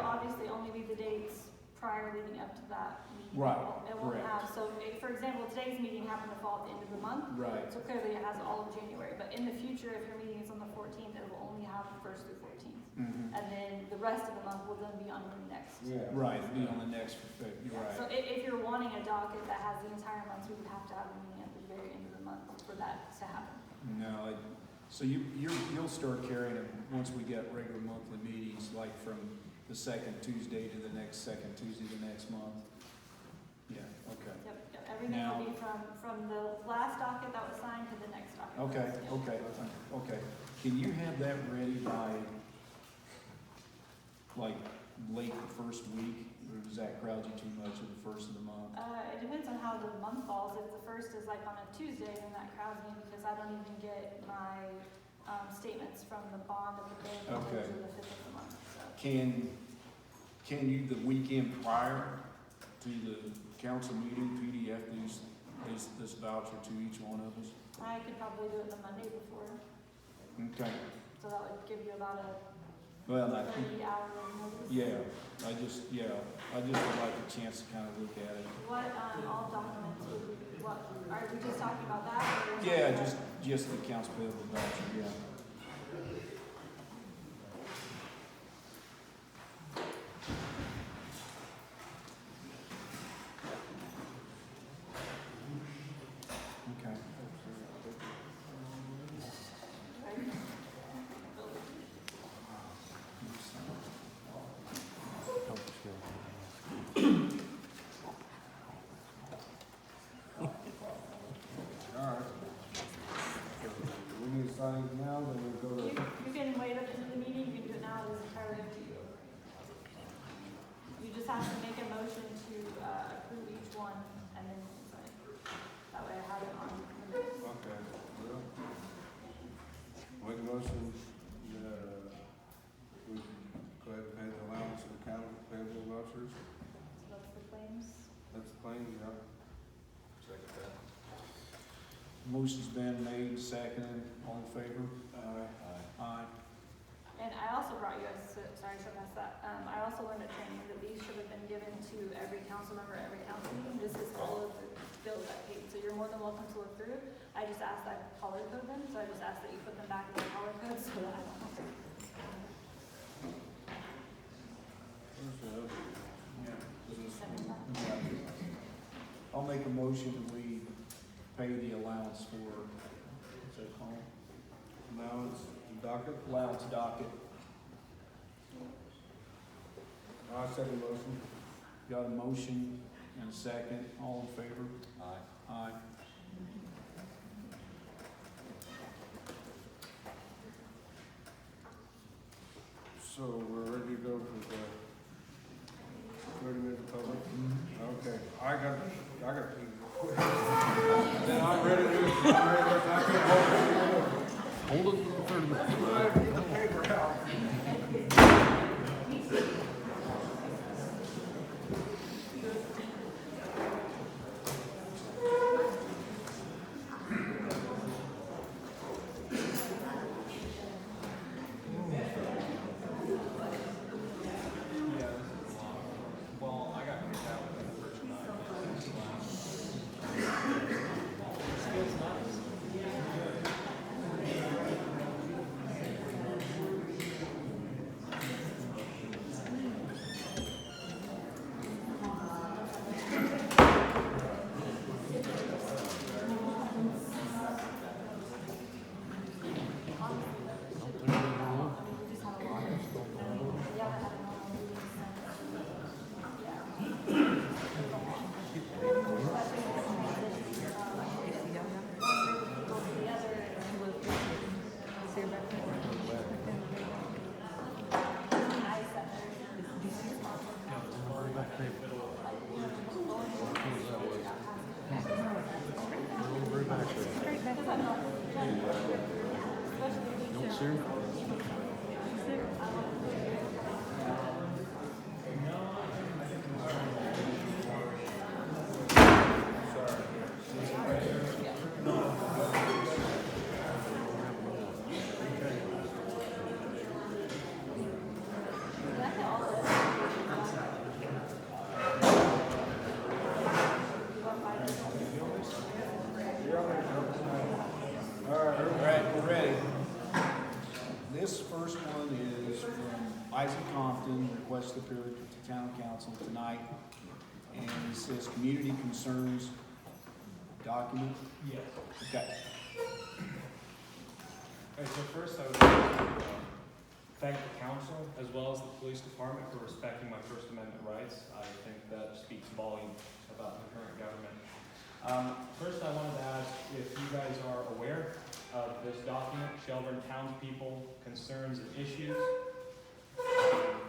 obviously only be the dates prior leading up to that meeting. Right, It won't correct. have, so for example, today's meeting happened to fall at the end of the month. Right. So clearly it has all of January, but in the future, if your meeting is on the 14th, it will only have the 1st through 14th. Mhm. And then the rest of the month will then be on the next. Yeah. Right, be on the next, you're So right. if you're wanting a docket that has the entire month, we would have to have a meeting at the very end of the month for that to happen. No, so you'll start carrying them once we get regular monthly meetings, like from the second Tuesday to the next second Tuesday the next month? Yeah, okay. Yep, everything Now- will be from the last docket that was signed to the next docket. Okay, Yep. okay. Can you have that ready by, like, late the first week, or does that crowd you too much at the first of the month? It depends on how the month falls. If the first is like on a Tuesday, then that crowds me because I don't even get my, statements from the bond of the day Okay. until the 5th of the month, so. Can you, the weekend prior to the council meeting, PDF this voucher to each one of us? I could probably do it the Monday before, Okay, so that would give you about a well, 30-hour notice. I just would like a chance to kind of look at it. What, all documents would we, what, are we just talking about that? Or Yeah, just the accounts payable voucher, yeah. Okay. All right. We need to sign it now, then we'll go to, You can wait up into the meeting, you can do it now, it's entirely up to you. You just have to make a motion to approve each one, and then you can sign. That way I have it on the minutes. okay, well, make a motion that, we go ahead and pay the allowance of account payable vouchers. So that's the claims. That's the claim, yeah. Second that. Motion's been made, seconded, all in favor? Aye. Aye. And I also brought you guys, sorry, I should have asked that, I also learned at training that these should have been given to every council member, every council meeting. This is all of the bills that paid, so you're more than welcome to look through. I just asked that I color code them, so I just asked that you put them back in the color code so that I don't have to. Send it back. I'll make a motion that we pay the allowance for, what's that called? Allowance docket. Allowance docket. I second motion. Got a motion and a second, all in favor? Aye. Aye. So we're ready to go for the 30-minute public? Okay, I got then I'm ready to, I can't hold it. Hold it for 30 minutes. Well, I got kicked out within the first night. Isaac Compton requests to appear to town council tonight, and it says community concerns document. Yes. Okay. All right, so first I would like to thank the council as well as the police department for respecting my First Amendment rights. I think that speaks volumes about the current government. First, I wanted to ask if you guys are aware of this document, Shelburn Townspeople Concerns and Issues.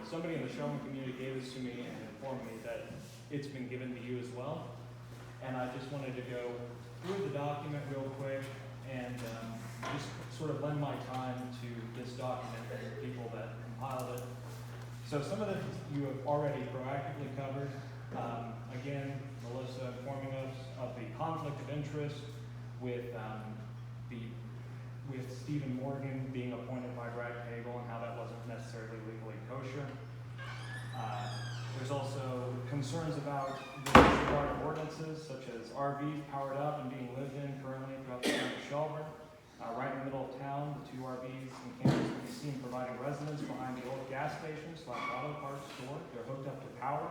Somebody in the Shelburn community gave this to me and informed me that it's been given to you as well. And I just wanted to go through the document real quick and just sort of lend my time to this document and the people that compiled it. So some of this you have already proactively covered. Again, Melissa informing us of the conflict of interest with with Stephen Morgan being appointed by Brad Cagle and how that wasn't necessarily legally kosher. There's also concerns about the disregard of ordinances such as RVs powered up and being lived in currently throughout the town of Shelburn. Right in the middle of town, the two RVs and campers can be seen providing residence behind the old gas station / auto parts store. They're hooked up to power.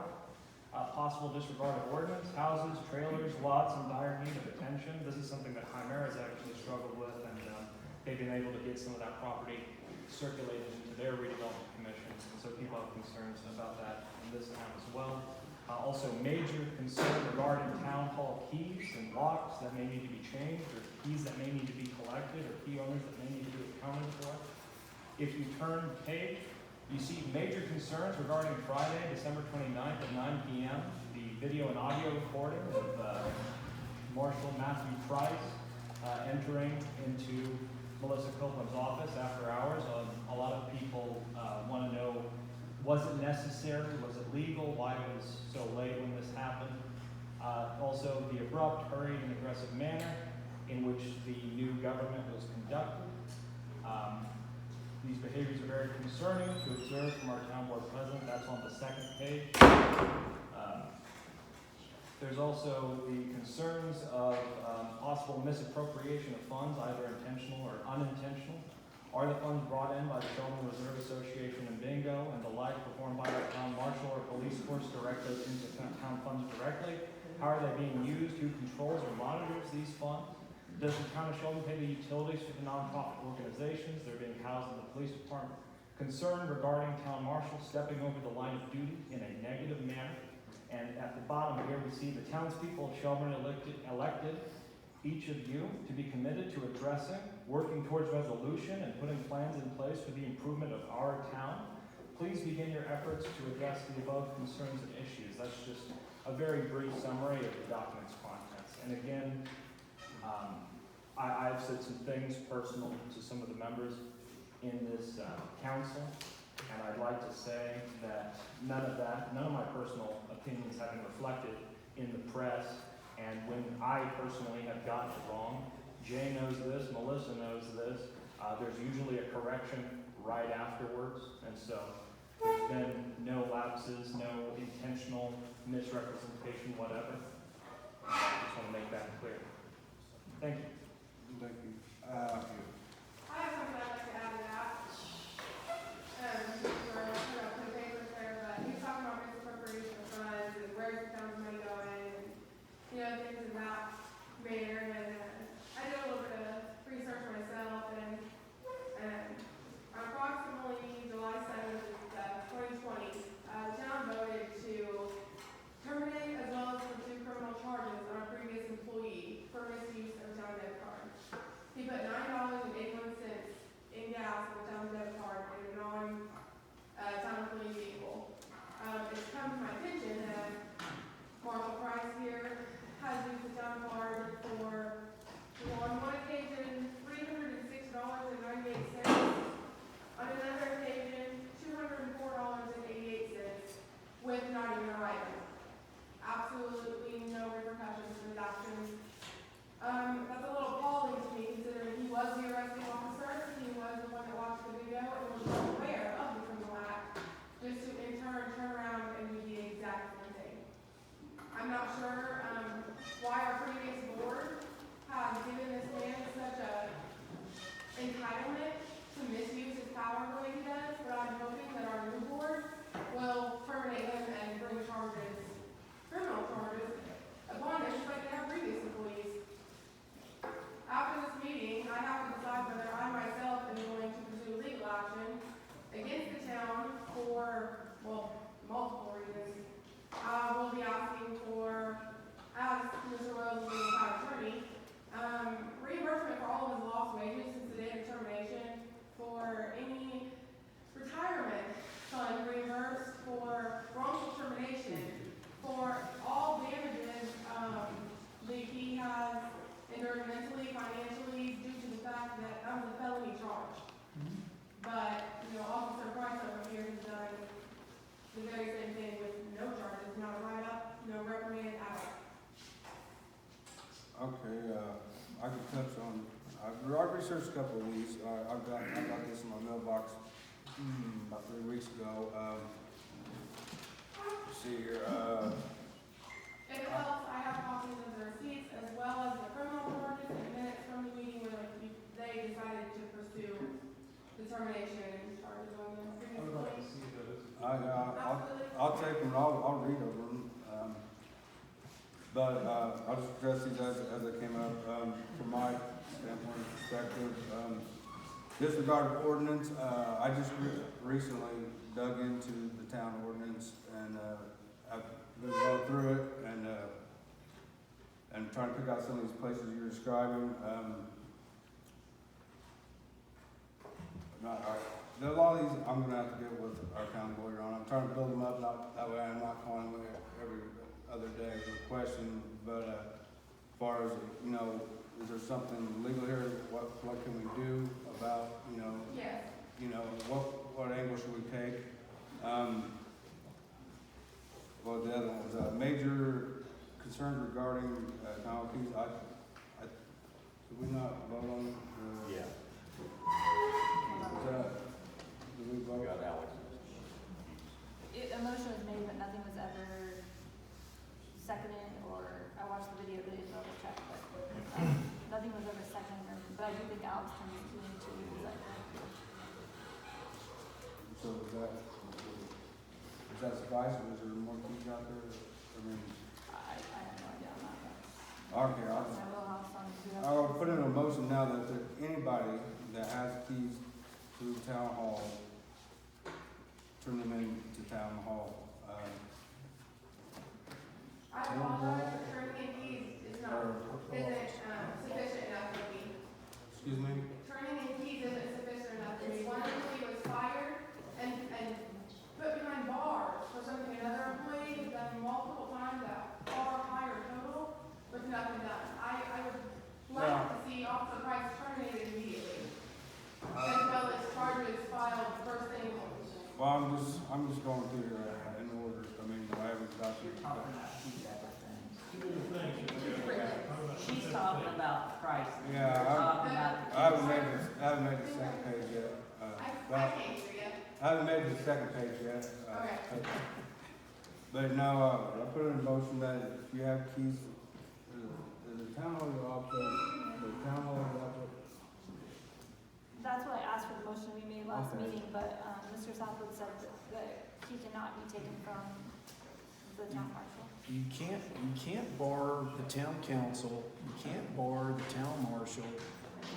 Possible disregard of ordinance, houses, trailers, lots in dire need of attention. This is something that Chimera has actually struggled with, and they've been able to get some of that property circulated into their redevelopment commissions, and so people have concerns about that in this town as well. Also, major concern regarding town hall keys and locks that may need to be changed, or keys that may need to be collected, or key owners that may need to be accounted for. If you turn the page, you see major concerns regarding Friday, December 29th at 9 p.m., the video and audio recording of Marshal Matthew Price entering into Melissa Copeland's office after hours. A lot of people want to know, was it necessary? Was it legal? Why it was so late when this happened? Also, the abrupt, hurried, and aggressive manner in which the new government was conducted. These behaviors are very concerning to observe from our town board president. That's on the second page. There's also the concerns of possible misappropriation of funds, either intentional or unintentional. Are the funds brought in by the Shelburne Reserve Association and Bingo and the like performed by our town marshal or police force directly into town funds directly? How are they being used? Who controls or monitors these funds? Does the town of Shelburne pay the utilities for the nonprofit organizations that are being housed in the police department? Concern regarding town marshal stepping over the line of duty in a negative manner. And at the bottom here, we see the townspeople of Shelburne elected each of you to be committed to addressing, working towards resolution, and putting plans in place for the improvement of our town. Please begin your efforts to address the above concerns and issues. That's just a very brief summary of the document's contents. And again, I've said some things personal to some of the members in this council, and I'd like to say that none of my personal opinions have been reflected in the press, and when I personally have gotten it wrong, Jay knows this, Melissa knows this, there's usually a correction right afterwards, and so there's been no lapses, no intentional misrepresentation, whatever. I just want to make that clear. Thank you. Thank you. I have something I'd like to add to that. We're not putting papers there, but he's talking about misappropriation of funds and where's the town's money going, and, things in that manner. And I did a little bit of research myself, and approximately July 7th, 2020, the town voted to terminate as well as pursue criminal charges on a previous employee for misuse of town debit card. He put $9.81 in gas on the town debit card in a non-town employee vehicle. It's come to my attention that Marshall Price here has used the town card for Okay, I can touch on, I've researched a couple of these, I got this in my mailbox, about 3 weeks ago, let's see here, If it helps, I have copies of the receipts as well as the criminal charges and minutes from the meeting where they decided to pursue the termination charges on them I would like to previously. see those. Absolutely. I'll take them, I'll read over them, but, I'll just address these as they came up, from my standpoint and perspective. Disregard ordinance, I just recently dug into the town ordinance and, I've been going through it and trying to pick out some of these places you're describing. There are a lot of these I'm gonna have to get with our town lawyer on. I'm trying to build them up, that way I'm not calling them every other day with a question, but, as far as, you know, is there something legal here? What can we do about, you know, Yes. you know, what angle should we take? Well, the other one was, major concerns regarding, penalties. Did we not vote on, Yeah. is that, did we We vote? got Alex. A motion was made, but nothing was ever seconded, or I watched the video, but I didn't double check, but, nothing was ever seconded, but I do think Alex turned his key into, is that correct? So does that suffice, or is there more keys out there? I mean, I have no idea on that, okay, but I will have some, I'll put in a motion now that if anybody that has keys to town hall, turn them in to town hall. I apologize, but turning in keys isn't sufficient enough for me. Excuse me? Turning in keys isn't sufficient enough for me. One employee was fired and put behind bars for something another employee has done multiple times at far higher total with nothing done. I would like to see Officer Price terminated immediately, as well as charges filed first thing. Well, I'm just going through here in order. I mean, I haven't got to. She's talking about the price. Yeah, Talking about I haven't made the second page yet. I can't hear you. I haven't made the second page yet. Okay. But now, I put in a motion that if you have keys, the town hall office, that's what I asked for the motion we made last Okay. meeting, but, Mr. Southwood said that he cannot be taken from the town marshal. You can't bar the town council, you can't bar the town marshal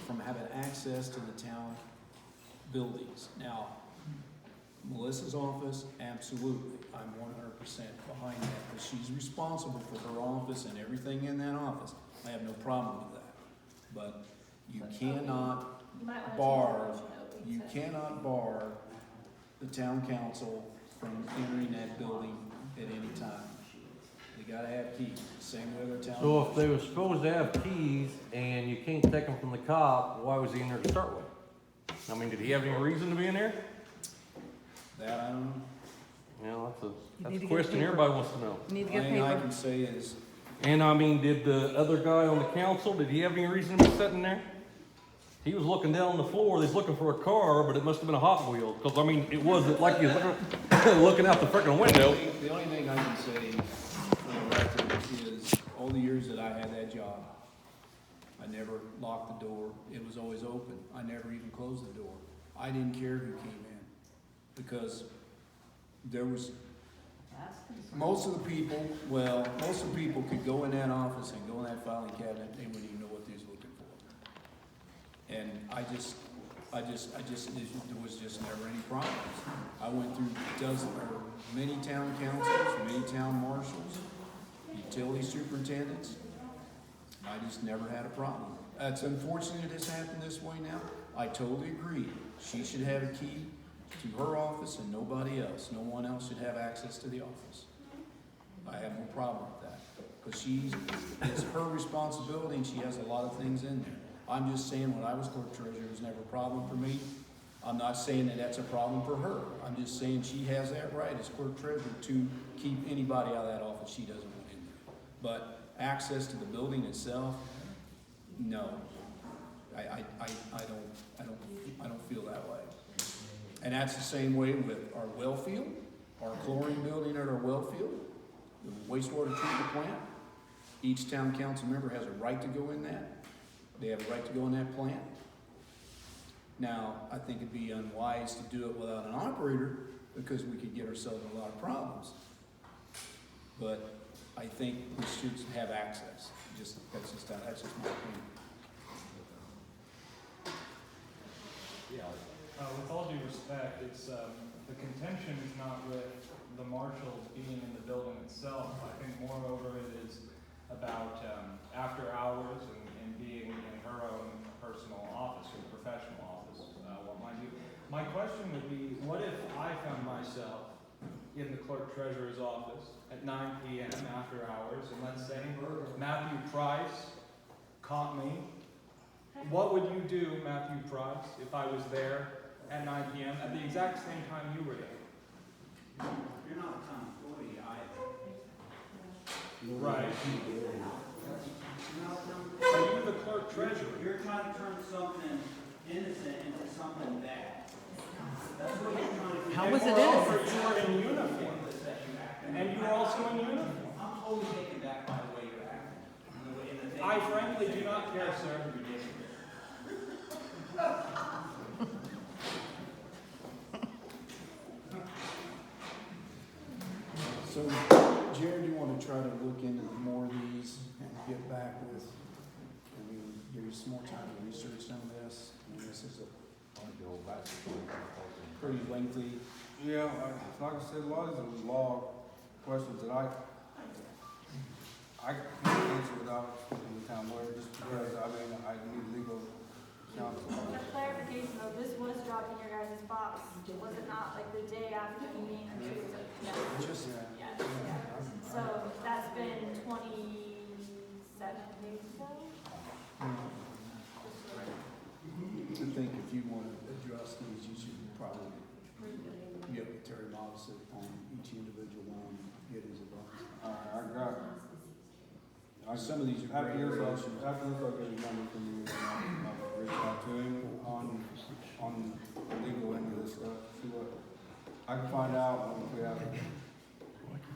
from having access to the town buildings. Now, Melissa's office, absolutely, I'm 100% behind that, because she's responsible for her office and everything in that office. I have no problem with that. But you cannot You might wanna bar, change the motion to open you to- cannot bar the town council from entering that building at any time. They gotta have keys, same way other town. So if they were supposed to have keys and you can't take them from the cop, why was he in there to start with? I mean, did he have any reason to be in there? That I don't know. You know, that's need a to get question paper. everybody wants to know. You need to The get thing I paper. can say is, And I mean, did the other guy on the council, did he have any reason to be sitting there? He was looking down on the floor, he's looking for a car, but it must have been a Hot Wheel, because I mean, it wasn't like he was looking out the frickin' window. the only thing I can say for the record is, all the years that I had that job, I never locked the door. It was always open. I never even closed the door. I didn't care who came in, because there was, That's concerning. most of the people could go in that office and go in that filing cabinet, they wouldn't even know what they was looking for. And there was just never any problems. I went through many town councils, many town marshals, utility superintendents. I just never had a problem. It's unfortunate it's happened this way now. I totally agree. She should have a key to her office and nobody else. No one else should have access to the office. I have no problem with that, because it's her responsibility and she has a lot of things in there. I'm just saying, when I was clerk treasurer, it was never a problem for me. I'm not saying that that's a problem for her. I'm just saying she has that right as clerk treasurer to keep anybody out of that office she doesn't want in there. But access to the building itself, no. I don't feel that way. And that's the same way with our well field, our chlorine building at our well field, the wastewater treatment plant. Each town council member has a right to go in that. They have a right to go in that plant. Now, I think it'd be unwise to do it without an operator because we could get ourselves in a lot of problems. But I think we should have access. That's just my opinion. Yeah, With all due respect, it's, the contention is not with the marshals being in the building itself. I think moreover it is about, after hours and being in her own personal office or professional office, what mind you. My question would be, what if I found myself in the clerk treasurer's office at 9 p.m. after hours, and let's say Matthew Price caught me? What would you do, Matthew Price, if I was there at 9 p.m. at the exact same time you were there? You're not a town employee either. Right. Are you the clerk treasurer? You're trying to turn something innocent into something bad. That's what you're trying to do. How was it Moreover, innocent? you are in uniform. And you are also in uniform. I'm totally taken back by the way you're acting. And the way, and the thing. I frankly do not care, sir. So, Jared, you want to try to look into more of these and get back with, give you some more time to research some of this? I mean, this is a I want to go back to the pretty lengthy. Yeah, like I said, a lot of these are law questions that I can't answer without speaking to the town lawyer, just because, I need legal counsel. For clarification though, this was dropped in your guys' box, was it not like the day after the meeting or two? Just, Yes, yeah. So that's been 27 days ago? I think if you want to address these, you should probably get with Terry Modison on each individual one, get his advice. Some of these are After great this, questions. I'll get his number from you, and I'll reach out to him on the legal end of this stuff, see what, I can find out if we have,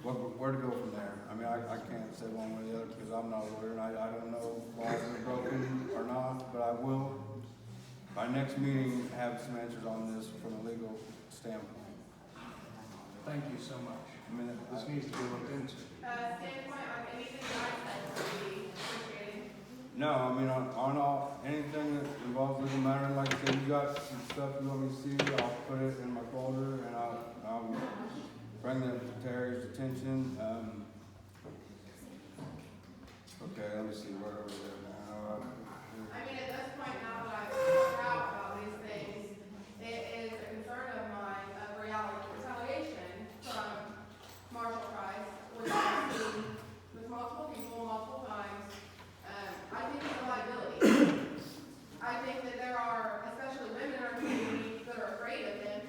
where to go from there. I can't say one way or the other because I'm not a lawyer and I don't know if laws are broken or not, but I will, by next meeting, have some answers on this from a legal standpoint. Thank you so much. This needs to be looked into. Standpoint on anything that I said would be appreciated. No, on all, anything that involves legal matter, like I said, you got some stuff you want me to see, I'll put it in my folder and I'll bring them to Terry's attention. Okay, let me see, where are we there now? At this point now that I've found out about these things, it is a concern of mine of retaliation from Marshall Price, which I've seen with multiple people, multiple times. I think it's a liability. I think that there are, especially women in our community, that are afraid of him.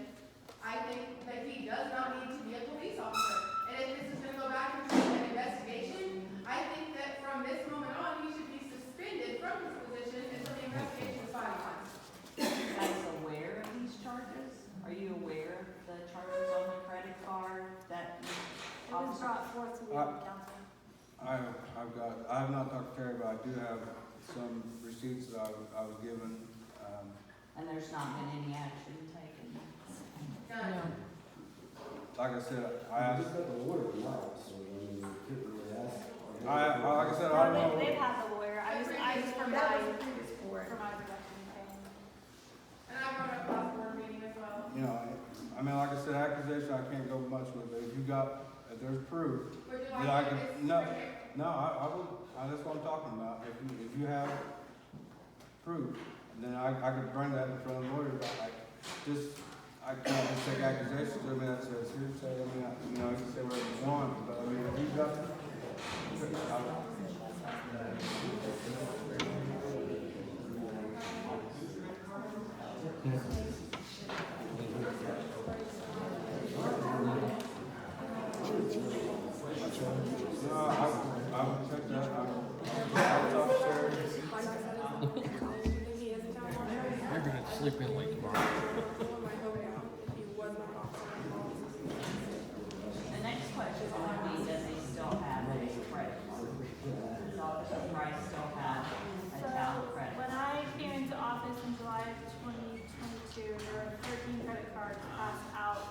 I think that he does not need to be a police officer. And if this is going to go back into an investigation, I think that from this moment on, he should be suspended from his position until the investigation is finalized. Are you guys aware of these charges? Are you aware of the charges on the credit card that It was brought forth to legal counsel. I have not talked to Terry, but I do have some receipts that I was given. and there's not been any action taken? None. Like I said, I Just asked, got the order tonight, so you couldn't really ask. like I said, I don't know. They've had the lawyer, I just for That my, was the previous board. for my production thing. And I brought up last board meeting as well. Like I said, accusation, I can't go much with, but if there's proof, Would you then I like could, me to no, bring it? I would, that's what I'm talking about. If you have proof, then I could bring that in front of the lawyer, but I can't just take accusations, that's hearsay, you can say whatever you want, but if you got, I would check that, sleep in late tomorrow. The next question would be, does he still have a credit card? Does Officer Price still have a town credit? When I came into office in July of 2022, there were 13 credit cards passed out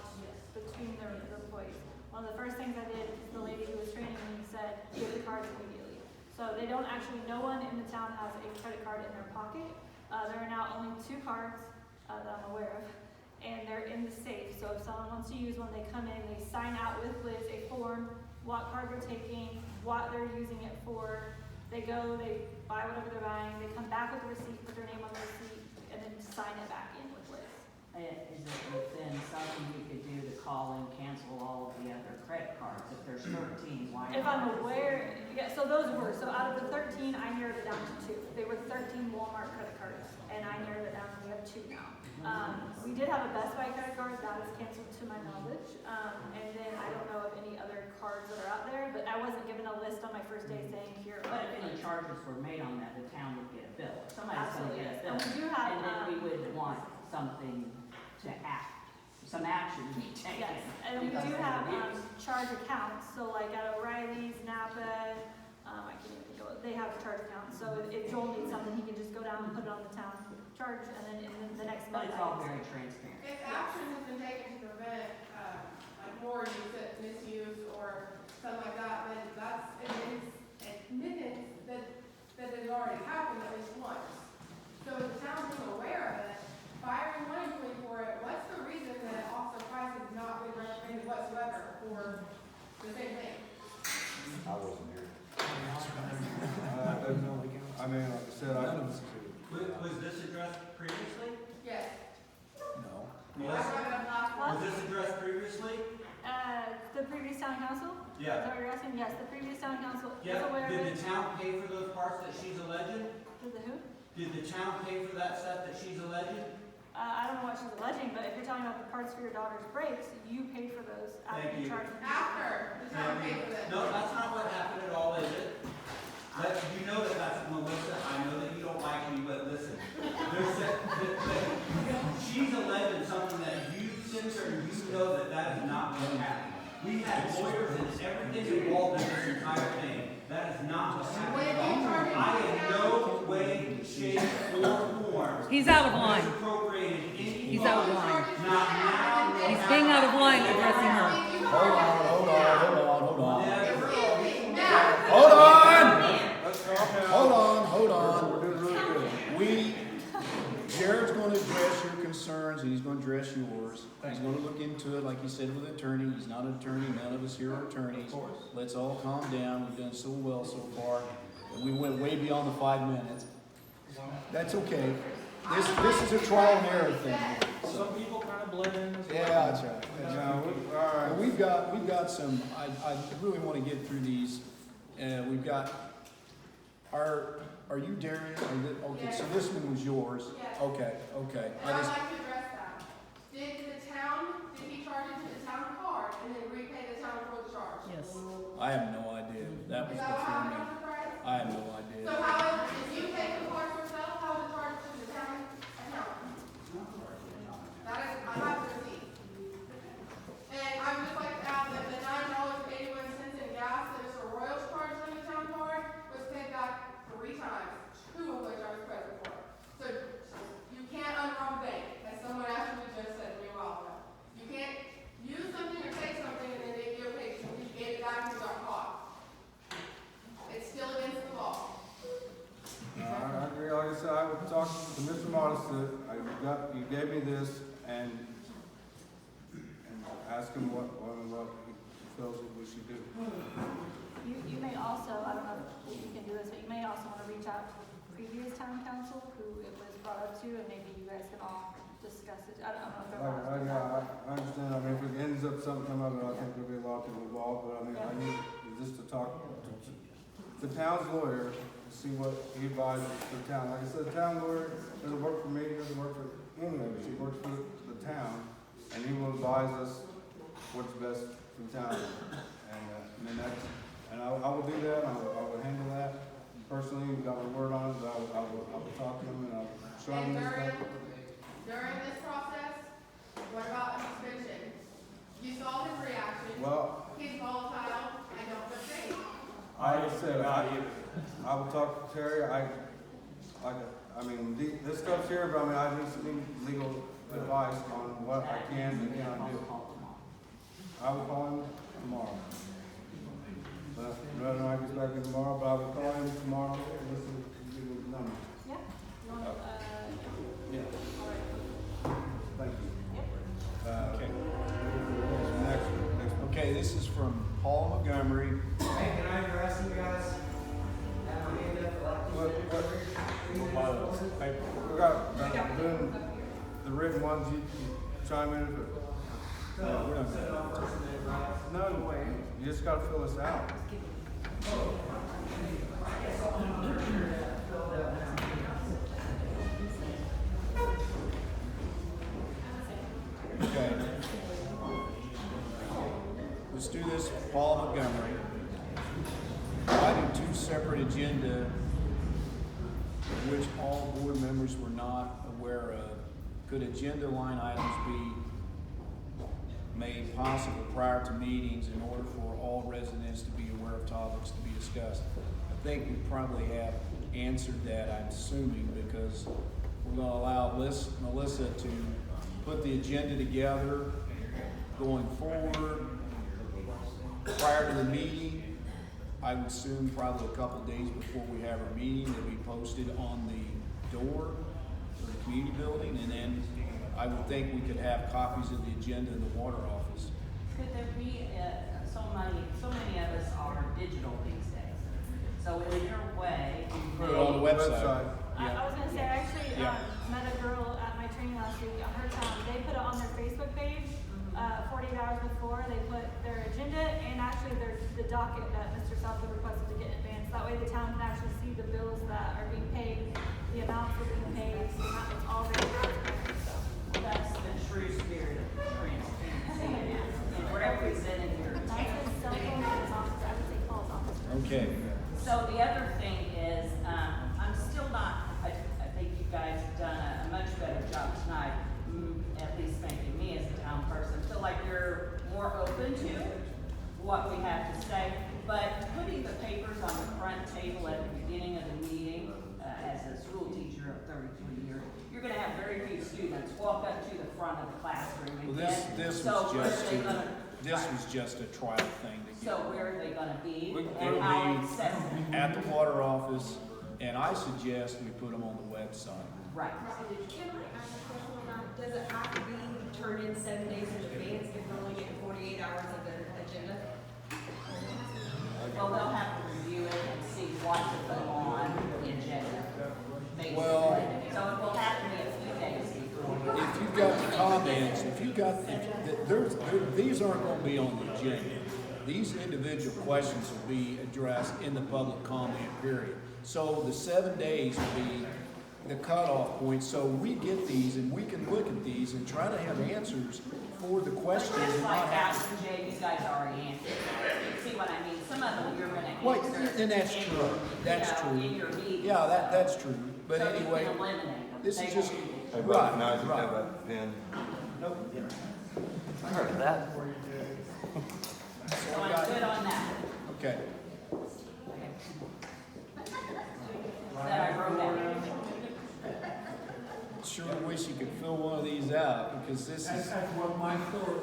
between the employees. One of the first things I did, the lady who was training me said, give the cards immediately. So they don't actually, no one in the town has a credit card in their pocket. There are now only 2 cards that I'm aware of, and they're in the safe. So if someone wants to use one, they come in, they sign out with Liz a form, what card they're taking, what they're using it for. They go, they buy whatever they're buying, they come back with the receipt, put their name on the receipt, and then sign it back in with Liz. Is it within something you could do to call and cancel all of the other credit cards? If there's 13, why not? If I'm aware, yeah, so those were, so out of the 13, I narrowed it down to 2. They were 13 Walmart credit cards, and I narrowed it down, and we have 2 now. We did have a Best Buy credit card, that is canceled to my knowledge, and then I don't know of any other cards that are out there, but I wasn't given a list on my first day saying here. But if any charges were made on that, the town would get a bill. Somebody's gonna get a bill. And we do have, And then we would want something to act, some action to be taken. yes, and we do have, charge accounts, so like at O'Reilly's, Napa, I can't even think of it, they have charge accounts, so if Joel needs something, he can just go down and put it on the town charge, and then in the next But month. it's all very transparent. If action has been taken to prevent, like more misuse or something like that, then that's admittance that it already happened at least once. So the town is aware of it, firing one employee for it, what's the reason that Officer Price has not been recommended whatsoever for the same thing? I wasn't here. I mean, like I said, Was this addressed previously? Yes. No. I brought it up last Was month. this addressed previously? The previous town council? Is Yeah. that what you're asking? Yes, the previous town council is Yeah, aware of did it. the town pay for those parts that she's alleging? Did the who? Did the town pay for that stuff that she's alleging? I don't know what she's alleging, but if you're talking about the parts for your daughter's brakes, you paid for those after Thank you you. charged them. After the town paid for this. No, that's not what happened at all, is it? You know that that's Melissa, I know that you don't like me, but listen. She's alleging something that you censor, and you know that that is not what happened. We had lawyers and everything involved in this entire thing. That is not what happened. I in no way, shape, or form. He's out of line. Misappropriated any. He's out of line. Not now. He's being out of line addressing her. Hold on. Excuse me, now. Hold on! let's calm down. Hold on. We're doing really good. Jared's gonna address your concerns, and he's gonna address yours. He's gonna look into it, like you said, with an attorney. He's not an attorney, none of us here are attorneys. Let's all calm down, we've done so well so far. And we went way beyond the 5 minutes. That's okay. This is a trial and error thing. Some people kind of blend in as well. Yeah, that's right. Yeah, all right. Well, we've got some, I really wanna get through these. We've got, are you Darian? Okay, so this one was yours? Yes. Okay. And I'd like to address that. Did he charge it to the town card and then repay the town for the charge? Yes. I have no idea. That was Is that what before happened, me. Officer Price? I have no idea. So how, if you pay for the parts yourself, how is it charged to the town account? That is, I have the receipt. And I would just like to add that the $9.81 in gas that Mr. Royal charged on the town card was paid back 3 times, 2 of which I was present for. So you can't unrob a bank, as someone actually just said to me a while ago. You can't use something or take something and then they give it, you get it back and you got caught. It's still against the law. I agree, like I said, I would talk to Mr. Modiston, you gave me this, and ask him what he feels that we should do. You may also, I don't know if you can do this, but you may also want to reach out to the previous town council who it was brought up to, and maybe you guys can all discuss it. I don't know if they're. I understand, I mean, if it ends up something come up, I think there'll be a lot of people involved, but I mean, I need just to talk to the town's lawyer, to see what he advises the town. Like I said, the town lawyer doesn't work for me, doesn't work for any of us, he works for the town, and he will advise us what's best for the town. And I will do that, I will handle that. Personally, we got my word on it, but I will talk to him and I'll show him this stuff. During this process, what about a suspension? You saw his reaction. Well, He's volatile. I don't think. I said, I will talk to Terry, this stuff's here, but I just need legal advice on what I can and cannot do. I will call him tomorrow. But, rather than I get back in tomorrow, but I will call him tomorrow, and listen to his number. Yeah. You want, Yeah, all right. thank you. Yep. Okay. Next one. Okay, this is from Paul Montgomery. Hey, can I address you guys? Have my hand up like We got, doing the written ones, you chime in if it. No way, you just gotta fill this out. Okay. Let's do this, Paul Montgomery. Item 2 separate agenda, which all board members were not aware of. Could agenda line items be made possible prior to meetings in order for all residents to be aware of topics to be discussed? I think we probably have answered that, I'm assuming, because we're gonna allow Melissa to put the agenda together going forward. Prior to the meeting, I would assume probably a couple days before we have our meeting, it'll be posted on the door for the community building, and then I would think we could have copies of the agenda in the water office. Could there be, so many of us are digital these days. So is there a way? Put it on the website. I was gonna say, I actually, Yeah. met a girl at my training last week on her town. They put it on their Facebook page, 48 hours before. They put their agenda and actually the docket that Mr. Southwood requested to get in advance. That way the town can actually see the bills that are being paid, the amounts that are being paid, so it's all very transparent, so. That's the true spirit of transparency, and we're represented here. That's his cell phone in his office, I would say Paul's office. Okay. So the other thing is, I'm still not, I think you guys have done a much better job tonight, at least making me as a town person feel like you're more open to what we have to say. But putting the papers on the front table at the beginning of the meeting, as a school teacher of 33 years, you're gonna have very few students walk up to the front of the classroom and Well, get. this So was where just, are they gonna? this was just a trial thing to So get. where are they gonna be It'll and how be accessible? at the water office, and I suggest we put them on the website. Right. Can I ask a question on that? Does it have to be turned in 7 days in advance if we're only getting 48 hours of the agenda? Well, they'll have to review it and see what to put on the agenda, basically. Well- So it will have to be a few days before. If you've got the comments, these aren't gonna be on the agenda. These individual questions will be addressed in the public comment period. So the 7 days will be the cutoff point, so we get these and we can look at these and try to have answers for the questions. Just and like not that, have- Jay, you guys already answered. See what I mean? Some of them you're gonna Well, answer. and that's in, true, that's you know, true. in your meeting. Yeah, that's true, but So you anyway, can eliminate them. this They is just, won't be- Hey, right, Buck, now you right. have that pen. I heard of that. So I'm good on that. Okay. That I wrote out. Sure wish you could fill one of these out, because this is, That's what my thought,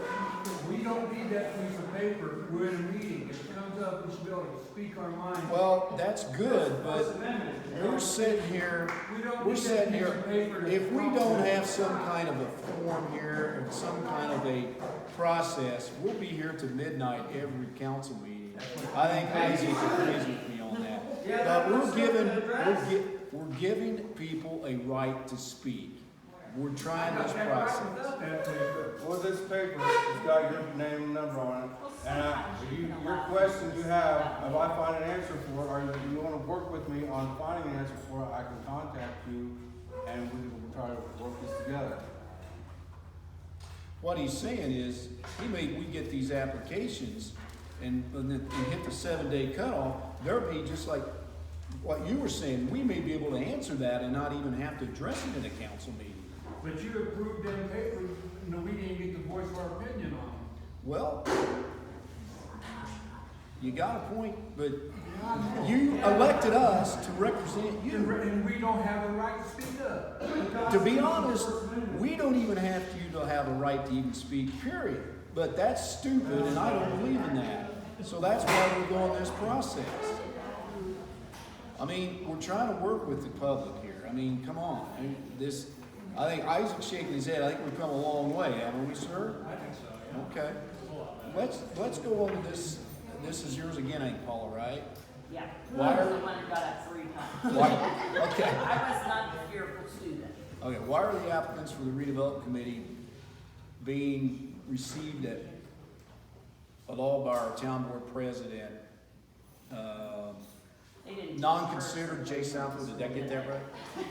we don't need that piece of paper, we're in a meeting, if it comes up, we should be able to speak our mind. well, that's good, but First Amendment. we're sitting here, We don't we're need that sitting piece here, of paper to if we prompt don't us. have some kind of a form here, or some kind of a process, we'll be here to midnight every council meeting. I think Isaac agrees with me on that. But we're giving people a right to speak. We're trying this process. Well, this paper, it's got your name and number on it, and your question you have, if I find an answer for it, or if you wanna work with me on finding an answer for it, I can contact you, and we can try to work this together. What he's saying is, we get these applications and hit the 7-day cutoff, there'll be just like what you were saying, we may be able to answer that and not even have to address it in a council meeting. But you approved them papers, and we didn't get to voice our opinion on them. Well, you got a point, but you elected us to represent you. And we don't have a right to speak up. To be honest, we don't even have to have a right to even speak, period. But that's stupid, and I don't believe in that. So that's why we're going this process. I mean, we're trying to work with the public here. I mean, come on. I think Isaac's shaking his head. I think we've come a long way, haven't we, sir? I think so, yeah. Okay. Let's go on to this. This is yours again, ain't Paula, right? Yeah. Why I are- was the one who got up 3 times. Why? Okay. I was not the fearful student. Okay, why are the applicants for the redevelopment committee being received at all by our town board president, They didn't. non-considered Jay Southwood? Did I get that right?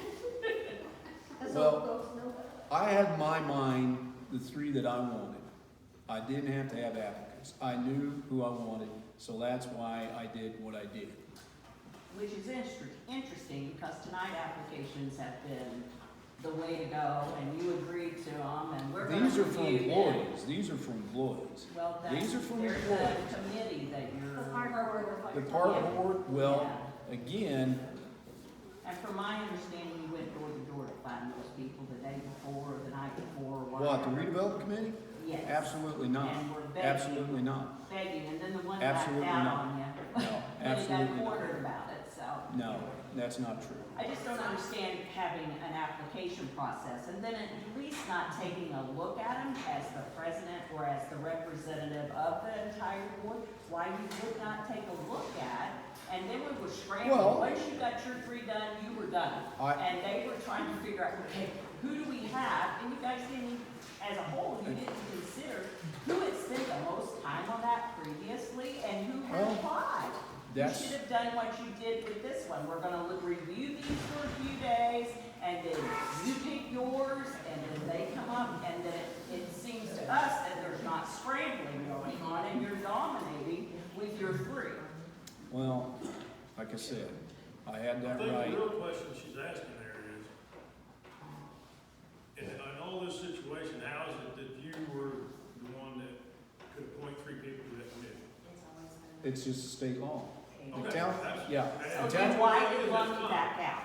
Well, I had in my mind the 3 that I wanted. I didn't have to have applicants. I knew who I wanted, so that's why I did what I did. Which is interesting, because tonight applications have been the way to go, and you agreed to them, and we're gonna These are from review them. employees. These are from employees. Well, These are from there's employees. a committee that you're. The park board was The like. park board, well, again, And from my understanding, you went door to door to find those people the day before, or the night before, or whatever. what, the redevelopment committee? Yes. Absolutely not. And we're begging. Absolutely not. Begging, and then the one backed Absolutely down not. on you. No, Then you absolutely got not. cornered about it, so. No, that's not true. I just don't understand having an application process and then at least not taking a look at them as the president or as the representative of the entire board, why you would not take a look at, and then we were scrambling. Well- Once you got your 3 done, you were done. And they were trying to figure out, okay, who do we have? And you guys didn't, as a whole, you didn't consider who had spent the most time on that previously and who had Well, applied. You that's- should have done what you did with this one. We're gonna review these for a few days, and then you pick yours, and then they come up, and then it seems to us that there's not scrambling going on, and you're dominating with your 3. Well, like I said, I had that I think right. the real question she's asking there is, in all this situation, how is it that you were the one that could appoint 3 people to that committee? It's just state law. The Okay, town, that's- yeah. So The then town, why did Lundy back out?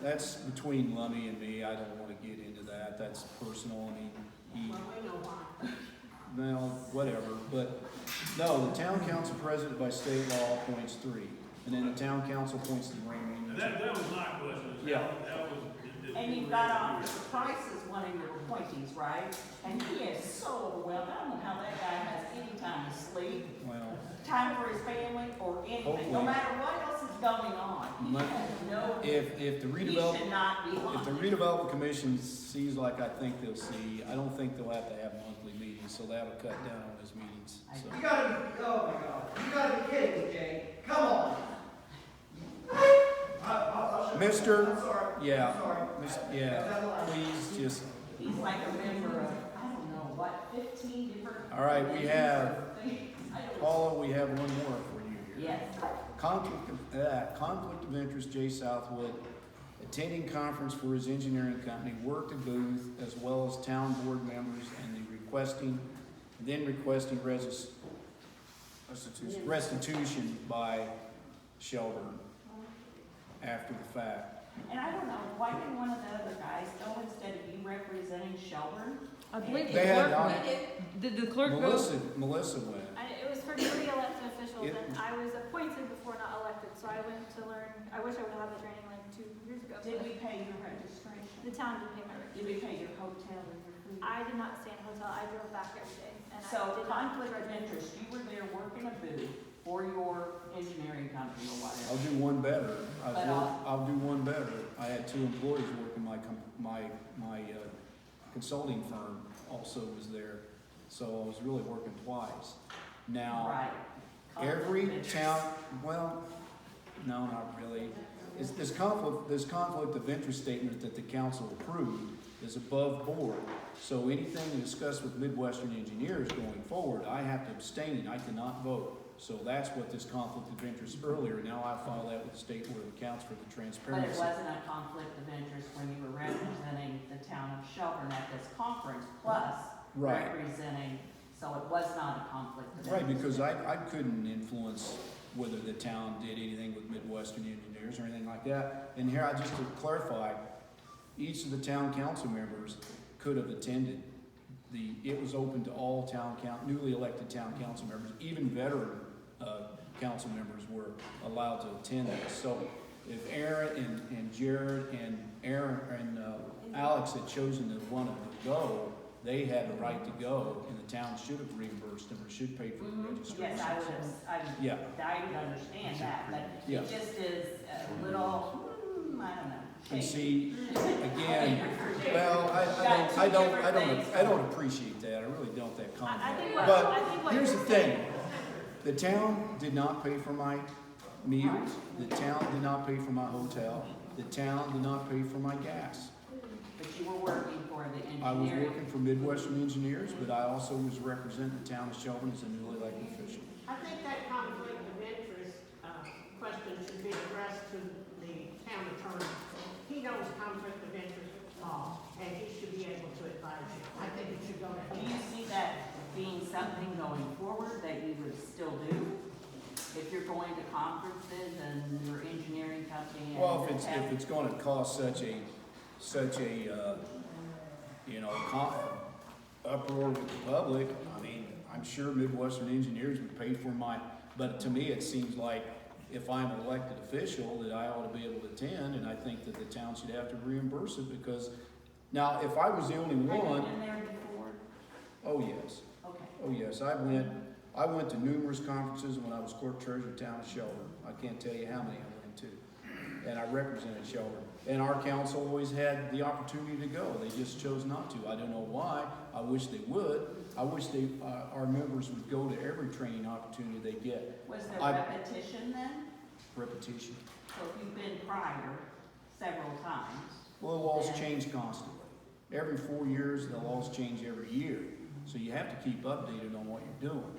that's between Lummy and me. I don't want to get into that. That's personal. I mean, he, Well, we know why. well, whatever. But no, the town council president by state law appoints 3. And then the town council appoints the remaining And 2. that was my question, is Yeah. how was. And you've got Officer Price as one of your appointees, right? And he is so overwhelmed. I don't know how that guy has any time to sleep, Well, time for his family, or anything. No Hopefully. matter what else is going on, he Let- has no, if the he should redevelopment, not be if the on. redevelopment commission sees like I think they'll see, I don't think they'll have to have monthly meetings, so that'll cut down on his meetings, so. You gotta be, oh my God, you gotta be kidding me, Jay. Come on. Mister, I'm sorry. yeah, I'm sorry. yeah, please just, He's like a member of, I don't know, what, 15 different. all right, we have, things. I don't- Paula, we have one more for you here. Yes. Conflict of interest, Jay Southwood, attending conference for his engineering company, worked at Booth, as well as town board members, and requesting restitution by Shelburn after the fact. And I don't know, why didn't one of the other guys go instead of you representing Shelburn? I believe the They had clerk, not- did the clerk go? Melissa went. It was for 3 elected officials, It- and I was appointed before not elected, so I went to learn, I wish I would have had the training like 2 years ago. Did but we pay your registration? The town did pay my Did registration. we pay your hotel and your food? I did not stay in a hotel, I drove back every day, and I So did not. conflict of interest, you were there working a booth for your engineering company or whatever. I'll do one better. But I'll do one better. I had 2 employees working my consulting firm also was there. So I was really working twice. Now, Right. Conflict of every interest. town, well, no, not really. This conflict of interest statement that the council approved is above board. So anything discussed with Midwestern Engineers going forward, I have to abstain. I cannot vote. So that's what this conflict of interest earlier, now I file that with the State Board of Accounts for the But it transparency. wasn't a conflict of interest when you were representing the town of Shelburne at this conference, plus Right. representing, so it was not a conflict of interest. Right, because I couldn't influence whether the town did anything with Midwestern engineers or anything like that. And here, just to clarify, each of the town council members could have attended. It was open to all newly elected town council members, even veteran, council members were allowed to attend this. So if Aaron and Jared and Aaron and, Alex had chosen to want to go, they had the right to go, and the town should have reimbursed them or should pay for the registration. Yes, I would understand that, but Yeah. it just is a little, I don't know. And shaky. see, again, well, I don't appreciate that, I really don't, that I think comment. But here's the thing, the town did not pay for my meals, the town did not pay for my hotel, the town did not pay for my gas. But you were working for the engineering. I was working for Midwestern Engineers, but I also was representing the town of Shelburne as a newly elected official. I think that conflict of interest, question should be addressed to the town attorney. He knows conflict of interest law, and he should be able to advise you. I think it should go to Do him. you see that being something going forward that you would still do? If you're going to conferences and your engineering company and Well, the if town- it's gonna cause such a, uproar with the public, I mean, I'm sure Midwestern Engineers would pay for but to me, it seems like if I'm an elected official, that I ought to be able to attend, and I think that the town should have to reimburse it, because, now, if I was the only Have one, you been there before? oh, yes. Okay. Oh, yes, I went to numerous conferences when I was clerk treasurer of town of Shelburne. I can't tell you how many I went to. And I represented Shelburne. And our council always had the opportunity to go. They just chose not to. I don't know why. I wish they would. I wish our members would go to every training opportunity they get. Was there I- repetition then? Repetition. So if you've been prior several times. Well, the laws then- change constantly. Every 4 years, the laws change every year. So you have to keep updated on what you're doing.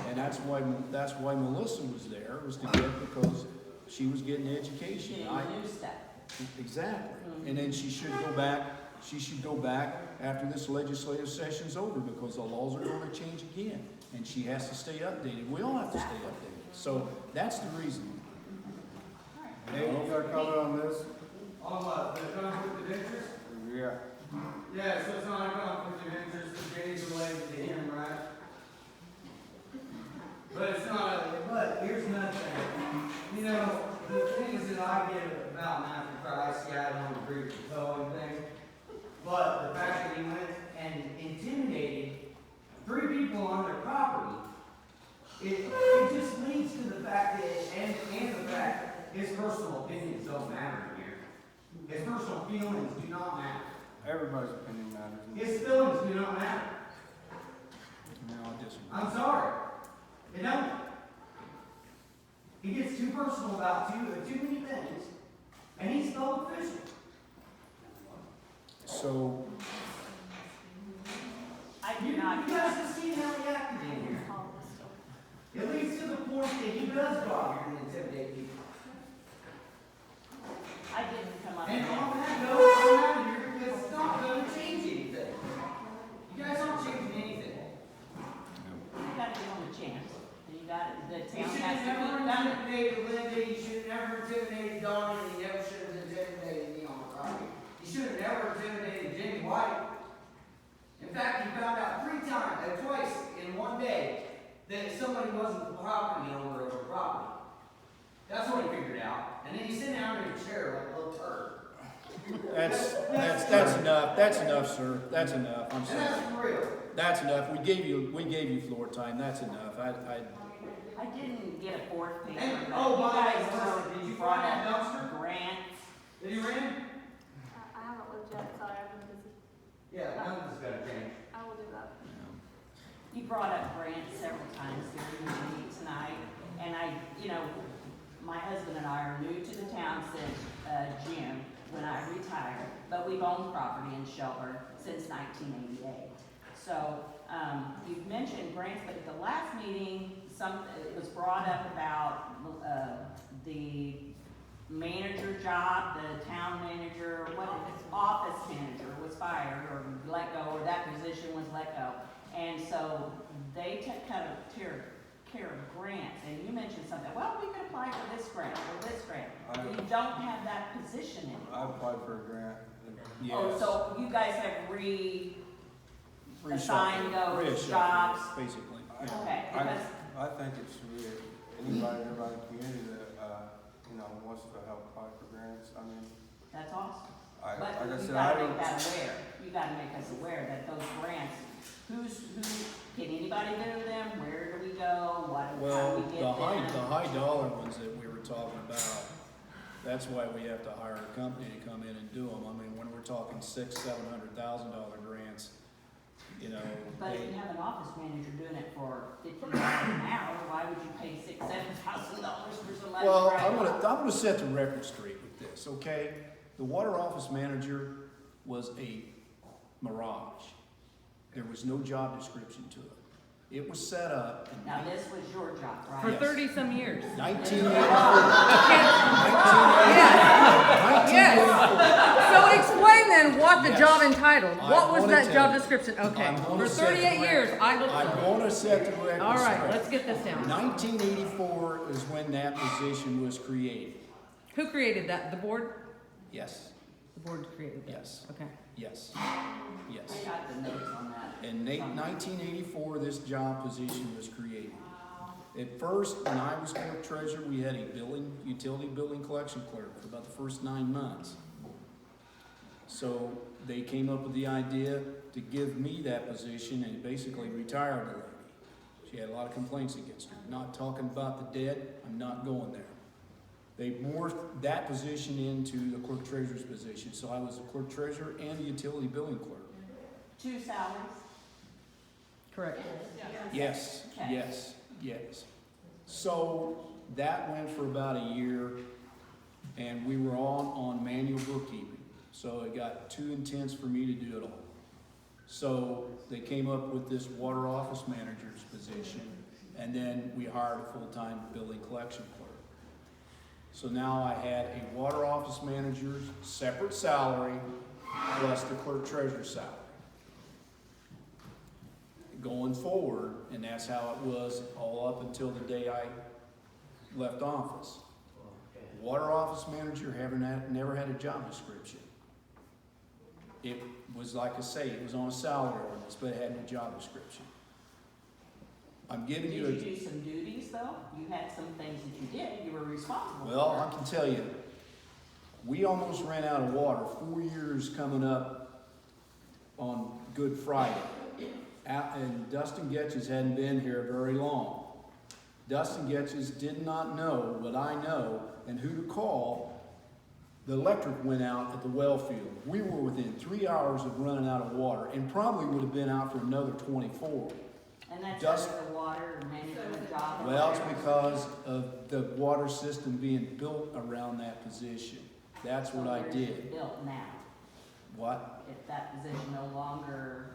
And that's why Melissa was there, was to get, because she was getting education. Getting new stuff. Exactly. And then she should go back after this legislative session's over, because the laws are gonna change again. And she has to stay updated. We all have to stay updated. So that's the reason. Nate, you got a comment on this? On what, the conflict of interest? Yeah. Yeah, so it's not a conflict of interest, if Jay's related to him, right? But it's not, but here's another thing, you know, the things that I get about Matthew Price, yeah, I don't agree with the towing thing, but the fact that he went and intimidated 3 people on their property, it just leads to the fact that, and the fact his personal opinions don't matter here. His personal feelings do not matter. Everybody's opinion matters. His feelings do not matter. No, I disagree. I'm sorry. They don't. He gets too personal about too many things, and he's still official. So, You guys have seen how he acted in here. It leads to the point that he does go out here and intimidate people. I didn't come up. And with on that. that note, I'm out of here because it's not going to change anything. You guys aren't changing anything. You gotta give them a chance. And you got, the You town should has have to never keep done. intimidated Linda, you should have never intimidated Donnie, and you never should have intimidated me on the property. You should have never intimidated Jimmy White. In fact, you found out twice in one day that somebody wasn't the property owner of a property. That's what he figured out. And then you sit down in your chair like a little turd. that's enough, that's enough, sir, that's enough, I'm And sorry. that's for real. That's enough, we gave you floor time, that's enough, I didn't get a fourth paper. And, but oh, you by the way, guys listen, wrote did you find that dumpster? grants. Did he ran? I haven't looked yet, sorry, I've been busy. Yeah, nothing's gonna change. I will do that. You brought up grants several times during the meeting tonight, and my husband and I are new to the town since, June, when I retired, but we've owned property in Shelburne since 1988. So, you've mentioned grants, but at the last meeting, it was brought up about, the manager job, the town manager, office manager was fired or let go, or that position was let go. And so they took kind of care of grants, and you mentioned something, well, we could apply for this grant or this grant. You don't have that position anymore. I applied for a grant. Oh, so you guys have assigned those jobs? Basically. Okay, because I think it should be anybody in the community that, wants to help apply for grants. I mean, that's awesome. like But I you said, gotta make that aware. You gotta make us aware that those grants, can anybody do them? Where do we go? How do we get them? The high dollar ones that we were talking about, that's why we have to hire a company to come in and do them. I mean, when we're talking $600,000-$700,000 grants, But if you have an office manager doing it for $15 an hour, why would you pay $6,000-$7,000 for somebody? Well, to I'm write gonna set the record straight with this, okay? The water office manager was a mirage. There was no job description to it. It was set up in Now, this was your job, right? For 30-some years. 1984. Yes. So explain then what the Yes. job entitled. What I'm was gonna that tell job you. description? Okay. I'm gonna For set the 38 years, I looked. I'm gonna set the record All right, straight. let's get this down. 1984 is when that position was created. Who created that? The board? Yes, The board created that. yes, Okay. yes, yes. I got the notes on that. In 1984, this job position was created. At first, when I was clerk treasurer, we had a utility billing collection clerk for about the first 9 months. So they came up with the idea to give me that position and basically retired the lady. She had a lot of complaints against her. Not talking about the dead, I'm not going there. They morphed that position into the clerk treasurer's position. So I was the clerk treasurer and the utility billing clerk. 2 salaries? Correct. Yes, Okay. yes. So that went for about a year, and we were on manual bookkeeping. So it got too intense for me to do it all. So they came up with this water office manager's position, and then we hired a full-time billing collection clerk. So now I had a water office manager's separate salary plus the clerk treasurer's salary. Going forward, and that's how it was all up until the day I left office. Water office manager never had a job description. It was, like I say, it was on a salary ordinance, but it had no job description. I'm giving you Did you do some duties, though? You had some things that you did, you were responsible for. Well, I can tell you, we almost ran out of water 4 years coming up on Good Friday. And Dustin Getches hadn't been here very long. Dustin Getches did not know what I know and who to call. The electric went out at the well field. We were within 3 hours of running out of water and probably would have been out for another 24. And that's under the water management job? Well, it's because of the water system being built around that position. That's what I did. Built now? What? If that position no longer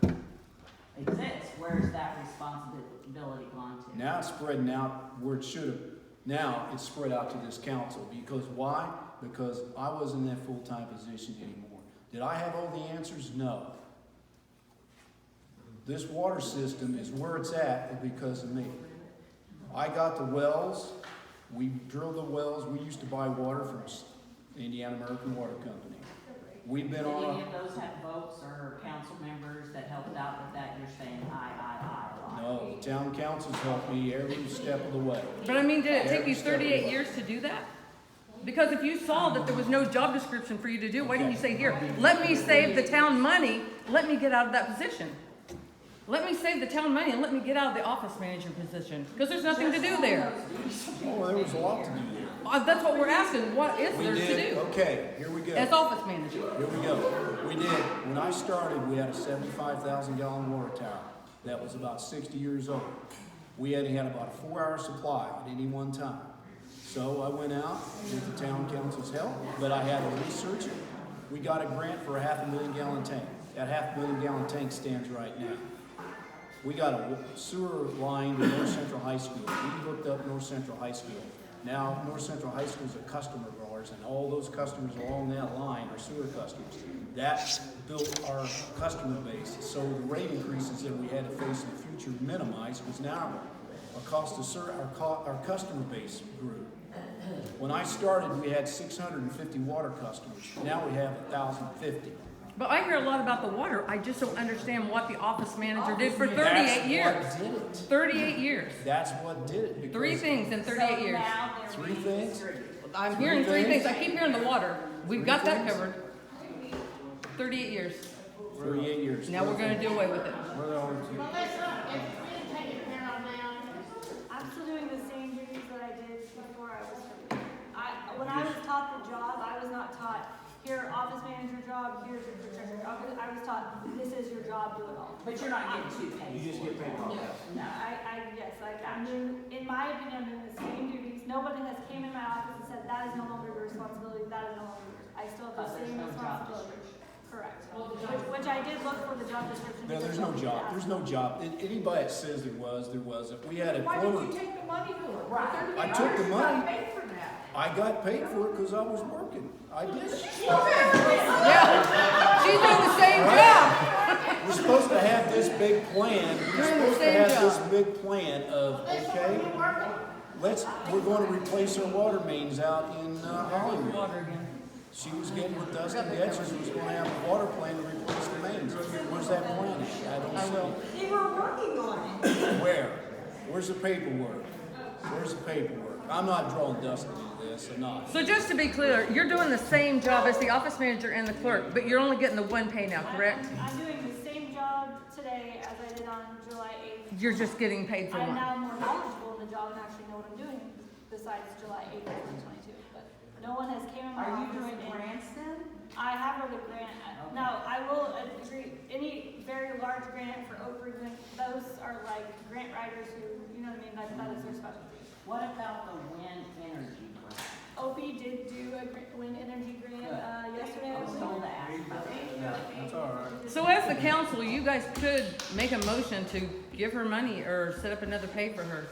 exists, where's that responsibility gone to? Now it's spreading out where it should have. Now it's spread out to this council. Because why? Because I wasn't in that full-time position anymore. Did I have all the answers? No. This water system is where it's at because of me. I got the wells. We drilled the wells. We used to buy water from Indiana American Water Company. We've been Did on. any of those have votes or council members that helped out with that? You're saying aye a lot. No, the town council's helped me every step of the way. But I mean, did it take Every you step of the 38 way. years to do that? Because if you saw that there was no job description for you to do, why didn't you say, here, let me save the town money, let me get out of that position? Let me save the town money and let me get out of the office manager position, because there's nothing to do there. Oh, there was a lot to do there. That's what we're asking, what is We there to did, do? okay, here we go. As office manager. Here we go. We did. When I started, we had a 75,000 gallon water tower that was about 60 years old. We had about a 4-hour supply at any one time. So I went out with the town council's help, but I had to research it. We got a grant for a 500,000 gallon tank. That 500,000 gallon tank stands right now. We got a sewer line to North Central High School. We hooked up North Central High School. Now, North Central High School is a customer of ours, and all those customers along that line are sewer customers. That built our customer base, so the rate increases that we had to face in the future minimized, because now our cost to serve, our customer base grew. When I started, we had 650 water customers. Now we have 1,050. But I hear a lot about the water. I just don't understand what the office manager did for 38 years. That's what did it. 38 years. That's what did it. because- 3 things in 38 years. Three things? I'm hearing 3 things. I keep hearing the water. We've got that covered. 38 years. 38 years. Now we're gonna do away with it. I'm still doing the same duties that I did before I was free. When I was taught the job, I was not taught, here, office manager job, here's your treasurer job. I was taught, this is your job, do it all. But you're not getting two paid. You just get paid off. No, yes, I'm doing, in my opinion, I'm doing the same duties. Nobody has came in my office and said, that is no longer your responsibility, that is no longer yours. I still have the There's same no job responsibility. Correct. Which I did look for the job description. No, there's no job. There's no job. Anybody that says there wasn't. We had a Why did plumber. you take the money for it? I took the money. You got paid for that. I got paid for it because I was working. I did. Yeah. She's doing the same job. We're supposed to have this big plan. We're Doing the supposed to same have job. this big plan of, okay, we're going to replace our water mains out in Hollywood. Water again. She was getting with Dustin Getchers, was going to have a water plan to replace the mains. Where's that plan? I don't see it. They were working on it. Where? Where's the paperwork? Where's the paperwork? I'm not drawing Dustin into this, I'm not. So just to be clear, you're doing the same job as the office manager and the clerk, but you're only getting the one pay now, correct? I'm doing the same job today as I did on July 8th. You're just getting paid for I'm one. now more knowledgeable in the job and actually know what I'm doing besides July 8th, 2022. But no one has came in my Are you office doing and- grants then? I have wrote a grant. Now, I will agree, any very large grant for Oak Ridge, those are like grant writers who, you know what I mean, that is their specialty. What about the wind energy grant? Opie did do a wind energy grant, yesterday. I was told to ask about that. That's all right. So as the council, you guys could make a motion to give her money or set up another pay for her.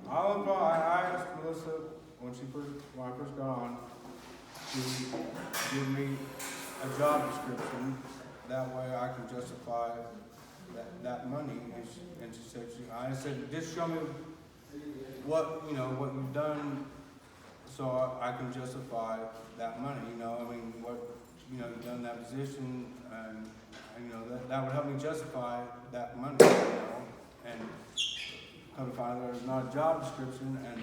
I asked Melissa when I first got on to give me a job description. That way I can justify that money. And she said, I said, just show me what you've done so I can justify that money, you've done that position and that would help me justify that money, and come to find out there's not a job description and,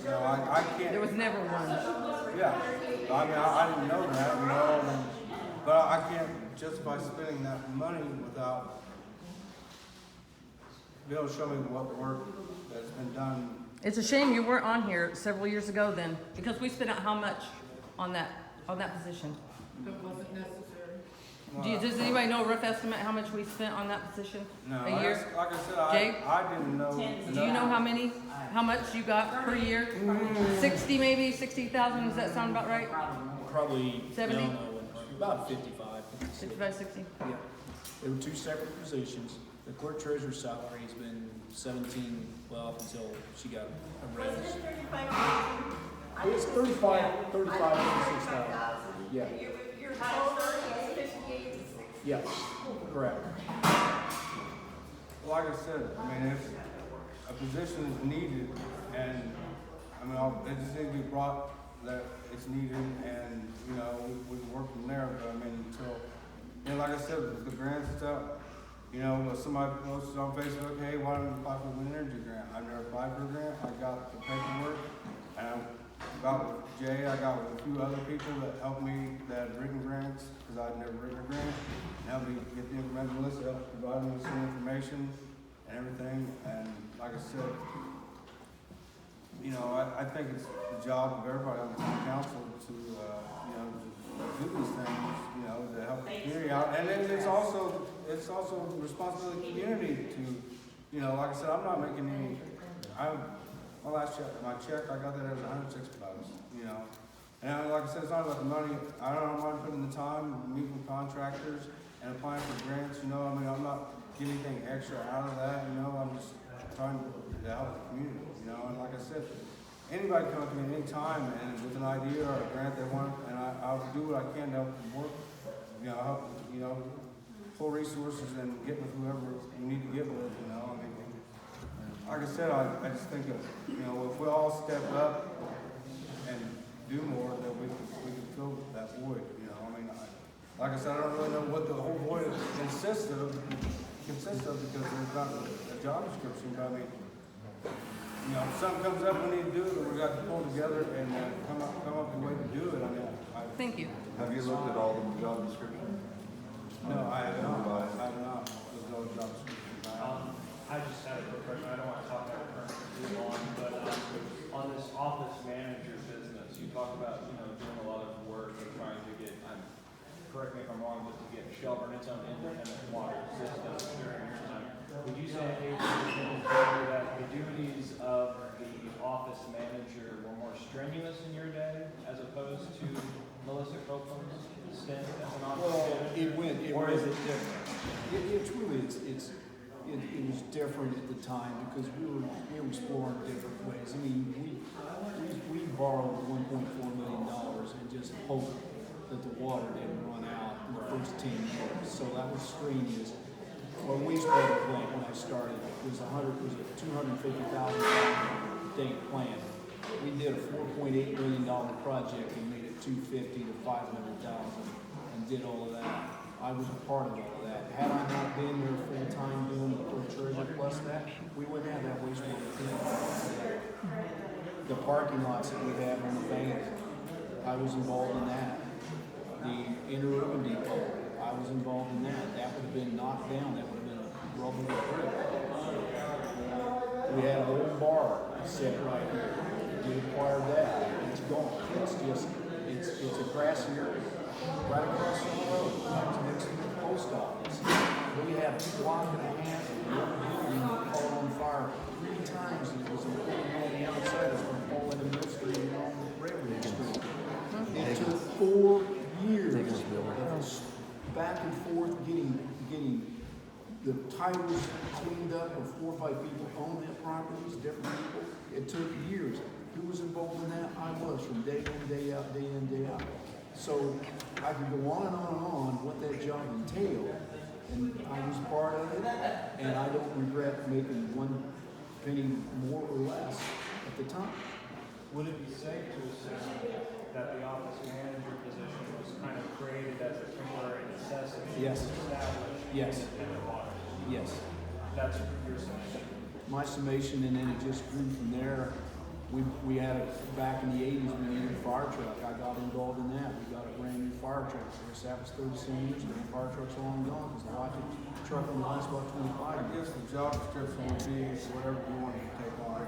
I can't. There was never one. Yeah, I didn't know that, but I can't justify spending that money without being able to show me what work that's been done. It's a shame you weren't on here several years ago then, because we spent out how much on that position? It wasn't necessary. Does anybody know a rough estimate how much we spent on that position No, a year? like I said, I didn't know. Do you know how much you got per year? 60 maybe, 60,000, does that sound about right? Probably, 70? no, about 55, 56. 55, 60? Yeah. There were two separate positions. The clerk treasurer's salary has been 17, well, up until she got a raise. Wasn't it 35,000? It was 35, 56,000. Yeah. Your total is 58. Yeah, correct. Like I said, if a position is needed and, it just needs to be brought that it's needed and, we can work from there, but until, like I said, the grant stuff, somebody posted on Facebook, hey, why don't you apply for an energy grant? I've never applied for a grant, I got the paperwork, and I got with Jay, I got with a few other people that helped me that had written grants, because I'd never written a grant, and helped me get the information list, helped provide me with some information and everything, and like I said, I think it's the job of everybody on the town council to do these things, to help the community out, and then it's also the responsibility of the community to, like I said, I'm not making any, my last check, I got that as $106, And like I said, it's not about the money. I don't mind putting the time, meeting with contractors and applying for grants, you know, I mean, I'm not getting anything extra out of that, you know, I'm just trying to help the community, you know, and like I said, anybody come up to me anytime and with an idea or a grant they want, and I'll do what I can to help them work, you know, help, you know, pull resources and get with whoever you need to get with, you know, I mean, like I said, I just think of, you know, if we all step up and do more, then we can fill that void, you know, I mean, like I said, I don't really know what the whole void consists of because there's not a job description, but I mean, you know, if something comes up we need to do it, we got to pull together and come up with a way to do it, I mean, Thank you. Have you looked at all the job descriptions? No, I have not, there's no job description. I just had a quick question. I don't want to talk about it for too long, but on this office manager business, you talk about, you know, doing a lot of work and trying to get, correct me if I'm wrong, but to get Shelburn its own independent water system during your time. Would you say that the duties of the office manager were more strenuous in your day as opposed to Melissa Copeland's stint as an office manager? Or is it different? It was different at the time because we were exploring different ways. I mean, we borrowed $1.4 million and just hoped that the water didn't run out in the first 10 years. So that was strenuous. Well, wastewater plant when I started was a $250,000 day plan. We did a $4.8 million project and made it $250,000 to $500,000 and did all of that. I was a part of all of that. Had I not been there full time doing the clerk treasurer plus that, we wouldn't have that wastewater plant. The parking lots that we have on the bank, I was involved in that. The interurban depot, I was involved in that. That would have been knocked down. That would have been a rubble brick. We had an old bar set right here. We acquired that. It's gone. It's a grassy area right across the road, next to the post office. We had a block and a half of the building caught on fire 3 times. It was a building on the outside of it, all in the Mill Street and on the Railroad Street. It took 4 years of us back and forth getting the titles cleaned up of 4 or 5 people own that properties, different people. It took years. Who was involved in that? I was, from day in, day out, day in, day out. So I could go on and on and on what that job entailed, and I was part of it, and I don't regret making 1 penny more or less at the time. Would it be safe to assume that the office manager position was kind of created as a temporary necessity Yes. to establish Yes. independent water? Yes. That's your summation. My summation, and then it just grew from there. We had back in the 80s, we needed a fire truck. I got involved in that. We got a brand new fire truck. That was 37 years ago. Fire trucks are long gone because the life of the truck only lasts about 25 I years. guess the job description would be whatever you want to take on.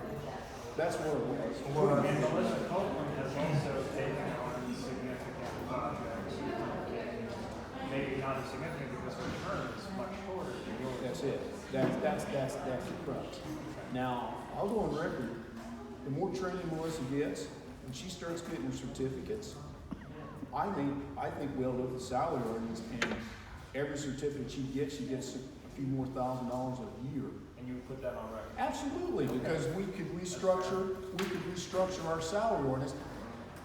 That's what it was. And Melissa Copeland has also taken on significant projects. Maybe not as significant because her term is much shorter than yours. That's it. That's the crux. Now, I'll go on record. The more training Melissa gets, and she starts getting her certificates, I think we'll look at the salary ordinance, and every certificate she gets a few more $1,000 a year. And you would put that on record? Absolutely, because we could restructure our salary ordinance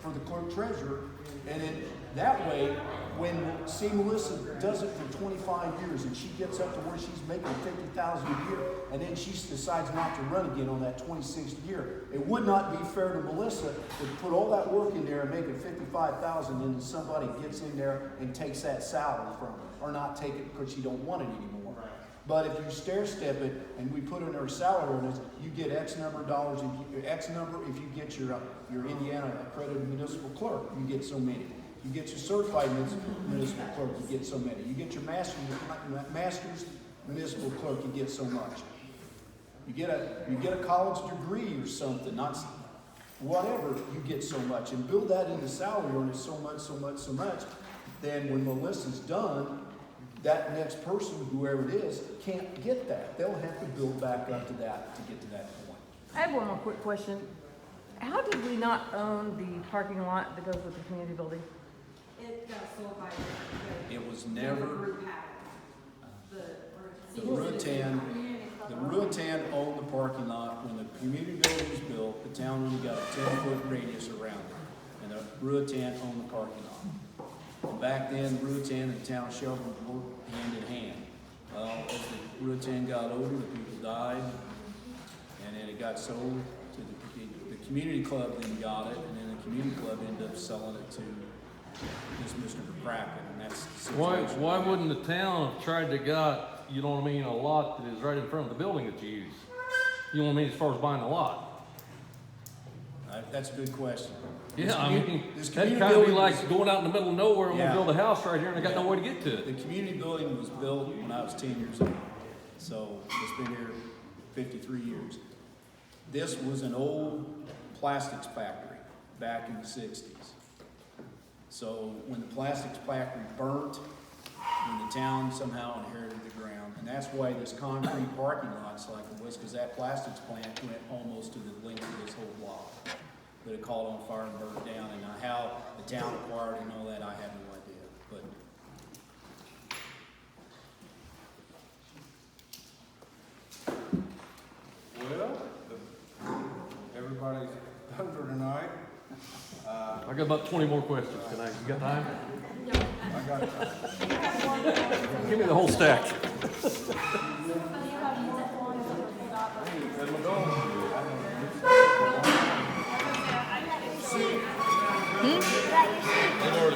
for the clerk treasurer, and then that way, when Melissa does it for 25 years and she gets up to where she's making $50,000 a year, and then she decides not to run again on that 26th year, it would not be fair to Melissa to put all that work in there and make it $55,000, and then somebody gets in there and takes that salary from her, or not take it because she don't want it anymore. Right. But if you stair step it and we put in her salary ordinance, you get X number of dollars. X number if you get your Indiana accredited municipal clerk, you get so many. You get your certified municipal clerk, you get so many. You get your master's municipal clerk, you get so much. You get a college degree or something, not whatever, you get so much. And build that into salary ordinance so much. Then when Melissa's done, that next person, whoever it is, can't get that. They'll have to build back up to that to get to that point. I have one more quick question. how did we not own the parking lot that goes with the community building? It got sold by It was the never, group had it. the Rutan owned the parking lot. When the community building was built, the town only got a 10-foot radius around it. And the Rutan owned the parking lot. And back then, Rutan and the town of Shelburn worked hand in hand. Well, as the Rutan got older, the people died, and then it got sold to the community club then got it, and then the community club ended up selling it to this Mr. McCracken, and that's the situation. Why wouldn't the town have tried to got, you know what I mean, a lot that is right in front of the building that you use? You know what I mean, as far as buying a lot? That's a good question. Yeah, I mean, this that'd community kind of be building like was- going out in the middle of nowhere and Yeah. we'll build a house right here and they got no way to get to it. The community building was built when I was 10 years old, so it's been here 53 years. This was an old plastics factory back in the 60s. So when the plastics factory burnt, then the town somehow inherited the ground. And that's why this concrete parking lot's like it was, because that plastics plant went almost to the length of this whole block. But it caught on fire and burned down, and how the town acquired and all that, I have no idea. But Well, everybody's done for tonight. I got about 20 more questions. Can I, you got time? I got time. Give me the whole stack. Hmm?